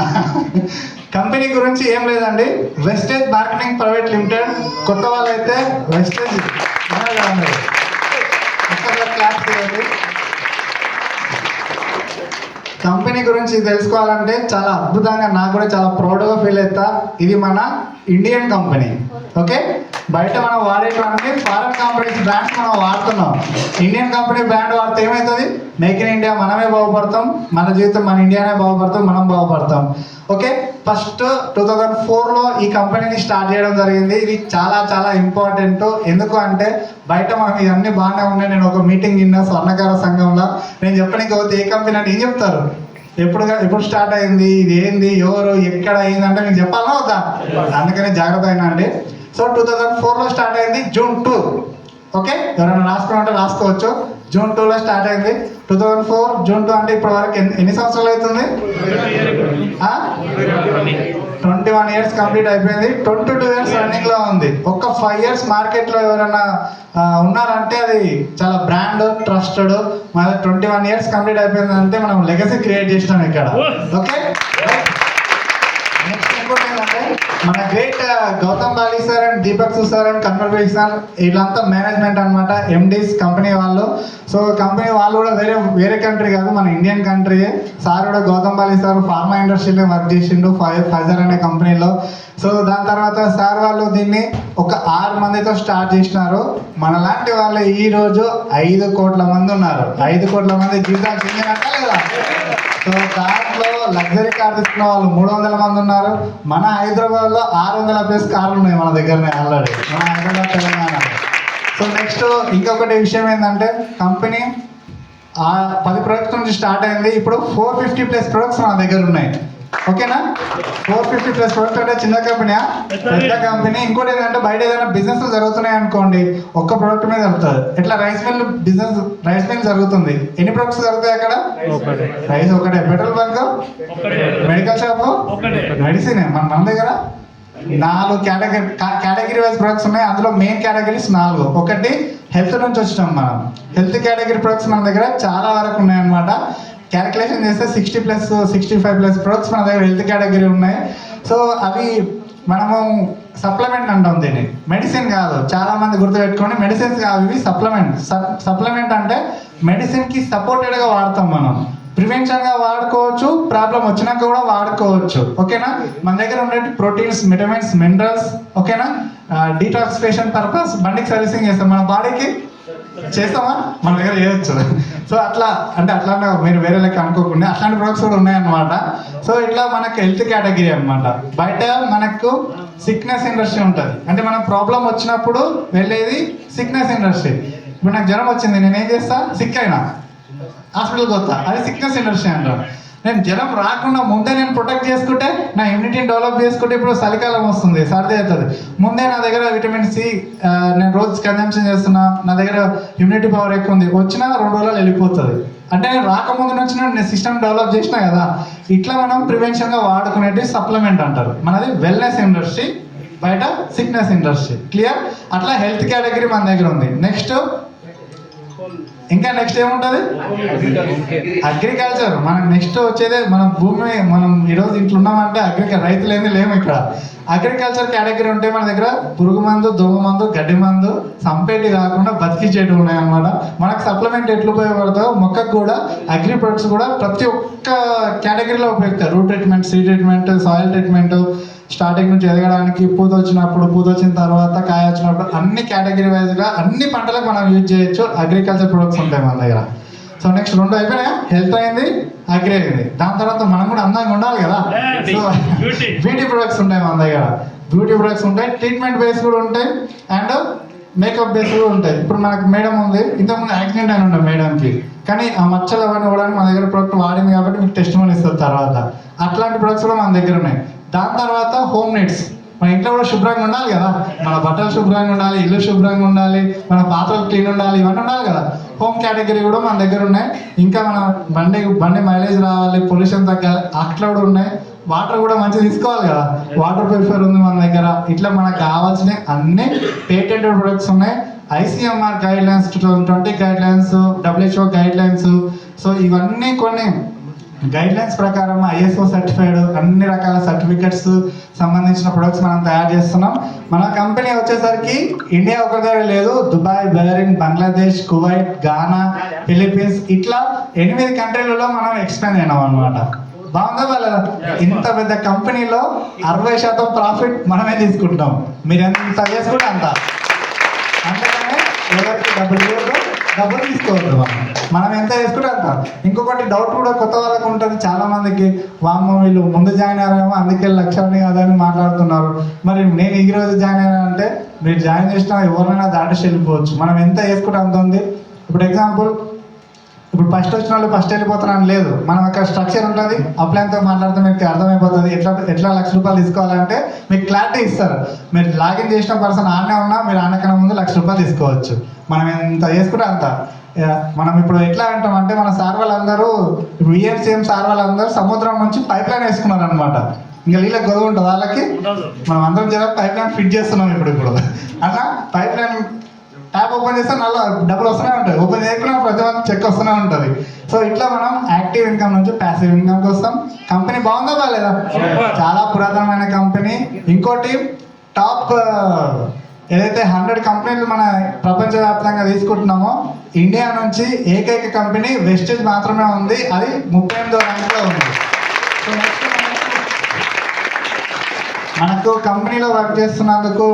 కంపెనీ గురించి ఏం లేదండి, వెస్టేజ్ మార్కెటింగ్ ప్రైవేట్ లిమిటెడ్. కొత్త వాళ్ళు అయితే వెస్టేజ్ కంపెనీ గురించి తెలుసుకోవాలంటే చాలా అద్భుతంగా, నాకు కూడా చాలా ప్రౌడ్గా ఫీల్ అవుతా. ఇది మన ఇండియన్ కంపెనీ. ఓకే, బయట మనం వాడేటువంటి ఫారెన్ కంపెనీస్ బ్రాండ్స్ మనం వాడుతున్నాం. ఇండియన్ కంపెనీ బ్రాండ్ వాడితే ఏమవుతుంది? మేక్ ఇన్ ఇండియా, మనమే బాగుపడతాం, మన జీవితం, మన ఇండియానే బాగుపడతాం, మనం బాగుపడతాం. ఓకే, ఫస్ట్ 2004లో ఈ కంపెనీని స్టార్ట్ చేయడం జరిగింది. ఇది చాలా చాలా ఇంపార్టెంట్. ఎందుకు అంటే బయట మనం ఇవన్నీ బాగానే ఉన్నాయి. నేను ఒక మీటింగ్ విన్నా స్వర్ణకార సంఘంలో. నేను చెప్పడానికి పోతే ఏ కంపెనీ అంటే ఏం చెప్తారు? ఎప్పుడు స్టార్ట్ అయింది, ఇది ఏంది, ఎవరు, ఎక్కడ అయింది అంటే నేను చెప్పాలా వద్దా? అందుకనే జాగ్రత్త అయినా అండి. సో 2004లో స్టార్ట్ అయింది, June 2. ఓకే, ఎవరైనా రాసుకోవాలంటే రాసుకోవచ్చు. June 2లో స్టార్ట్ అయింది. 2004 June 2 అంటే ఇప్పటి వరకు ఎన్ని సంవత్సరాలు అవుతుంది? 21 years కంప్లీట్ అయిపోయింది. 22 years రన్నింగ్ లో ఉంది. ఒక 5 years మార్కెట్ లో ఎవరైనా ఉన్నారంటే అది చాలా బ్రాండ్, ట్రస్టెడ్. మన 21 years కంప్లీట్ అయిపోయింది అంటే మనం లెగసీ క్రియేట్ చేసినాం ఇక్కడ. ఓకే, నెక్స్ట్ ఇంకోటి ఏంటంటే మన great Gautam Bali sir and Deepak sir and కన్వర్వేష్ సార్ వీళ్ళంతా మేనేజ్మెంట్ అనమాట, ఎండీస్ కంపెనీ వాళ్ళు. సో కంపెనీ వాళ్ళు కూడా వేరే కంట్రీ కాదు, మన ఇండియన్ కంట్రీ. సార్ కూడా గౌతమ్ బాలి సార్ ఫార్మా ఇండస్ట్రీలో వర్క్ చేసిండు ఫైజర్ అనే కంపెనీలో. సో దాని తర్వాత సార్ వాళ్ళు దీన్ని ఒక 6 మందితో స్టార్ట్ చేసినారు. మనలాంటి వాళ్ళు ఈ రోజు 5 కోట్ల మంది ఉన్నారు. 5 కోట్ల మంది జీవితాలు చెందినట్ట లేదా? సో దాంట్లో లగ్జరీ కార్ తీసుకున్న వాళ్ళు 300 మంది ఉన్నారు. మన హైదరాబాద్లో 600+ కార్లు ఉన్నాయి మన దగ్గరనే ఆల్రెడీ, మన హైదరాబాద్ తెలంగాణ. సో నెక్స్ట్ ఇంకొకటి విషయం ఏంటంటే కంపెనీ 10 ప్రొడక్ట్స్ నుంచి స్టార్ట్ అయింది. ఇప్పుడు 450+ ప్రొడక్ట్స్ మన దగ్గర ఉన్నాయి. ఓకేనా? 450+ ప్రొడక్ట్స్ అంటే చిన్న కంపెనీ, పెద్ద కంపెనీ. ఇంకోటి ఏంటంటే బయట ఏదైనా బిజినెస్ జరుగుతున్నాయి అనుకోండి, ఒక్క ప్రొడక్ట్ మీద జరుగుతుంది. ఎట్లా రైస్ మిల్ జరుగుతుంది, ఎన్ని ప్రొడక్ట్స్ జరుగుతాయి అక్కడ? రైస్ ఒకటే, petrol bunk, medical shop, medicine. మన దగ్గర 4 కేటగిరీ వైజ్ ప్రొడక్ట్స్ ఉన్నాయి. అందులో మెయిన్ కేటగిరీస్ 4. ఒకటి హెల్త్ నుంచి వచ్చినాం మనం. హెల్త్ కేటగిరీ ప్రొడక్ట్స్ మన దగ్గర చాలా వరకు ఉన్నాయన్నమాట. క్యాలిక్యులేషన్ చేస్తే 60+65+ ప్రొడక్ట్స్ మన దగ్గర హెల్త్ కేటగిరీ ఉన్నాయి. సో అవి మనము సప్లిమెంట్ అంటాం దీన్ని, మెడిసిన్ కాదు. చాలా మంది గుర్తుపెట్టుకోండి, మెడిసిన్స్ కావు ఇవి, సప్లిమెంట్ అంటే మెడిసిన్కి సపోర్టెడ్గా వాడతాం మనం. ప్రివెన్షన్గా వాడుకోవచ్చు, ప్రాబ్లం వచ్చినాక కూడా వాడుకోవచ్చు. ఓకేనా? మన దగ్గర ఉండే ప్రోటీన్స్, విటమిన్స్, మినరల్స్. ఓకేనా? డీటాక్సిఫికేషన్ పర్పస్ బండికి సర్వీసింగ్ చేస్తాం, మన బాడీకి చేస్తామా? మన దగ్గర చేయొచ్చు. సో అట్లా మీరు వేరే లెక్క అనుకోకుండా అట్లాంటి ప్రొడక్ట్స్ కూడా ఉన్నాయన్నమాట. సో ఇట్లా మనకు హెల్త్ కేటగిరీ అనమాట. బయట మనకు సిక్నెస్ ఇండస్ట్రీ ఉంటుంది, అంటే మన ప్రాబ్లం వచ్చినప్పుడు వెళ్ళేది సిక్నెస్ ఇండస్ట్రీ. ఇప్పుడు నాకు జ్వరం వచ్చింది, నేను ఏం చేస్తా? సిక్ అయినా హాస్పిటల్కి వస్తా, అది సిక్నెస్ ఇండస్ట్రీ అంటారు. నేను జ్వరం రాకుండా ముందే నేను ప్రొటెక్ట్ చేసుకుంటే, నా ఇమ్యూనిటీని డెవలప్ చేసుకుంటే, ఇప్పుడు చలికాలం వస్తుంది, సర్ది అవుతుంది, ముందే నా దగ్గర విటమిన్ సి నేను రోజు కన్జంప్షన్ చేస్తున్నా, నా దగ్గర ఇమ్యూనిటీ పవర్ ఎక్కువ ఉంది, వచ్చినా 2 రోజులు వెళ్ళిపోతుంది. అంటే నేను రాకముందు నుంచి నేను సిస్టమ్ డెవలప్ చేసినా కదా. ఇట్లా మనం ప్రివెన్షన్గా వాడుకునేది సప్లిమెంట్ అంటారు. మనది వెల్నెస్ ఇండస్ట్రీ, బయట సిక్నెస్ ఇండస్ట్రీ. క్లియర్? అట్లా హెల్త్ కేటగిరీ మన దగ్గర ఉంది. నెక్స్ట్ ఏముంటుంది? అగ్రికల్చర్. మనకు నెక్స్ట్ వచ్చేదే మన భూమి. మనం ఈరోజు ఇంట్లో ఉన్నామంటే రైతులేంది లేము ఇక్కడ. అగ్రికల్చర్ కేటగిరీ ఉంటే మన దగ్గర పురుగు మందు, దోమ మందు, గడ్డి మందు సంపేటి కాకుండా బతికించేటివి ఉన్నాయన్నమాట. మనకు సప్లిమెంట్ ఎట్లు ఉపయోగపడతాయో మొక్కకు కూడా అగ్రి ప్రొడక్ట్స్ కూడా ప్రతి ఒక్క కేటగిరీలో ఉపయోగిస్తారు. Route treatment, seed treatment, soil treatment, starting నుంచి ఎదగడానికి, పూత వచ్చిన తర్వాత కాయ వచ్చినప్పుడు అన్ని కేటగిరీ వైజ్గా అన్ని పంటలకు మనం యూజ్ చేయొచ్చు. అగ్రికల్చర్ ప్రొడక్ట్స్ ఉంటాయి మన దగ్గర. సో నెక్స్ట్ 2 అయిపోయినాయా? హెల్త్ అయింది, అగ్రి అయింది. దాని తర్వాత మనం కూడా అందంగా ఉండాలి కదా. సో బ్యూటీ ప్రొడక్ట్స్ ఉంటాయి మన దగ్గర. బ్యూటీ ప్రొడక్ట్స్ ఉంటాయి, ట్రీట్మెంట్ బేస్ కూడా ఉంటాయి, అండ్ మేకప్ బేస్ కూడా ఉంటాయి. ఇప్పుడు మనకు మేడం ఉంది, ఇంతకుముందు యాక్సిడెంట్ అయిన ఉండే మేడంకి, కానీ ఆ మచ్చలు అవన్నీ కూడా మన దగ్గర ప్రొడక్ట్ వాడింది కాబట్టి మీకు టెస్ట్ మనీ ఇస్తుంది తర్వాత. అట్లాంటి ప్రొడక్ట్స్ కూడా మన దగ్గర ఉన్నాయి. దాని తర్వాత హోమ్ నీడ్స్. మన ఇంట్లో కూడా శుభ్రంగా ఉండాలి కదా, మన బట్టలు శుభ్రంగా ఉండాలి, ఇల్లు శుభ్రంగా ఉండాలి, మన పాత్రలు క్లీన్ ఉండాలి, ఇవన్నీ ఉండాలి కదా. హోమ్ కేటగిరీ కూడా మన దగ్గర ఉన్నాయి. ఇంకా మన బండి మైలేజ్ రావాలి, పొల్యూషన్ తగ్గాలి, అట్లా కూడా ఉన్నాయి. వాటర్ కూడా మంచిగా తీసుకోవాలి కదా, వాటర్ ప్యూరిఫైర్ ఉంది మన దగ్గర. ఇట్లా మనకు కావాల్సిన అన్ని పేటెంటెడ్ ప్రొడక్ట్స్ ఉన్నాయి. ICMR guidelines, 2020 guidelines, WHO guidelines. So ఇవన్నీ కొన్ని గైడ్లైన్స్ ప్రకారం ISO సర్టిఫైడ్, అన్ని రకాల సర్టిఫికెట్స్ సంబంధించిన ప్రొడక్ట్స్ మనం తయారు చేస్తున్నాం. మన కంపెనీ వచ్చేసరికి ఇండియా ఒక దగ్గర లేదు, దుబాయ్, బహ్రెయిన్, బంగ్లాదేశ్, కువైట్, గానా, ఫిలిప్పీన్స్, ఇట్లా 8 కంట్రీలలో మనం ఎక్స్పాండ్ అయినాం అనమాట. బాగుందా వాళ్ళ? ఇంత పెద్ద కంపెనీలో 60% ప్రాఫిట్ మనమే తీసుకుంటాం. మీరు ఎంత చేసుకుంటే అంత. అందుకనే ఎవరికి డబ్బులు తీసుకోవద్దు, మనం ఎంత చేసుకుంటే అంత. ఇంకొకటి డౌట్ కూడా కొత్త వాళ్ళకు ఉంటుంది చాలా మందికి, వామ్మో వీళ్ళు ముందు జాయిన్ అయ్యారేమో అందుకే లక్ష్యాన్ని అదని మాట్లాడుతున్నారు. మరి నేను ఈ రోజు జాయిన్ అయినా మీరు జాయిన్ చేసినా ఎవరినైనా దాటేసి వెళ్ళిపోవచ్చు. మనం ఎంత చేసుకుంటే అంత ఉంది. ఇప్పుడు ఎగ్జాంపుల్, ఇప్పుడు ఫస్ట్ వచ్చిన వాళ్ళు ఫస్ట్ వెళ్ళిపోతున్నాను లేదు, మనం ఒక స్ట్రక్చర్ ఉంటుంది. అప్లైన్తో మాట్లాడితే మీకు అర్థమైపోతుంది ఎట్లా ₹1,00,000 తీసుకోవాలంటే మీకు క్లారిటీ ఇస్తారు. మీరు లాగిన్ చేసిన పర్సన్ ఆడనే ఉన్నా మీరు ఆడకన్నా ముందు ₹1,00,000 తీసుకోవచ్చు. మనం ఎంత చేసుకుంటే అంత. మనం ఇప్పుడు ఎట్లా అంటామంటే మన సార్ వాళ్ళందరూ, ఇప్పుడు EMCM సార్ వాళ్ళందరూ సముద్రం నుంచి పైప్ లైన్ వేసుకున్నారు అనమాట. ఇంకా నీళ్ళకి గొడవ ఉంటుంది వాళ్ళకి. మనం అందరం పైప్ లైన్ ఫిట్ చేస్తున్నాం ఇప్పుడు. అట్లా pipe line tap open open చేస్తే నల్ల డబ్బులు వస్తూనే ఉంటాయి, ఓపెన్ చేయకుండా ప్రతి ఒక్క చెక్ వస్తూనే ఉంటుంది. సో ఇట్లా మనం యాక్టివ్ ఇన్కమ్ నుంచి ప్యాసివ్ ఇన్కమ్కి వస్తాం. కంపెనీ బాగుందా బాగాలేదా? చాలా పురాతనమైన కంపెనీ. ఇంకోటి టాప్ ఏదైతే 100 కంపెనీలు మన ప్రపంచవ్యాప్తంగా తీసుకుంటున్నామో ఇండియా నుంచి ఏకైక కంపెనీ వెస్టేజ్ మాత్రమే ఉంది, అది 38వ ర్యాంక్లో ఉంది. సో నెక్స్ట్ మనకు కంపెనీలో వర్క్ చేస్తున్నందుకు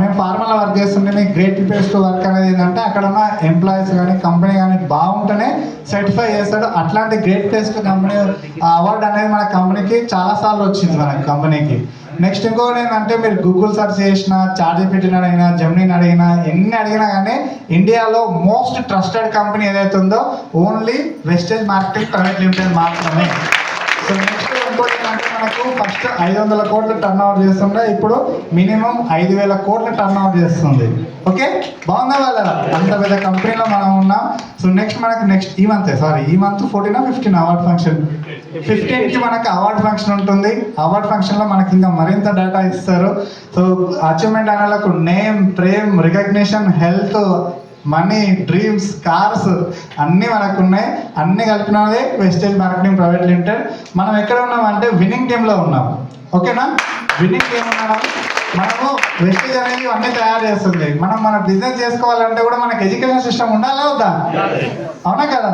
మేము ఫార్మల్లో వర్క్ చేస్తుంటే మీకు గ్రేట్ ప్లేస్ టు వర్క్ అనేది ఏంటంటే అక్కడ ఉన్న ఎంప్లాయీస్ కానీ కంపెనీ కానీ బాగుంటేనే సర్టిఫై చేస్తాడు. అట్లాంటి great place to company award అనేది మన కంపెనీకి చాలాసార్లు వచ్చింది మన కంపెనీకి. నెక్స్ట్ ఇంకోటి ఏంటంటే మీరు గూగుల్ సెర్చ్ చేసినా, చాట్‌జిపిటిని అడిగినా, జెమినీని అడిగినా, ఎన్ని అడిగినా కానీ ఇండియాలో మోస్ట్ ట్రస్టెడ్ కంపెనీ ఏదైతే ఉందో only Vestige marketing private Limited మాత్రమే. సో నెక్స్ట్ ఇంకోటి ఏంటంటే మనకు ఫస్ట్ 500 కోట్లు టర్న్ ఓవర్ చేస్తుంటే ఇప్పుడు మినిమం 5,000 కోట్లు టర్న్ ఓవర్ చేస్తుంది. ఓకే, బాగుందా వాళ్ళ? అంత పెద్ద కంపెనీలో మనం ఉన్నాం. సో నెక్స్ట్ మనకు ఈ మంత్ 14 15 అవార్డ్ ఫంక్షన్, 15కి మనకు అవార్డ్ ఫంక్షన్ ఉంటుంది. అవార్డ్ ఫంక్షన్లో మనకి ఇంకా మరింత డేటా ఇస్తారు. సో అచీవ్మెంట్ అనేలకు name, fame, recognition, health, money, dreams, cars అన్నీ మనకు ఉన్నాయి. అన్నీ కలిపినదే వెస్టేజ్ మార్కెటింగ్ ప్రైవేట్ లిమిటెడ్. మనం ఎక్కడ ఉన్నామంటే విన్నింగ్ టీంలో ఉన్నాం. ఓకేనా, విన్నింగ్ టీం ఉన్నాం. మనము వెస్టేజ్ అనేది అన్నీ తయారు చేస్తుంది. మనం మన బిజినెస్ చేసుకోవాలంటే కూడా మనకు ఎడ్యుకేషన్ సిస్టమ్ ఉండాలా వద్దా? అవునా కదా?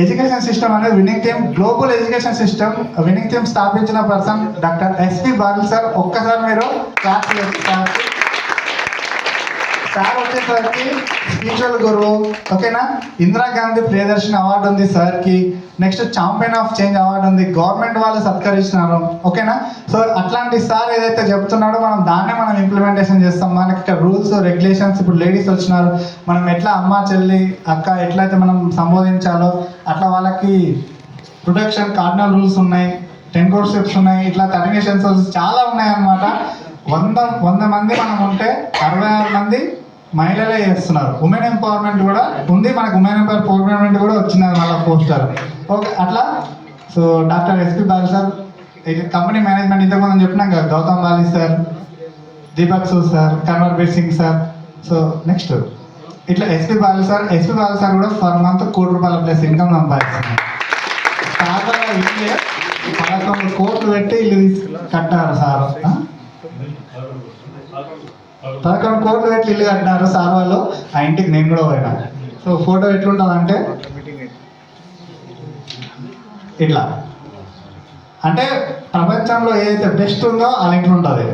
ఎడ్యుకేషన్ సిస్టమ్ అనేది winning team, global education system. Winning team స్థాపించిన పర్సన్ డాక్టర్ ఎస్పి బాగిల్ సార్. ఒక్కసారి మీరు క్లాస్ చేస్తారు. సార్ వచ్చేసరికి స్పిరిచువల్ గురువు. ఓకేనా, ఇందిరాగాంధీ ప్రియదర్శిని అవార్డు ఉంది సార్కి. Next champion of change award ఉంది, గవర్నమెంట్ వాళ్ళు సత్కరిస్తున్నారు. ఓకేనా, సో అట్లాంటి సార్ ఏదైతే చెప్తున్నాడో మనం దాన్నే మనం ఇంప్లిమెంటేషన్ చేస్తాం. మనకి ఇక్కడ రూల్స్ రెగ్యులేషన్స్, ఇప్పుడు లేడీస్ వచ్చినారు, మనం ఎట్లా అమ్మ, చెల్లి, అక్క ఎట్లయితే మనం సంబోధించాలో అట్లా వాళ్ళకి ప్రొటెక్షన్ కార్డినల్ రూల్స్ ఉన్నాయి, 10 కోర్ స్టెప్స్ ఉన్నాయి, ఇట్లా 13 ఎసెన్షియల్స్ చాలా ఉన్నాయి అన్నమాట. 100 మంది మనం ఉంటే 66 మంది మహిళలే చేస్తున్నారు. ఉమెన్ ఎంపవర్మెంట్ కూడా ఉంది మనకు, ఉమెన్ ఎంపవర్మెంట్ కూడా వచ్చింది మళ్ళీ పోస్టర్. ఓకే, అట్లా. So doctor SP Bali sir, company management ఇంతకుముందు చెప్పినాం కదా, గౌతమ్ బాలి సార్, దీపక్ సూ sir, Kanwarbir Singh sir. So next ఇట్లా ఎస్పి బాలి సార్ కూడా పర్ మంత్ ₹1,00,00,000+ ఇన్కమ్ సంపాదిస్తున్నారు. సార్ ఇల్లే 11 కోట్లు పెట్టి ఇల్లు కట్టారు సార్. 11 కోట్లు పెట్టి ఇల్లు కట్టినారు సార్ వాళ్ళు. ఆ ఇంటికి నేను కూడా పోయినా. సో ఫోటో ఎట్లుంటుందంటే ఇట్లా, అంటే ప్రపంచంలో ఏదైతే బెస్ట్ ఉందో ఆ ఇంట్లో ఉంటుంది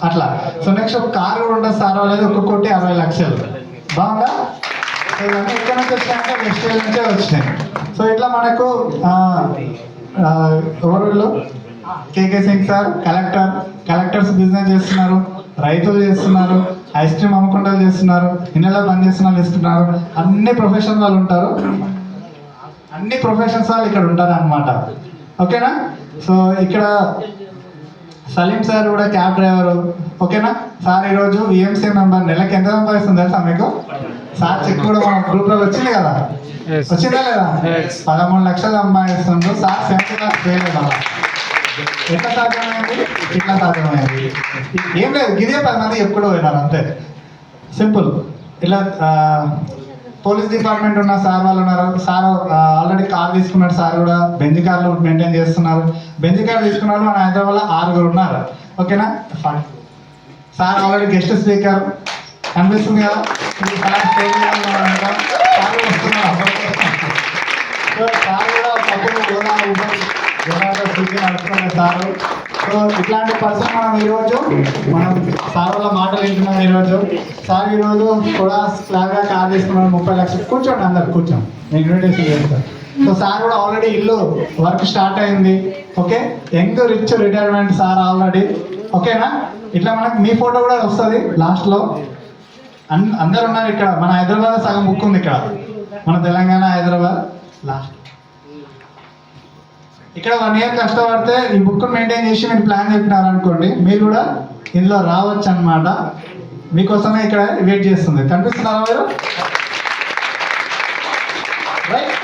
అట్లా. సో నెక్స్ట్ ఒక కారు కూడా ఉంటుంది సార్ వాళ్ళది, 1,60,00,000. బాగుందా? సో ఇవన్నీ ఎక్కడ నుంచి వచ్చాయంటే వెస్టేజ్ నుంచే వచ్చినాయి. సో ఇట్లా మనకు ఎవరు కేకే సింగ్ సార్ కలెక్టర్స్ బిజినెస్ చేస్తున్నారు, రైతులు చేస్తున్నారు, ఐస్ క్రీమ్ అమ్ముకుంటూ చేస్తున్నారు, ఇళ్ళలో పని చేస్తున్న వాళ్ళు ఇస్తున్నారు. అన్ని ప్రొఫెషన్ వాళ్ళు ఉంటారు, అన్ని ప్రొఫెషన్స్ వాళ్ళు ఇక్కడ ఉంటారు అనమాట. ఓకేనా, సో ఇక్కడ సలీం సార్ కూడా క్యాబ్ డ్రైవరు. ఓకేనా, సార్ ఈరోజు విఎంసీ మెంబర్. నెలకి ఎంత సంపాదిస్తుంది తెలుసా మీకు? సార్ చెక్ కూడా మన గ్రూప్లో వచ్చింది కదా, వచ్చిందా లేదా? 13 లక్షలు సంపాదిస్తుండ్రు సార్. 7th క్లాస్ చేయలేదు. ఎట్లా సాధ్యమైంది? ఇట్లా సాధ్యమైంది. ఏం లేదు, గిదే 10 మంది ఎప్పుడూ పోయినారు అంతే, సింపుల్. ఇలా పోలీస్ డిపార్ట్మెంట్ ఉన్న సార్ వాళ్ళు ఉన్నారు. సార్ ఆల్రెడీ కార్ తీసుకున్నాడు. సార్ కూడా బెంజ్ కార్లు మెయింటైన్ చేస్తున్నారు. బెంజ్ కార్ తీసుకున్న వాళ్ళు మన హైదరాబాద్లో 6 ఉన్నారు. ఓకేనా, సార్ ఆల్రెడీ గెస్ట్ స్పీకర్ కనిపిస్తుంది కదా, సార్ కూడా ఒకప్పుడు నడుపుకునే సారు. సో ఇట్లాంటి పర్సన్ మనం ఈరోజు సార్ వాళ్ళ మాటలు వింటున్నాం. ఈరోజు సార్ ఈరోజు కూడా స్లాబ్గా కార్ తీసుకున్నాం, 30 లక్షలు. కూర్చోండి అందరు, కూర్చోండి, నేను ఇన్విటేషన్ చేస్తాను. సో సార్ కూడా ఆల్రెడీ ఇల్లు వర్క్ స్టార్ట్ అయింది. Okay, young rich retirement sir already. ఓకేనా, ఇట్లా మనకి మీ ఫోటో కూడా వస్తుంది లాస్ట్లో. అందరు ఉన్నారు ఇక్కడ. మన హైదరాబాద్ సగం బుక్ ఉంది ఇక్కడ, మన తెలంగాణ హైదరాబాద్ లాస్ట్. ఇక్కడ 1 year కష్టపడితే ఈ బుక్ మెయింటైన్ చేసి మీరు ప్లాన్ చెప్పినారనుకోండి, మీరు కూడా ఇందులో రావచ్చు అనమాట. మీకోసమే ఇక్కడ వెయిట్ చేస్తుంది. కనిపిస్తున్నారా మీరు? రైట్,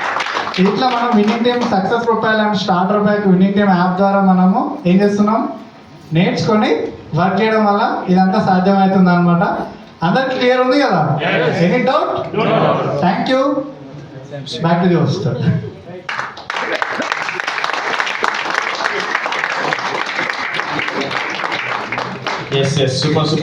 ఇట్లా మనం winning team success profile and starter pack winning team app ద్వారా మనము ఏం చేస్తున్నాం, నేర్చుకొని వర్క్ చేయడం వల్ల ఇదంతా సాధ్యమవుతుంది అనమాట. అందరికి క్లియర్ ఉంది కదా? Any doubt? Thank you. Back to the host. Yes, super, sir.